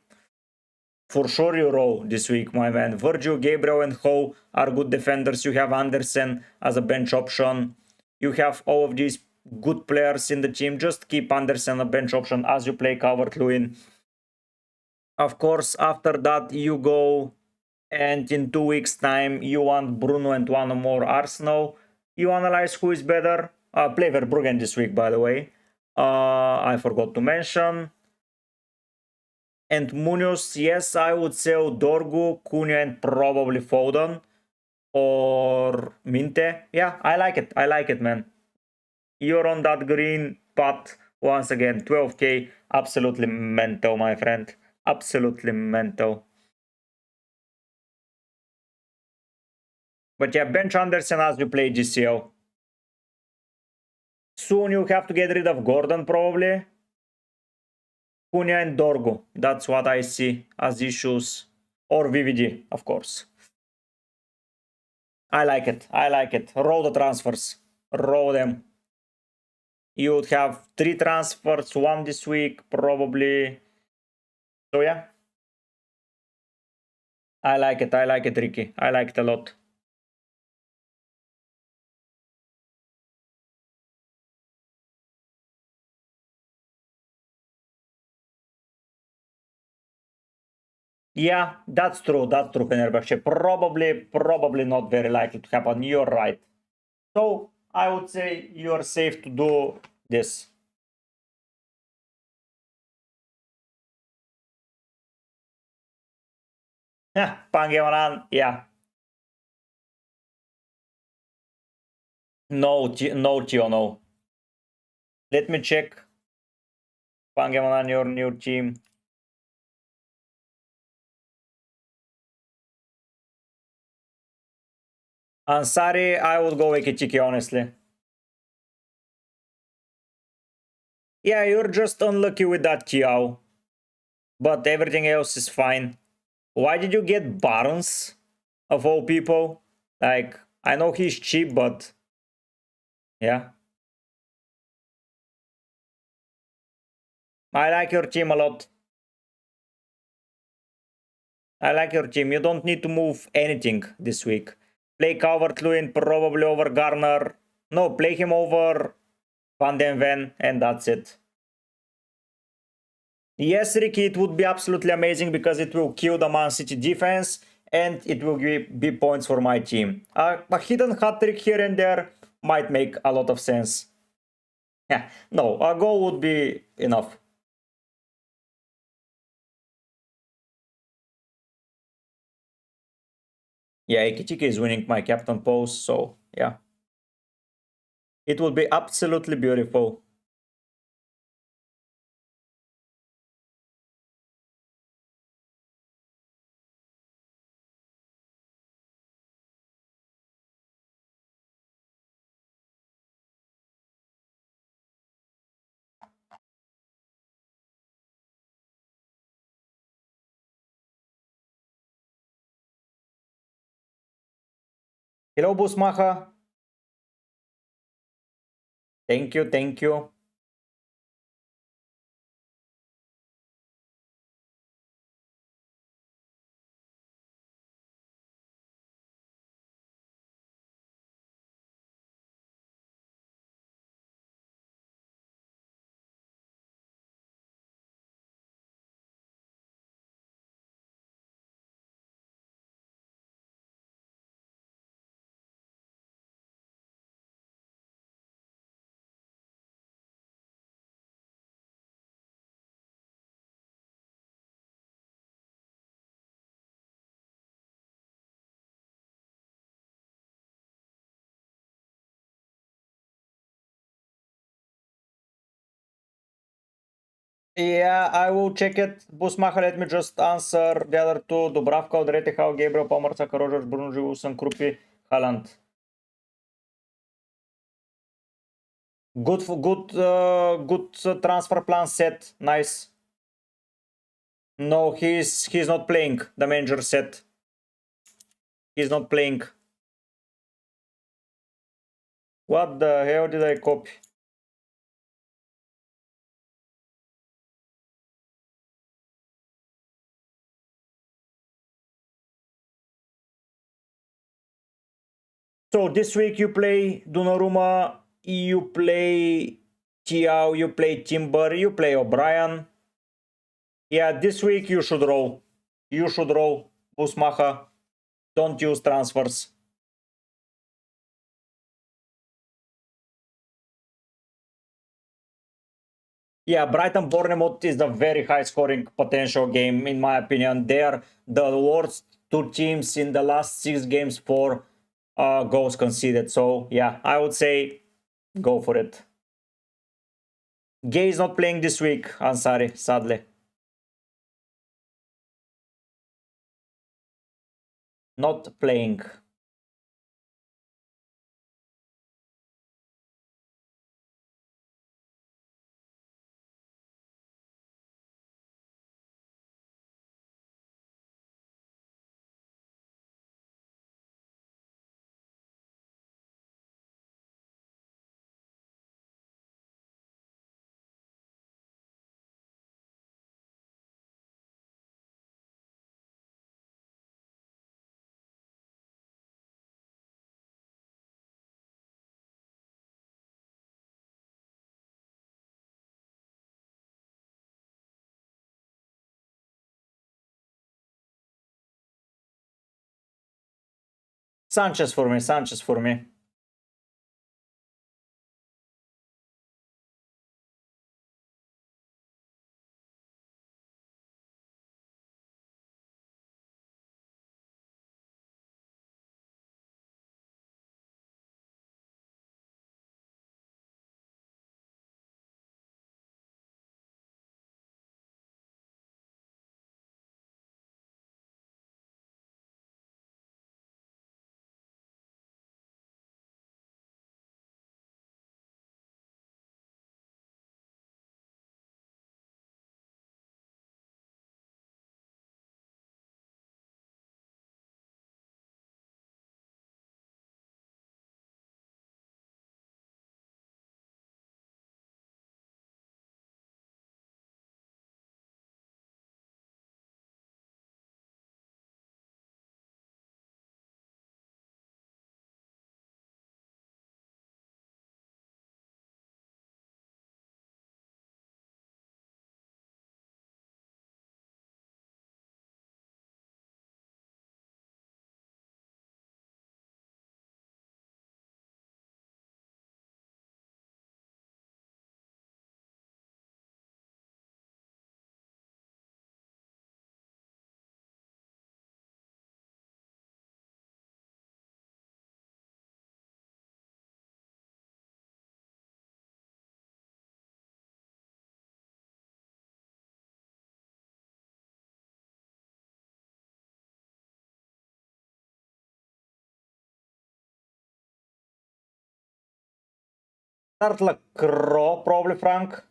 For sure you roll this week, my man. Virgil, Gabriel, and Ho are good defenders. You have Andersen as a bench option. You have all of these good players in the team. Just keep Andersen a bench option as you play Calvert-Lewin. Of course, after that you go and in 2 weeks time you want Bruno and one more Arsenal. You analyze who is better. Play Verbruggen this week, by the way. I forgot to mention. And Munoz, yes, I would sell Dorgu, Cunha, and probably Foden or Minte. Yeah, I like it. I like it, man. You're on that green path once again. 12k, absolutely mental, my friend. Absolutely mental. But yeah, bench Anderson as you play GCL. Soon you have to get rid of Gordon, probably. Cunha and Dorgu. That's what I see as issues. Or VVD, of course. I like it. I like it. Roll the transfers. Roll them. You would have 3 transfers, 1 this week, probably. So yeah. I like it. I like it, Ricky. I like it a lot. Yeah, that's true. That's true, Fenerbahce. Probably not very likely to happen. You're right. So I would say you're safe to do this. Yeah, Pangeonan, yeah. No, no, Tio, no. Let me check. Pangeonan, your new team. Ansari, I would go EKITIKE, honestly. Yeah, you're just unlucky with that Kiao. But everything else is fine. Why did you get Barnes, of all people? Like, I know he's cheap, but... Yeah. I like your team a lot. I like your team. You don't need to move anything this week. Play Calvert-Lewin probably over Garner. No, play him over Van den Ven, and that's it. Yes, Ricky, it would be absolutely amazing because it will kill the Man City defense and it will be points for my team. A hidden hat trick here and there might make a lot of sense. Yeah, no, a goal would be enough. Yeah, EKITIKE is winning my captain post, so yeah. It would be absolutely beautiful. Hello, Busmacha. Thank you, thank you. Yeah, I will check it. Busmacha, let me just answer the other two. Dubravka od Retehau, Gabriel Pomorcak, Roger Bruno, Wilson, Krupi, Haaland. Good transfer plan set. Nice. No, he's not playing. The manager said he's not playing. What the hell did I copy? So this week you play Donnarumma, you play Thiaw, you play Timber, you play O'Brien. Yeah, this week you should roll. You should roll. Busmacha. Don't use transfers. Yeah, Brighton Bournemouth is a very high scoring potential game, in my opinion. They are the worst two teams in the last 6 games for goals conceded. So, yeah, I would say go for it. Gay is not playing this week, Ansari, sadly. Not playing. Sanchez for me, Sanchez for me. Start Lacroix, probably, Frank.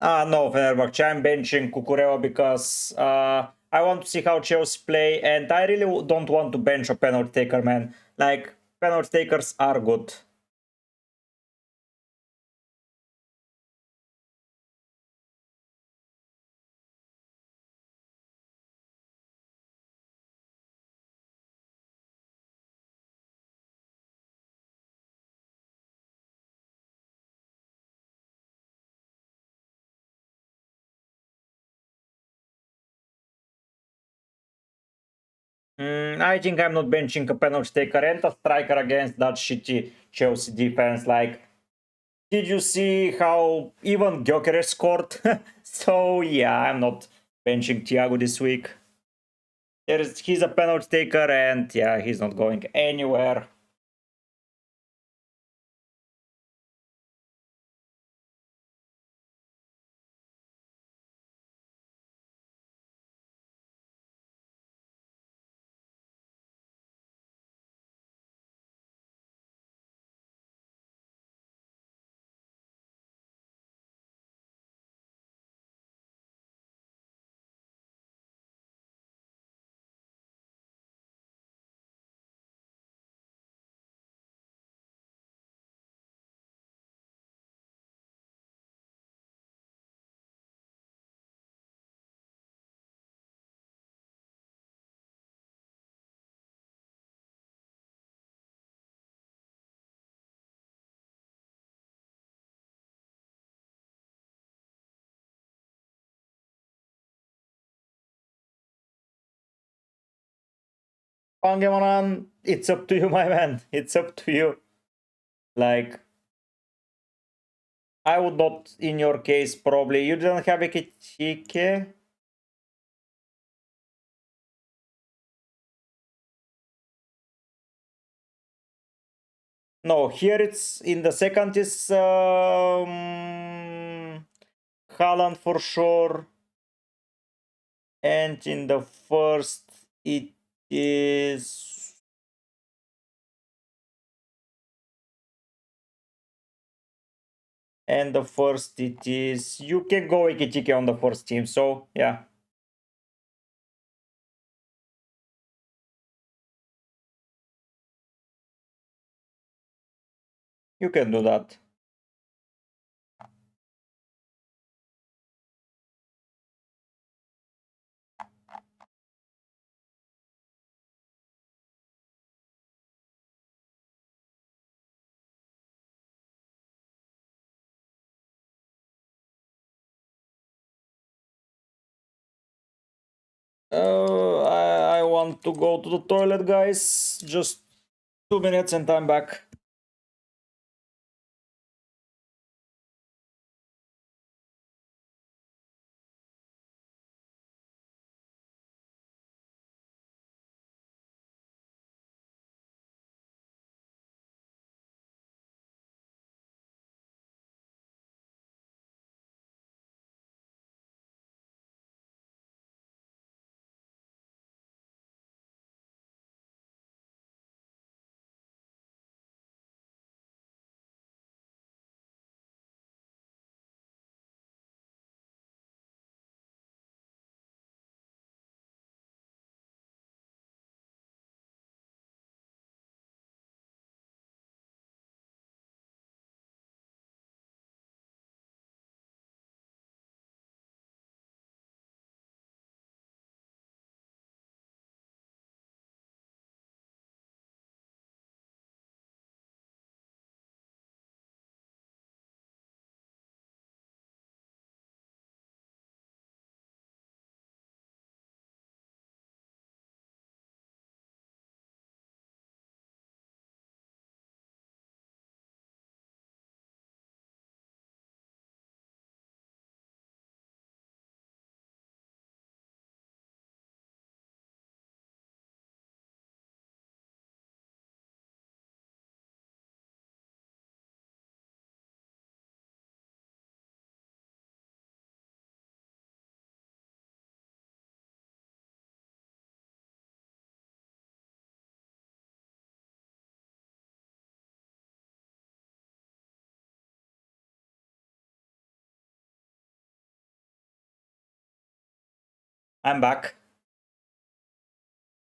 No, Fenerbahce. I'm benching Cucurella because I want to see how Chelsea play, and I really don't want to bench a penalty taker, man. Like, penalty takers are good. I think I'm not benching a penalty taker and a striker against that shitty Chelsea defense. Like, did you see how even Gyökeres scored? So yeah, I'm not benching Thiago this week. He's a penalty taker, and yeah, he's not going anywhere. Pangemanan, it's up to you, my man. It's up to you. Like, I would not, in your case, probably. You didn't have EKITIKE? No, here it's in the second is Haaland for sure. And in the first it is you can go EKITIKE on the first team, so yeah. You can do that. I want to go to the toilet, guys. Just 2 minutes and I'm back. I'm back.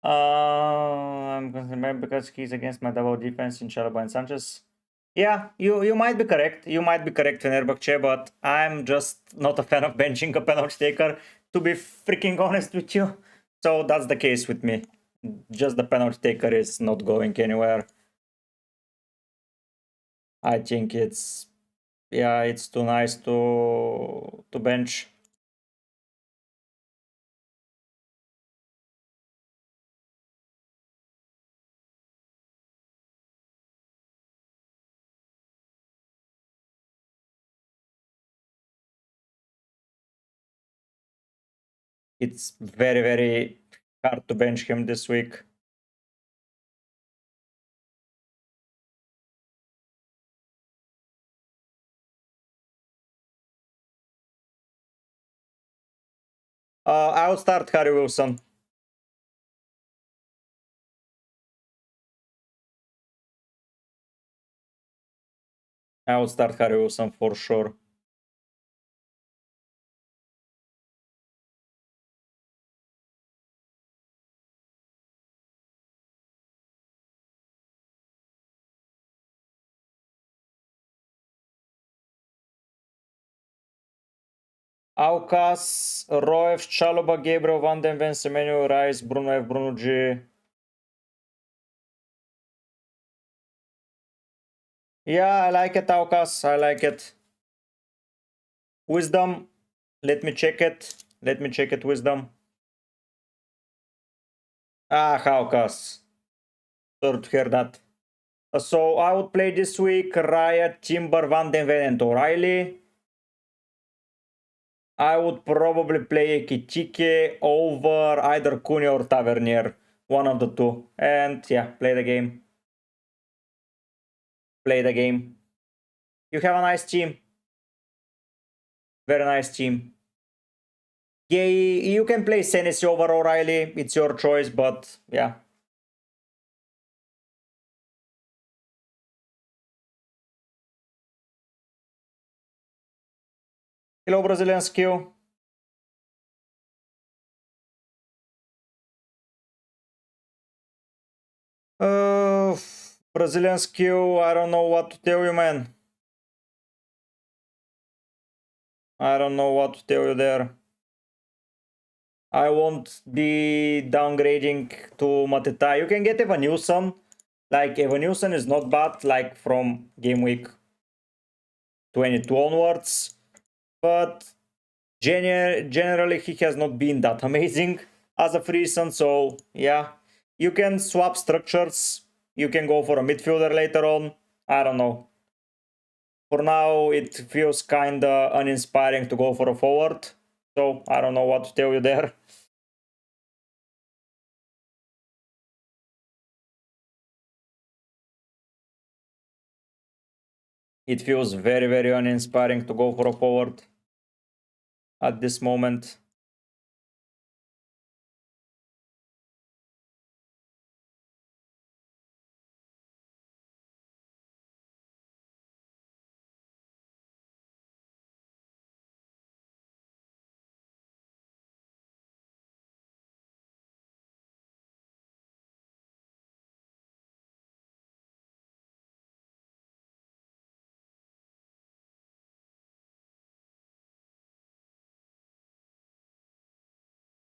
I'm concerned because he's against my double defense in Chalaba and Sanchez. Yeah, you might be correct. You might be correct, Fenerbahce, but I'm just not a fan of benching a penalty taker, to be freaking honest with you. So that's the case with me. Just the penalty taker is not going anywhere. I think it's, yeah, it's too nice to bench. It's very, very hard to bench him this week. I'll start Harry Wilson. I'll start Harry Wilson for sure. Aucas, Roev, Chalobah, Gabriel, Van den Ven, Semenyo, Rice, Bruno F, Bruno G. Yeah, I like it, Aucas. I like it. Wisdom. Let me check it. Let me check it, Wisdom. Ah, Aucas. Sorry to hear that. So I would play this week Riot, Timber, Van den Ven, and O'Reilly. I would probably play EKITIKE over either Cunha or Tavernier. One of the two. And yeah, play the game. Play the game. You have a nice team. Very nice team. Yeah, you can play Senesi over O'Reilly. It's your choice, but yeah. Hello, Brazilian skill. Uh, Brazilian skill, I don't know what to tell you, man. I don't know what to tell you there. I won't be downgrading to Mateta. You can get Evanilson. Like, Evanilson is not bad, like, from game week 22 onwards. But generally, he has not been that amazing as a free son. So, yeah. You can swap structures. You can go for a midfielder later on. I don't know. For now, it feels kinda uninspiring to go for a forward. So, I don't know what to tell you there. It feels very, very uninspiring to go for a forward at this moment.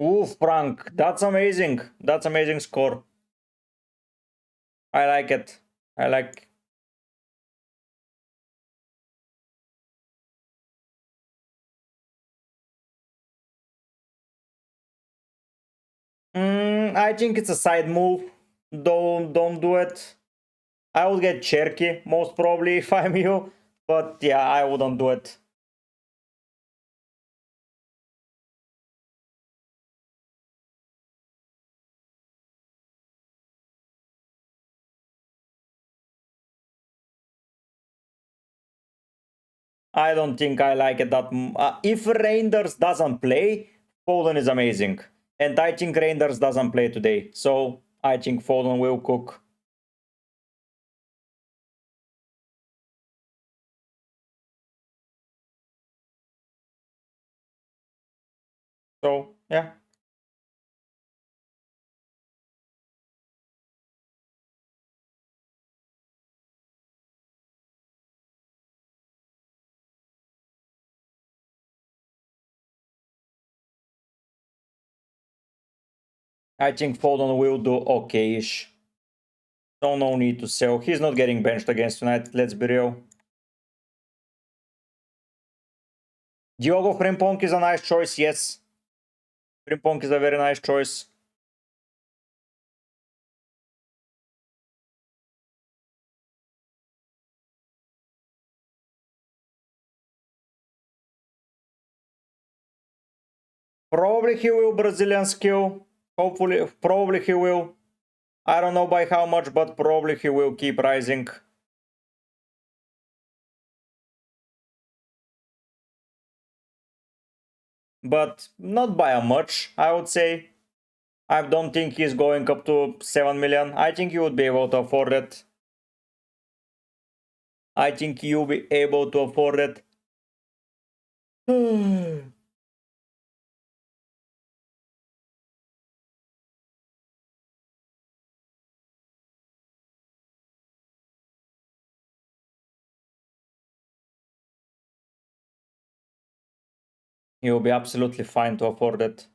Ooh, Frank, that's amazing. That's amazing score. I like it. I like. I think it's a side move. Don't do it. I would get Cherky most probably if I'm you, but yeah, I wouldn't do it. I don't think I like it that. If Reinders doesn't play, Foden is amazing, and I think Reinders doesn't play today, so I think Foden will cook. So yeah. I think Foden will do okay-ish. So no need to sell. He's not getting benched against United, let's be real. Diogo Frimpong is a nice choice, yes. Frimpong is a very nice choice. Probably he will Brazilian skill. Hopefully, probably he will. I don't know by how much, but probably he will keep rising. But not by a much, I would say. I don't think he's going up to 7 million. I think you would be able to afford it. I think you'll be able to afford it. You'll be absolutely fine to afford it.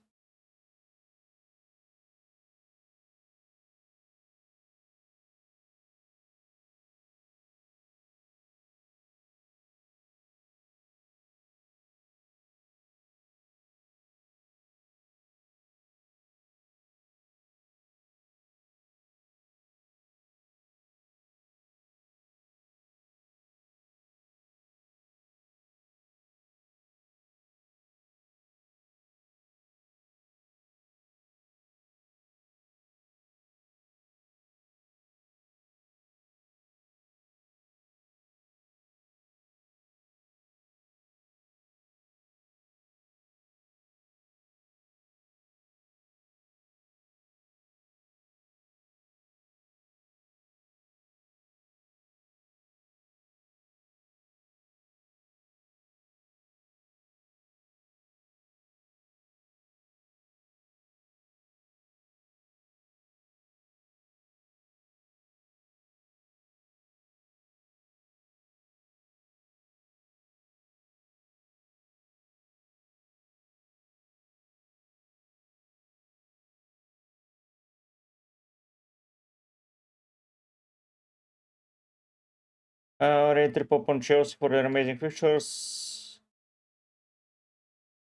Rate trip on Chelsea for their amazing features.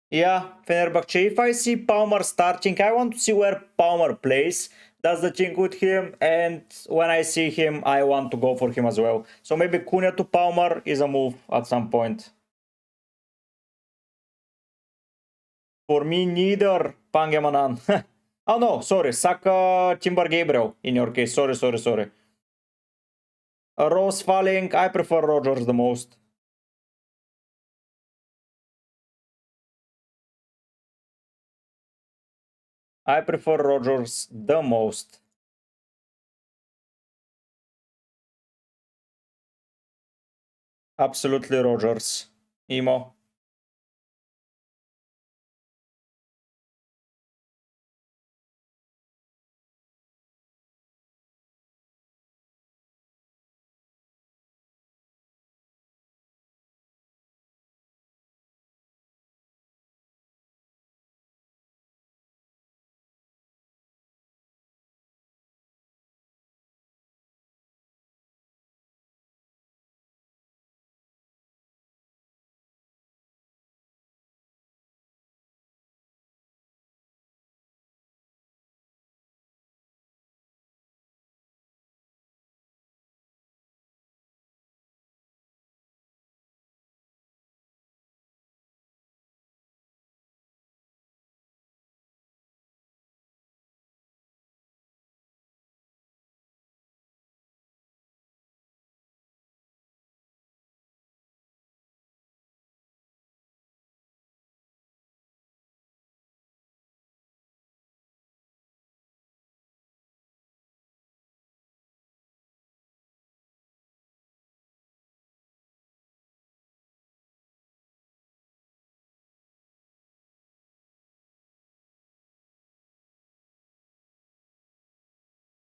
Yeah, Fenerbahce. If I see Palmer starting, I want to see where Palmer plays. That's the thing with him. And when I see him, I want to go for him as well. So maybe Cunha to Palmer is a move at some point. For me, neither Pangemanan. Oh no, sorry. Saka Timber Gabriel in your case. Sorry. Rose falling. I prefer Rogers the most. I prefer Rogers the most. Absolutely Rogers. Emo.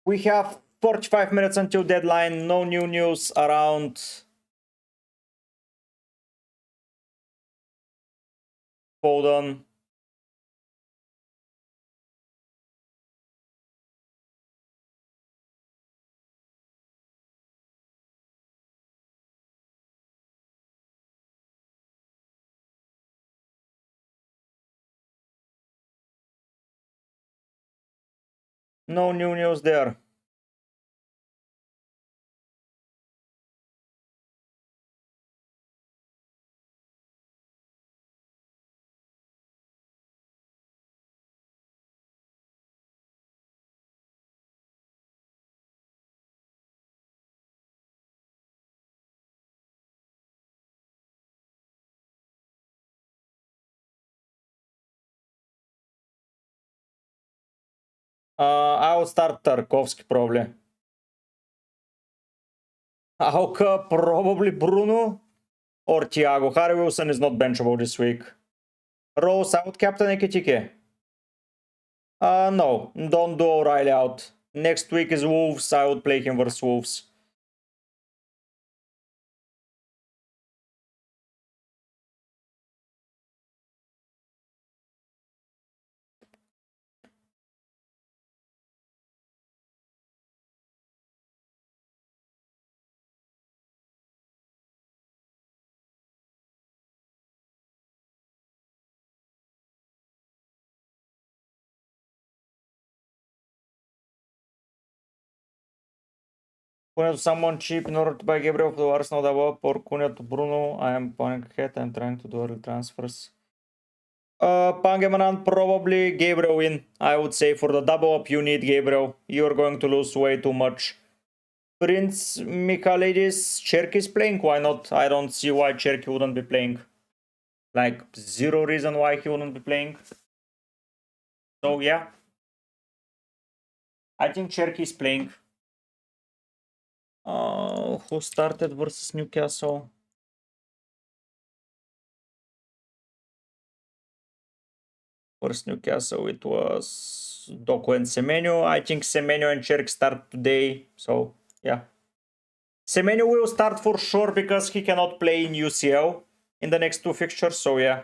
We have 45 minutes until deadline. No new news around Foden. No new news there. I will start Tarkovsky probably. Auka, probably Bruno or Thiago. Harry Wilson is not benchable this week. Rose out, Captain EKITIKE. No, don't do O'Reilly out. Next week is Wolves, I would play him versus Wolves. Cunha to someone cheap in order to buy Gabriel for the Arsenal double up, or Cunha to Bruno. I am panic ahead, I'm trying to do early transfers. Pangemanan, probably Gabriel in. I would say for the double up you need Gabriel. You're going to lose way too much. Prince Michaelidis, Cherky is playing, why not? I don't see why Cherky wouldn't be playing. Like, zero reason why he wouldn't be playing. So yeah. I think Cherky is playing. Who started versus Newcastle? Versus Newcastle, it was Doku and Semenyo. I think Semenyo and Cherky start today. So yeah. Semenyo will start for sure because he cannot play in UCL in the next two fixtures. So yeah.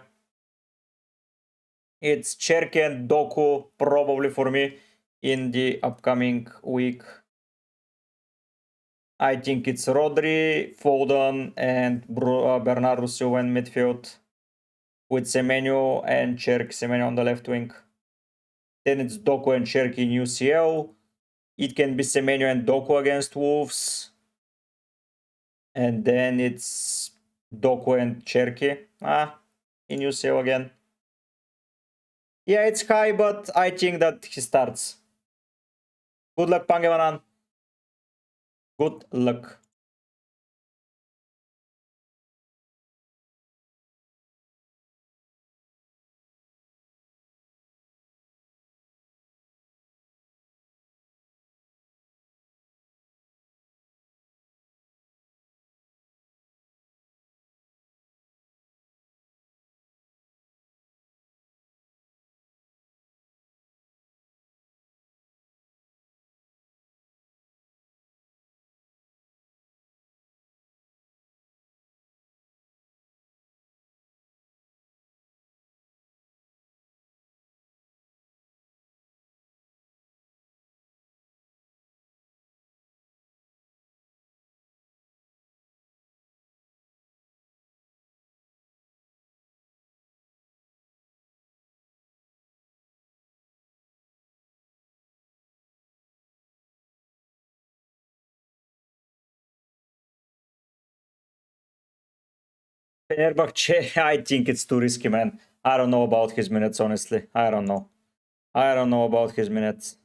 It's Cherky and Doku probably for me in the upcoming week. I think it's Rodri, Foden, and Bernardo Silva in midfield with Semenyo and Cherky. Semenyo on the left wing. Then it's Doku and Cherky in UCL. It can be Semenyo and Doku against Wolves. And then it's Doku and Cherky. In UCL again. Yeah, it's high, but I think that he starts. Good luck, Pangemanan. Good luck. Fenerbahce, I think it's too risky, man. I don't know about his minutes, honestly. I don't know. I don't know about his minutes.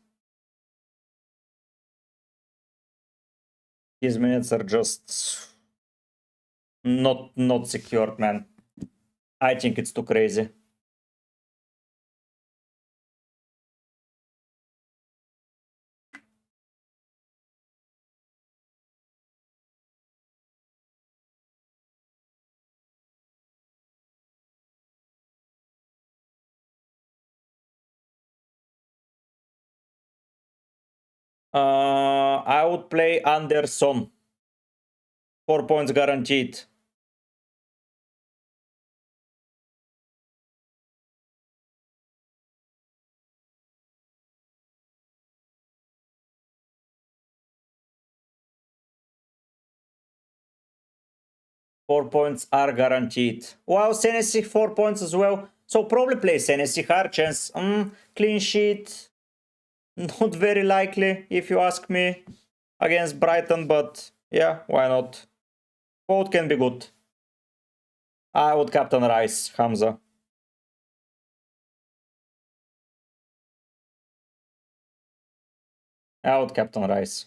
His minutes are just not secured, man. I think it's too crazy. I would play Anderson. 4 points guaranteed. Four points are guaranteed. Wow, Senesi 4 points as well. So probably play Senesi, hard chance. Clean sheet. Not very likely, if you ask me, against Brighton, but yeah, why not? Both can be good. I would captain Rice, Hamza. I would captain Rice.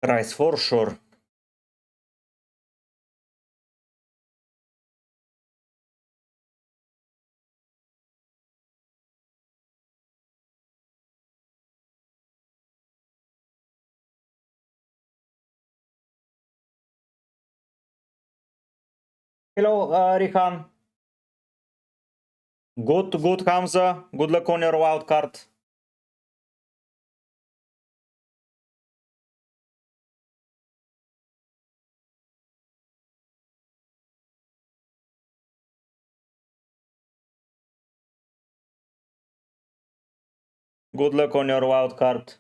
Rice for sure. Hello, Rihan. Good, Hamza. Good luck on your wild card. Good luck on your wild card.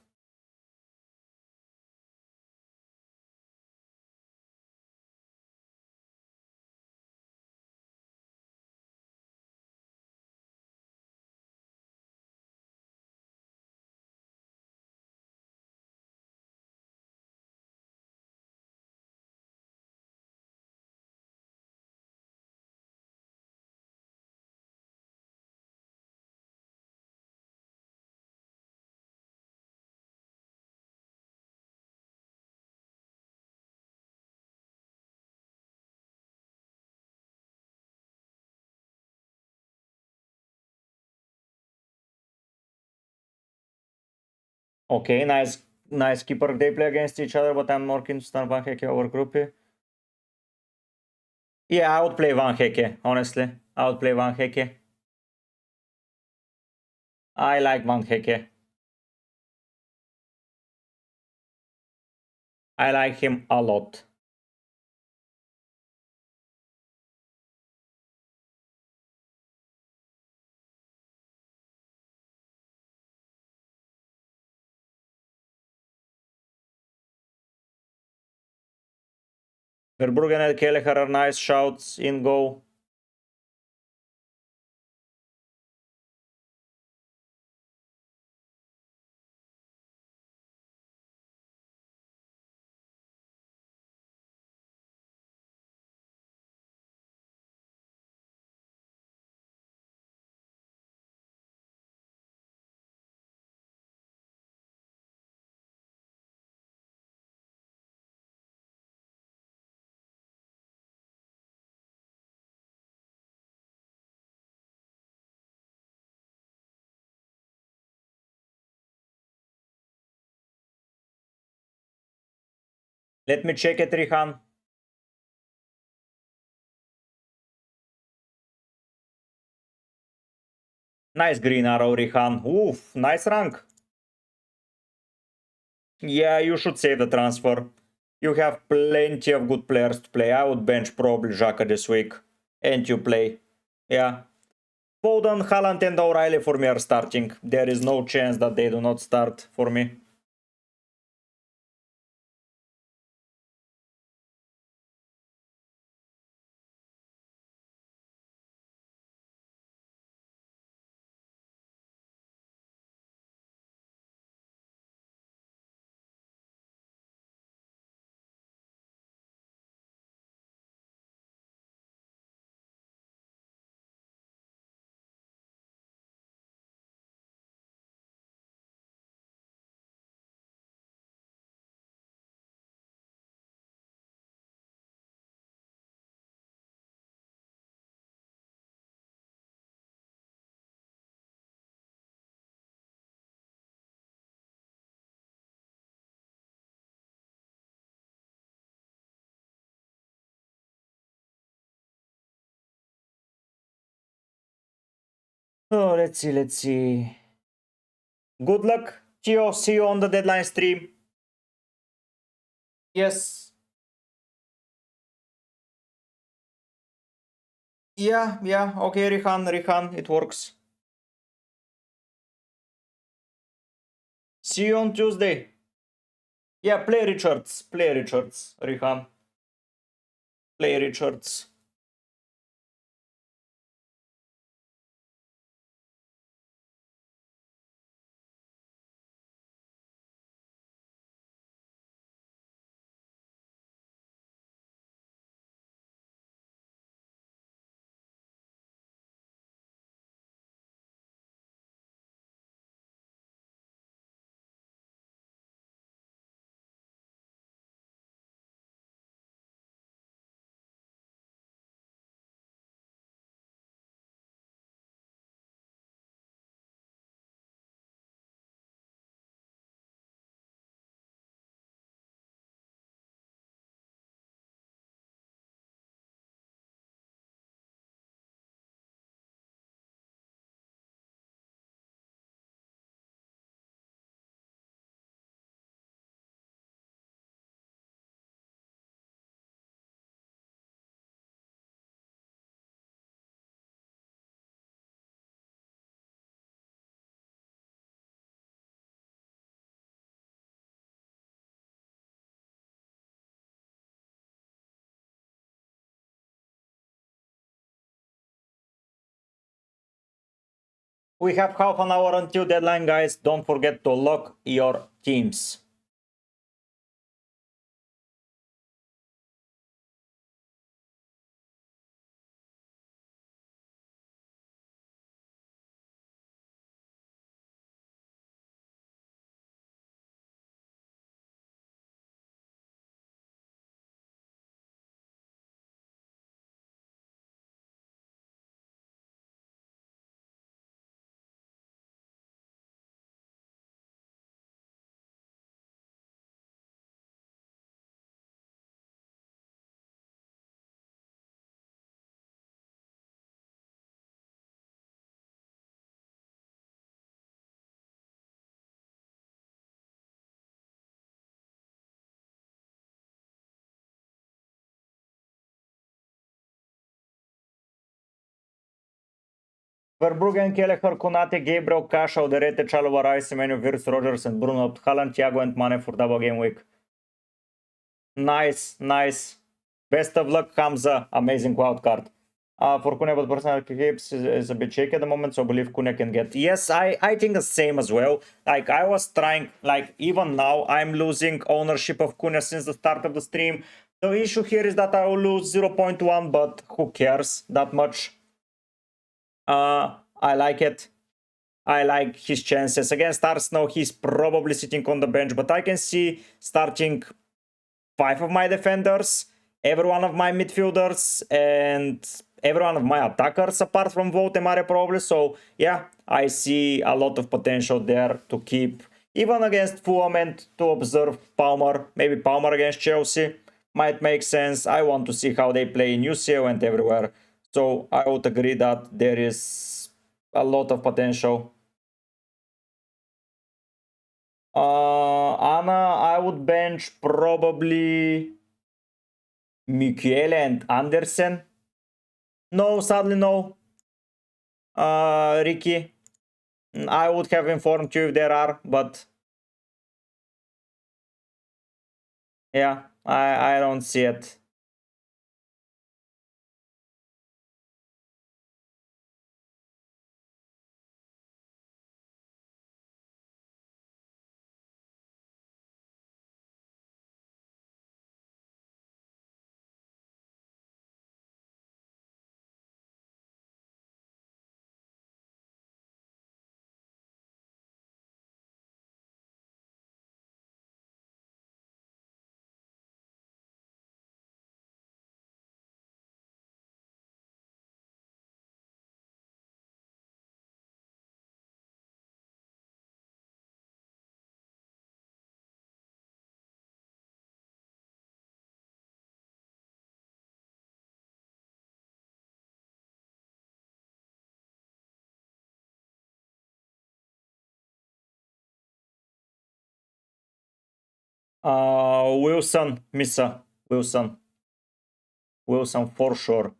Okay, nice keeper. They play against each other, but I'm more keen to start Van Heke over Groupie. Yeah, I would play Van Heke, honestly. I would play Van Heke. I like Van Heke. I like him a lot. Verbruggen and Kelleher are nice shouts in goal. Let me check it, Rihan. Nice green arrow, Rihan. Oof, nice rank. Yeah, you should save the transfer. You have plenty of good players to play. I would bench probably Xhaka this week. And you play. Yeah. Foden, Haaland and O'Reilly for me are starting. There is no chance that they do not start for me. Oh, let's see, let's see. Good luck, Gio. See you on the deadline stream. Yes. Yeah. Okay, Rihan, it works. See you on Tuesday. Yeah, play Richards, Rihan. Play Richards. We have half an hour until deadline, guys. Don't forget to lock your teams. Verbruggen, Kelleher, Konate, Gabriel, Kasha, Oderete, Chalova, Rice, Semenyo, Wirtz, Rogers, and Bruno, Haaland, Thiago, and Mane for double game week. Nice. Best of luck, Hamza. Amazing wild card. For Cunha, but personal keeps is a bit shaky at the moment, so I believe Cunha can get. Yes, I think the same as well. Like, I was trying, like, even now, I'm losing ownership of Cunha since the start of the stream. The issue here is that I will lose 0.1, but who cares that much? I like it. I like his chances. Against Arsenal, he's probably sitting on the bench, but I can see starting 5 of my defenders, every one of my midfielders, and every one of my attackers apart from Votemare probably. So yeah, I see a lot of potential there to keep, even against Fulham, and to observe Palmer. Maybe Palmer against Chelsea might make sense. I want to see how they play in UCL and everywhere. So I would agree that there is a lot of potential. Anna, I would bench probably Michele and Andersen. No, sadly no. Ricky, I would have informed you if there are, but yeah, I don't see it. Wilson, Missa. Wilson. Wilson for sure.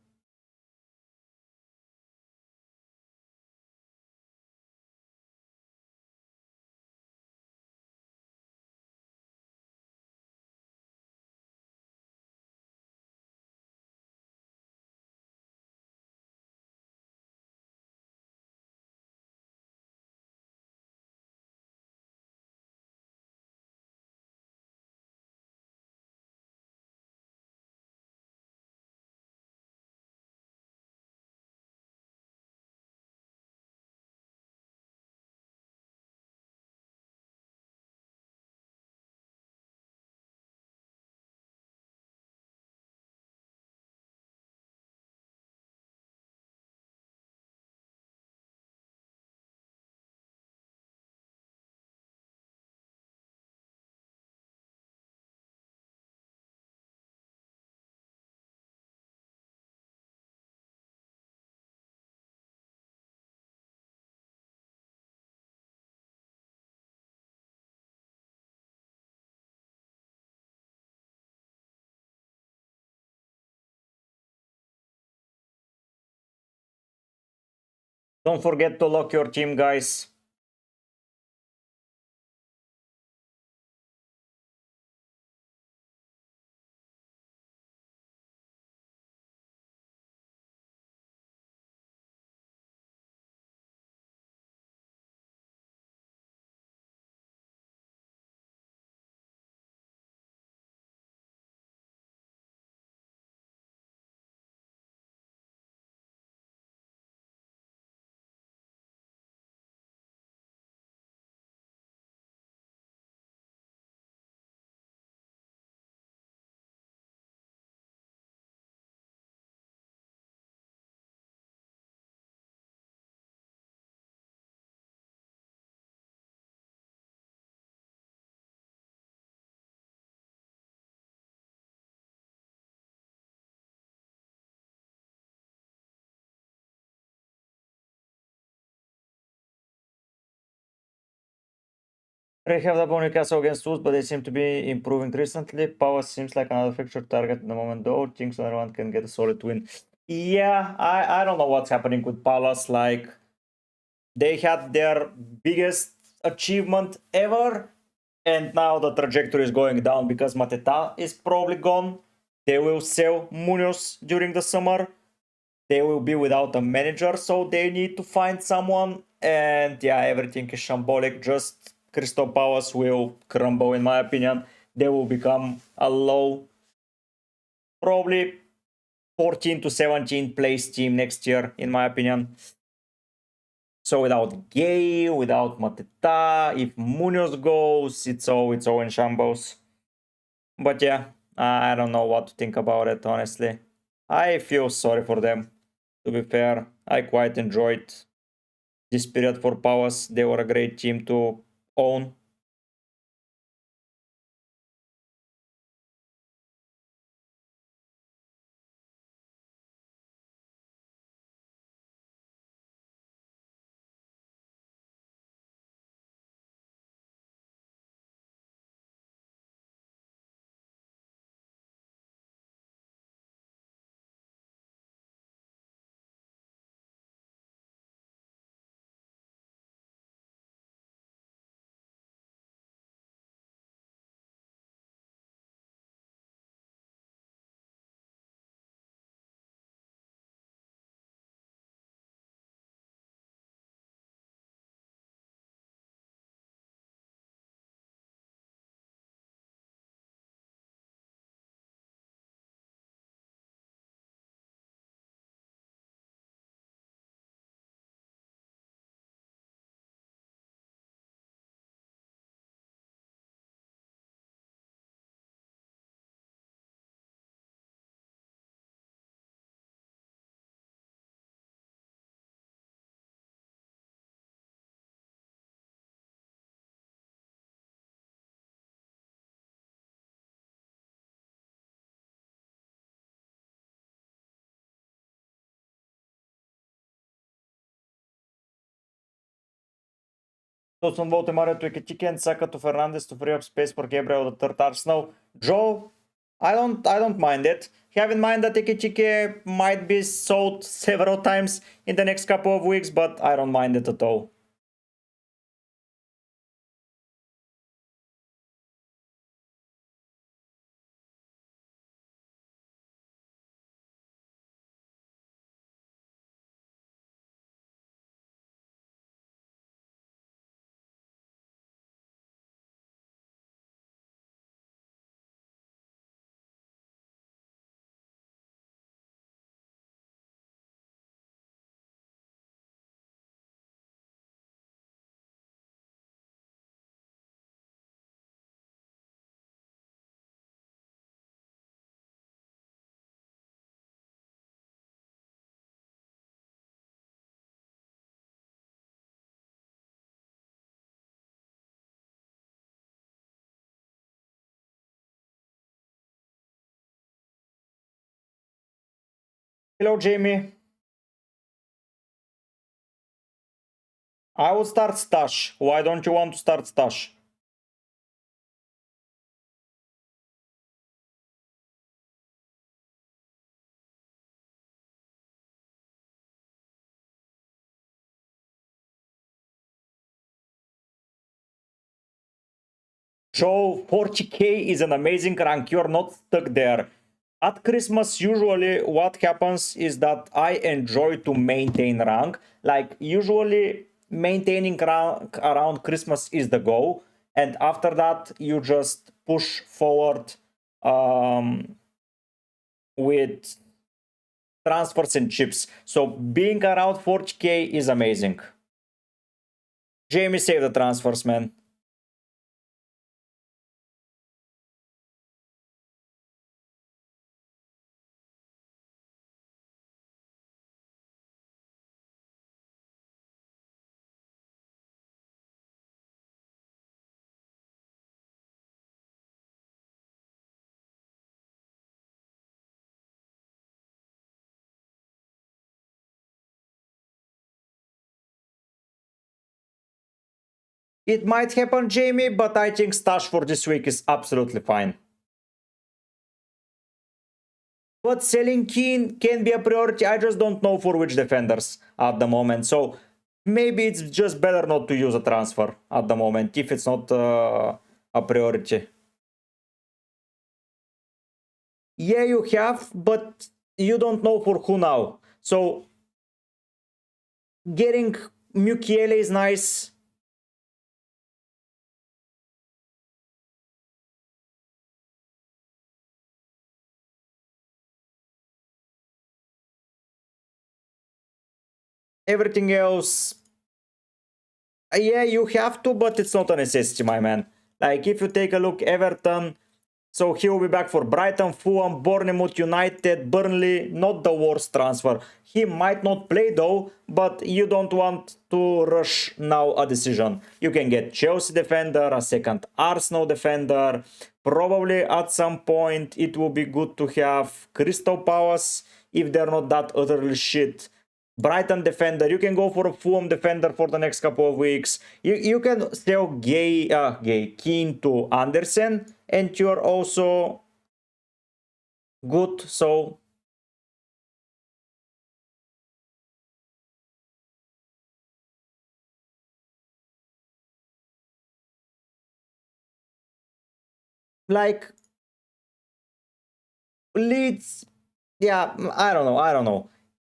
Don't forget to lock your team, guys. They have the opponent castle against Wolves, but they seem to be improving recently. Power seems like another fixture target at the moment, though. Thinks another one can get a solid win. Yeah, I don't know what's happening with Palace. Like, they had their biggest achievement ever, and now the trajectory is going down because Mateta is probably gone. They will sell Munoz during the summer. They will be without a manager, so they need to find someone. And yeah, everything is shambolic. Just Crystal Palace will crumble, in my opinion. They will become a low, probably 14 to 17 place team next year, in my opinion. So without Gay, without Mateta, if Munoz goes, it's all in shambles. But yeah, I don't know what to think about it, honestly. I feel sorry for them, to be fair. I quite enjoyed this period for Palace. They were a great team to own. Tosun vote Mario to EKITIKE and Saka to Fernandes to free up space for Gabriel the third Arsenal. Joe, I don't mind it. Have in mind that EKITIKE might be sold several times in the next couple of weeks, but I don't mind it at all. Hello, Jamie. I will start Stash. Why don't you want to start Stash? Joe, 40k is an amazing rank. You're not stuck there. At Christmas, usually what happens is that I enjoy to maintain rank. Like, usually maintaining rank around Christmas is the goal. And after that, you just push forward with transfers and chips. So being around 40k is amazing. Jamie, save the transfers, man. It might happen, Jamie, but I think stash for this week is absolutely fine. But selling Keane can be a priority. I just don't know for which defenders at the moment. So maybe it's just better not to use a transfer at the moment if it's not a priority. Yeah, you have, but you don't know for who now. So getting Mukiele is nice. Everything else, yeah, you have to, but it's not a necessity, my man. Like, if you take a look, Everton, so he will be back for Brighton, Fulham, Bournemouth, United, Burnley, not the worst transfer. He might not play though, but you don't want to rush now a decision. You can get Chelsea defender, a second Arsenal defender. Probably at some point it will be good to have Crystal Palace if they're not that utterly shit. Brighton defender, you can go for a Fulham defender for the next couple of weeks. You can sell Keane to Andersen, and you're also good. So like Leeds, yeah, I don't know.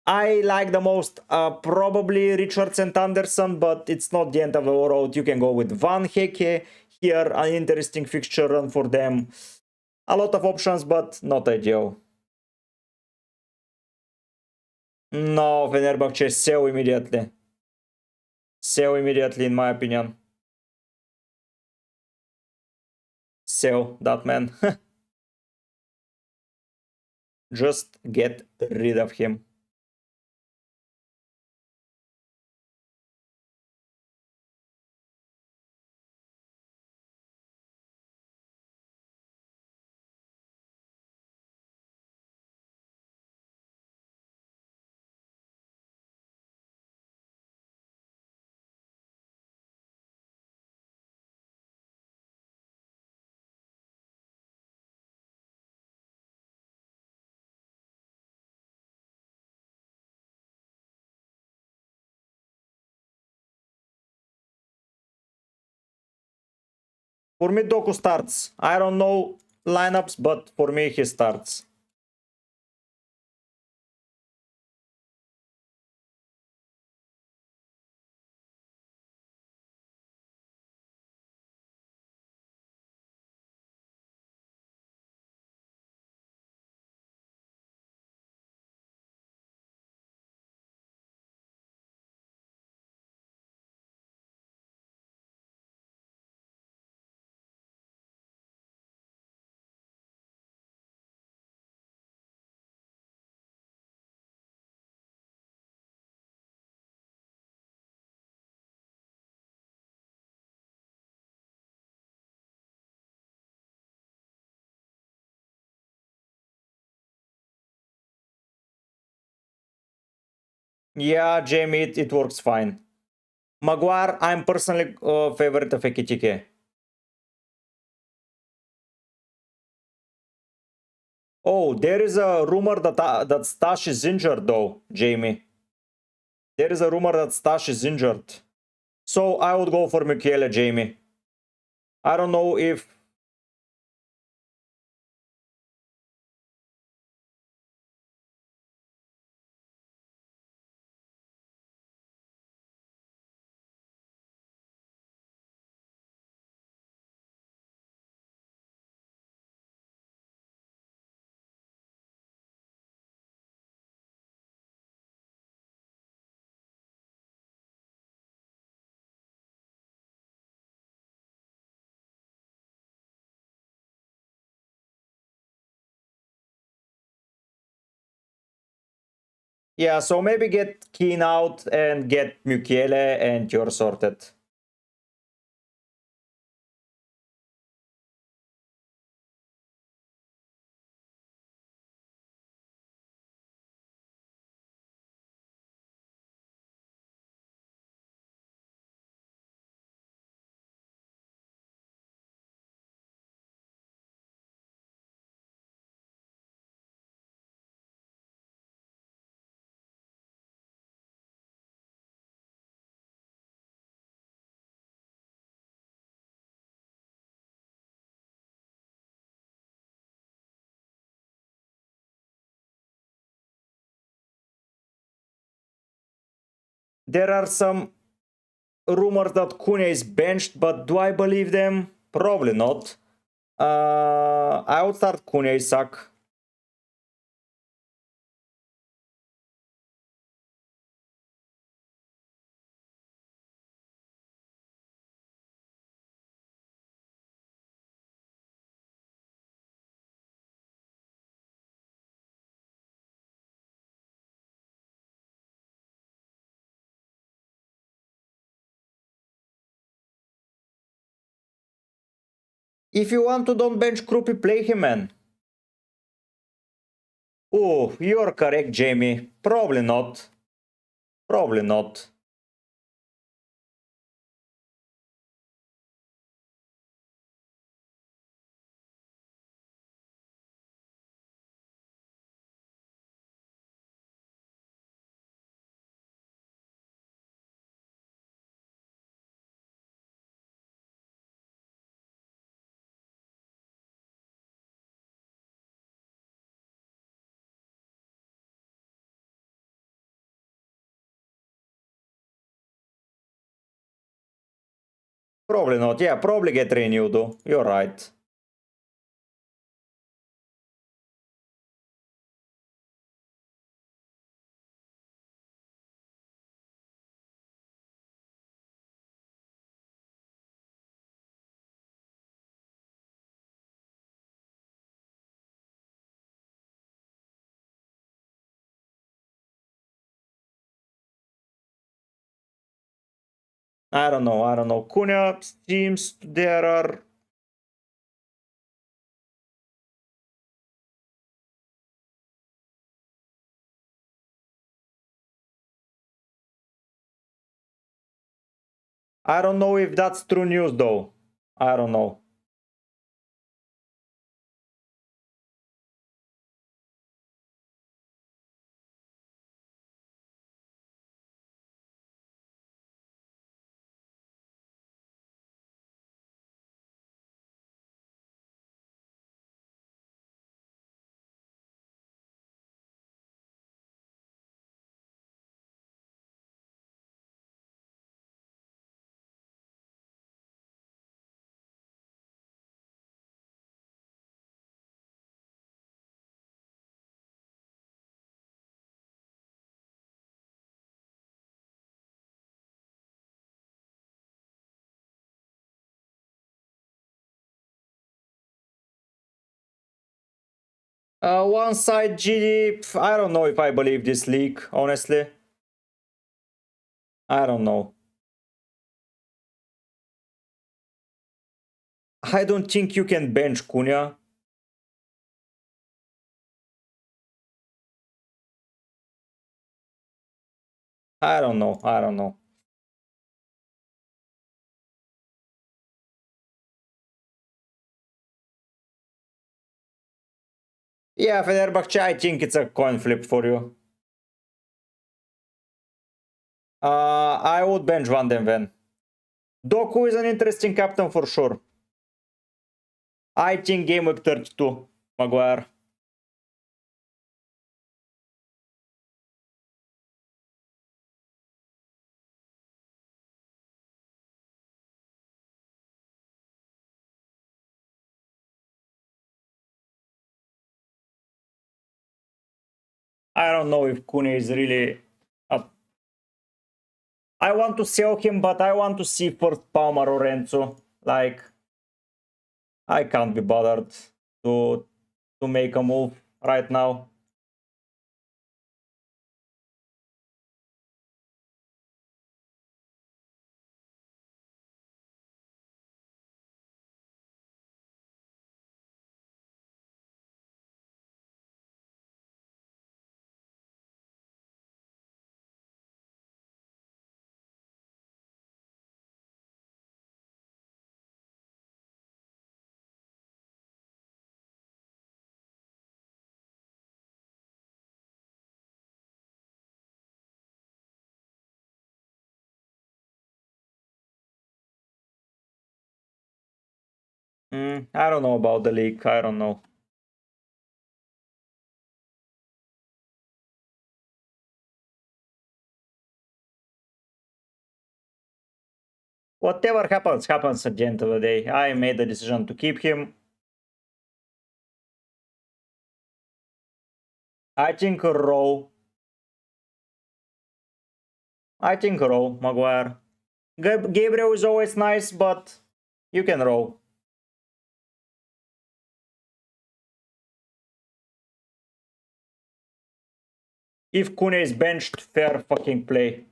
I like the most probably Richards and Anderson, but it's not the end of the world. You can go with Van Hecke here, an interesting fixture run for them. A lot of options, but not ideal. No, Fenerbahce, sell immediately. Sell immediately, in my opinion. Sell that man. Just get rid of him. For me, Doku starts. I don't know lineups, but for me, he starts. Yeah, Jamie, it works fine. Maguire, I'm personally favorite of EKITIKE. Oh, there is a rumor that Stash is injured though, Jamie. There is a rumor that Stash is injured. So I would go for Michele, Jamie. I don't know if... Yeah, so maybe get Keane out and get Michele and you're sorted. There are some rumors that Cunha is benched, but do I believe them? Probably not. I would start Cunha, Isak. If you want to don't bench Krupi, play him, man. Oh, you're correct, Jamie. Probably not. Probably not. Probably not. Yeah, probably get renewed though. You're right. I don't know. I don't know. Cunha seems there are... I don't know if that's true news though. I don't know. One side GD, I don't know if I believe this league, honestly. I don't know. I don't think you can bench Cunha. I don't know. I don't know. Yeah, Fenerbahce, I think it's a coin flip for you. I would bench Van den Ven. Doku is an interesting captain for sure. I think game week 32, Maguire. I don't know if Kune is really up. I want to sell him, but I want to see first Palmer or Renzo. Like, I can't be bothered to make a move right now. I don't know about the league. I don't know. Whatever happens, happens at the end of the day. I made the decision to keep him. I think Rowe. Maguire. Gabriel is always nice, but you can roll. If Kune is benched, fair fucking play.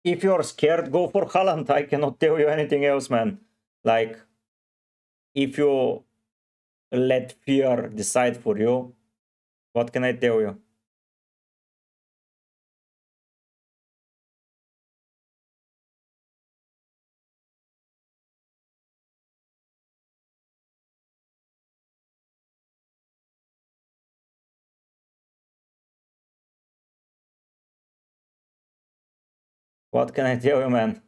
If you're scared, go for Haaland. I cannot tell you anything else, man. Like, if you let fear decide for you, what can I tell you? What can I tell you, man?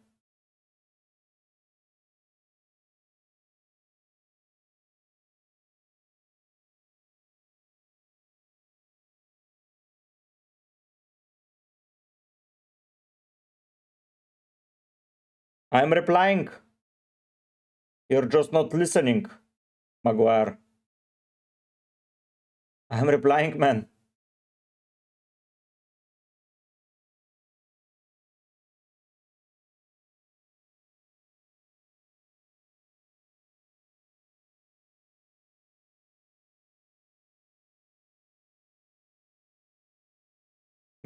I'm replying. You're just not listening, Maguire. I'm replying, man.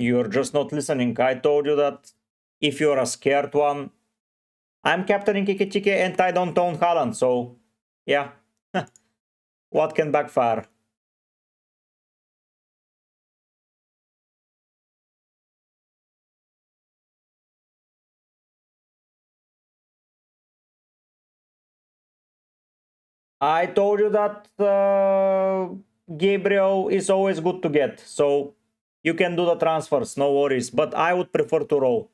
You're just not listening. I told you that if you're a scared one, I'm captaining EKITIKE and I don't own Haaland, so yeah. What can backfire? I told you that Gabriel is always good to get, so you can do the transfers, no worries. But I would prefer to roll.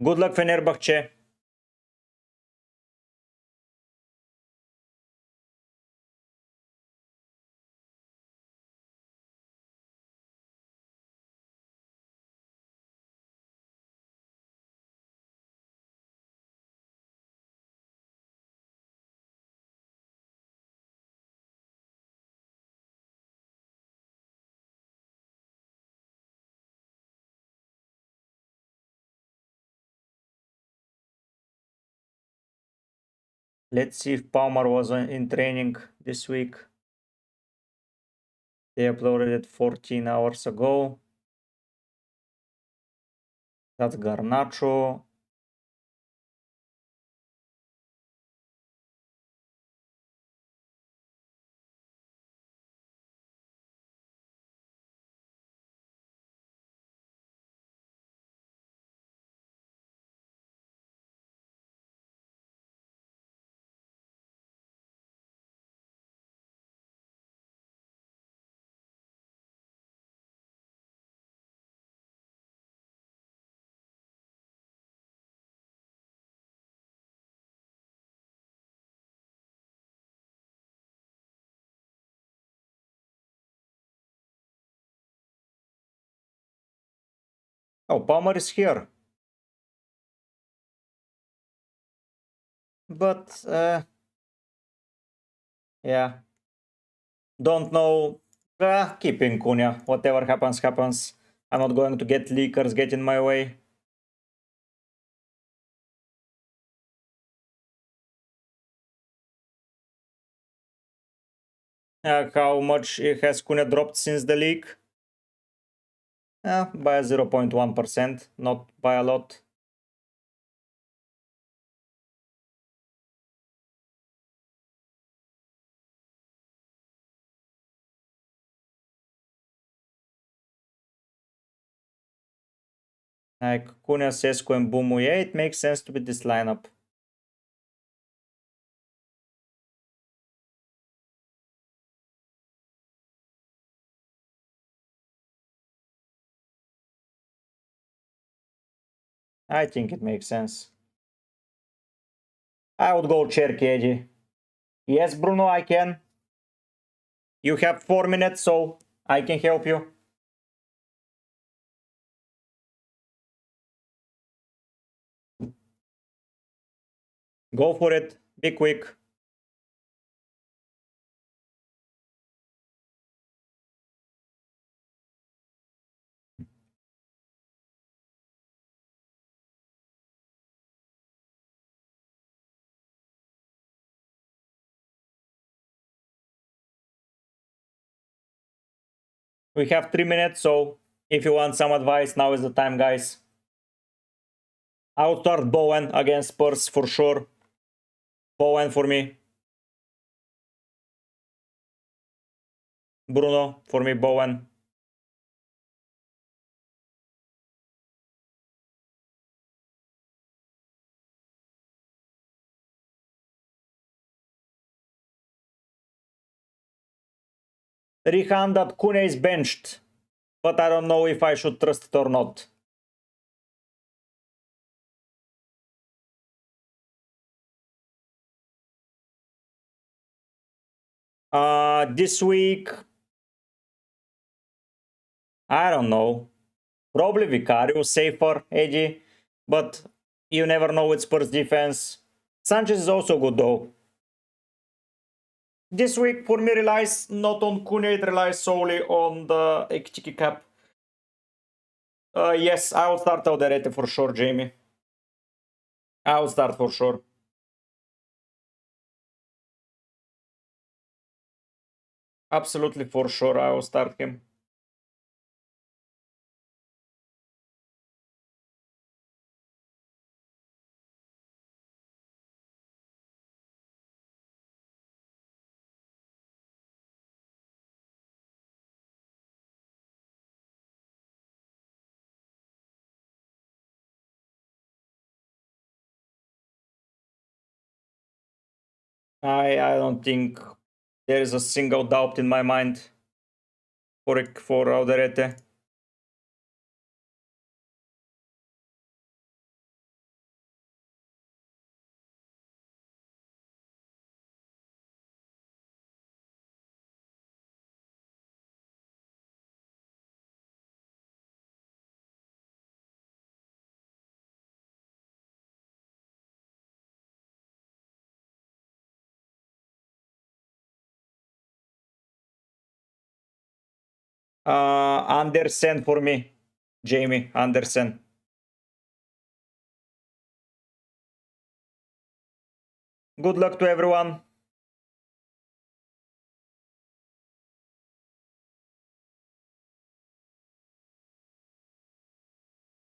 Good luck, Fenerbahce. Let's see if Palmer was in training this week. They uploaded it 14 hours ago. That's Garnacho. Oh, Palmer is here. But, yeah. Don't know. Keeping Cunha. Whatever happens, happens. I'm not going to get leakers get in my way. How much has Cunha dropped since the leak? By 0.1%, not by a lot. Like Cunha, Sesco, and Bumu. Yeah, it makes sense to be this lineup. I think it makes sense. I would go Cherky. Yes, Bruno, I can. You have 4 minutes, so I can help you. Go for it. Be quick. We have 3 minutes, so if you want some advice, now is the time, guys. I'll start Bowen against Spurs for sure. Bowen for me. Bruno for me, Bowen. Rihan, that Kune is benched, but I don't know if I should trust it or not. This week, I don't know. Probably Vicario, safer, edgy, but you never know with Spurs defense. Sanchez is also good though. This week for me relies not on Kune, it relies solely on the EKITIKE cap. Yes, I will start Alderete for sure, Jamie. I will start for sure. Absolutely for sure, I will start him. I don't think there is a single doubt in my mind for Alderete. Andersen for me. Jamie Andersen. Good luck to everyone.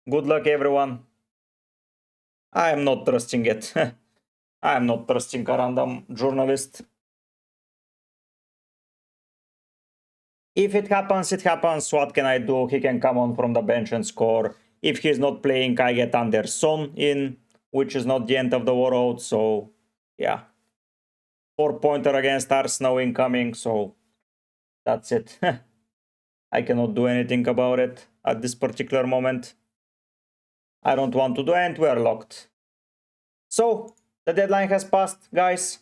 Good luck, everyone. I am not trusting it. I am not trusting a random journalist. If it happens, it happens. What can I do? He can come on from the bench and score. If he's not playing, I get Anderson in, which is not the end of the world. So, yeah. 4-pointer against Arsenal incoming. So, that's it. I cannot do anything about it at this particular moment. I don't want to do, and we are locked. So, the deadline has passed, guys.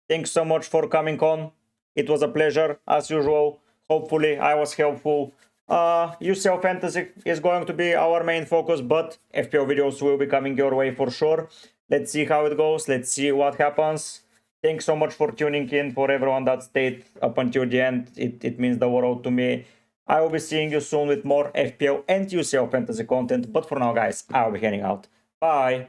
Thanks so much for coming on. It was a pleasure, as usual. Hopefully, I was helpful. UCL Fantasy is going to be our main focus, but FPL videos will be coming your way for sure. Let's see how it goes. Let's see what happens. Thanks so much for tuning in. For everyone that stayed up until the end, it means the world to me. I will be seeing you soon with more FPL and UCL Fantasy content. But for now, guys, I will be heading out. Bye.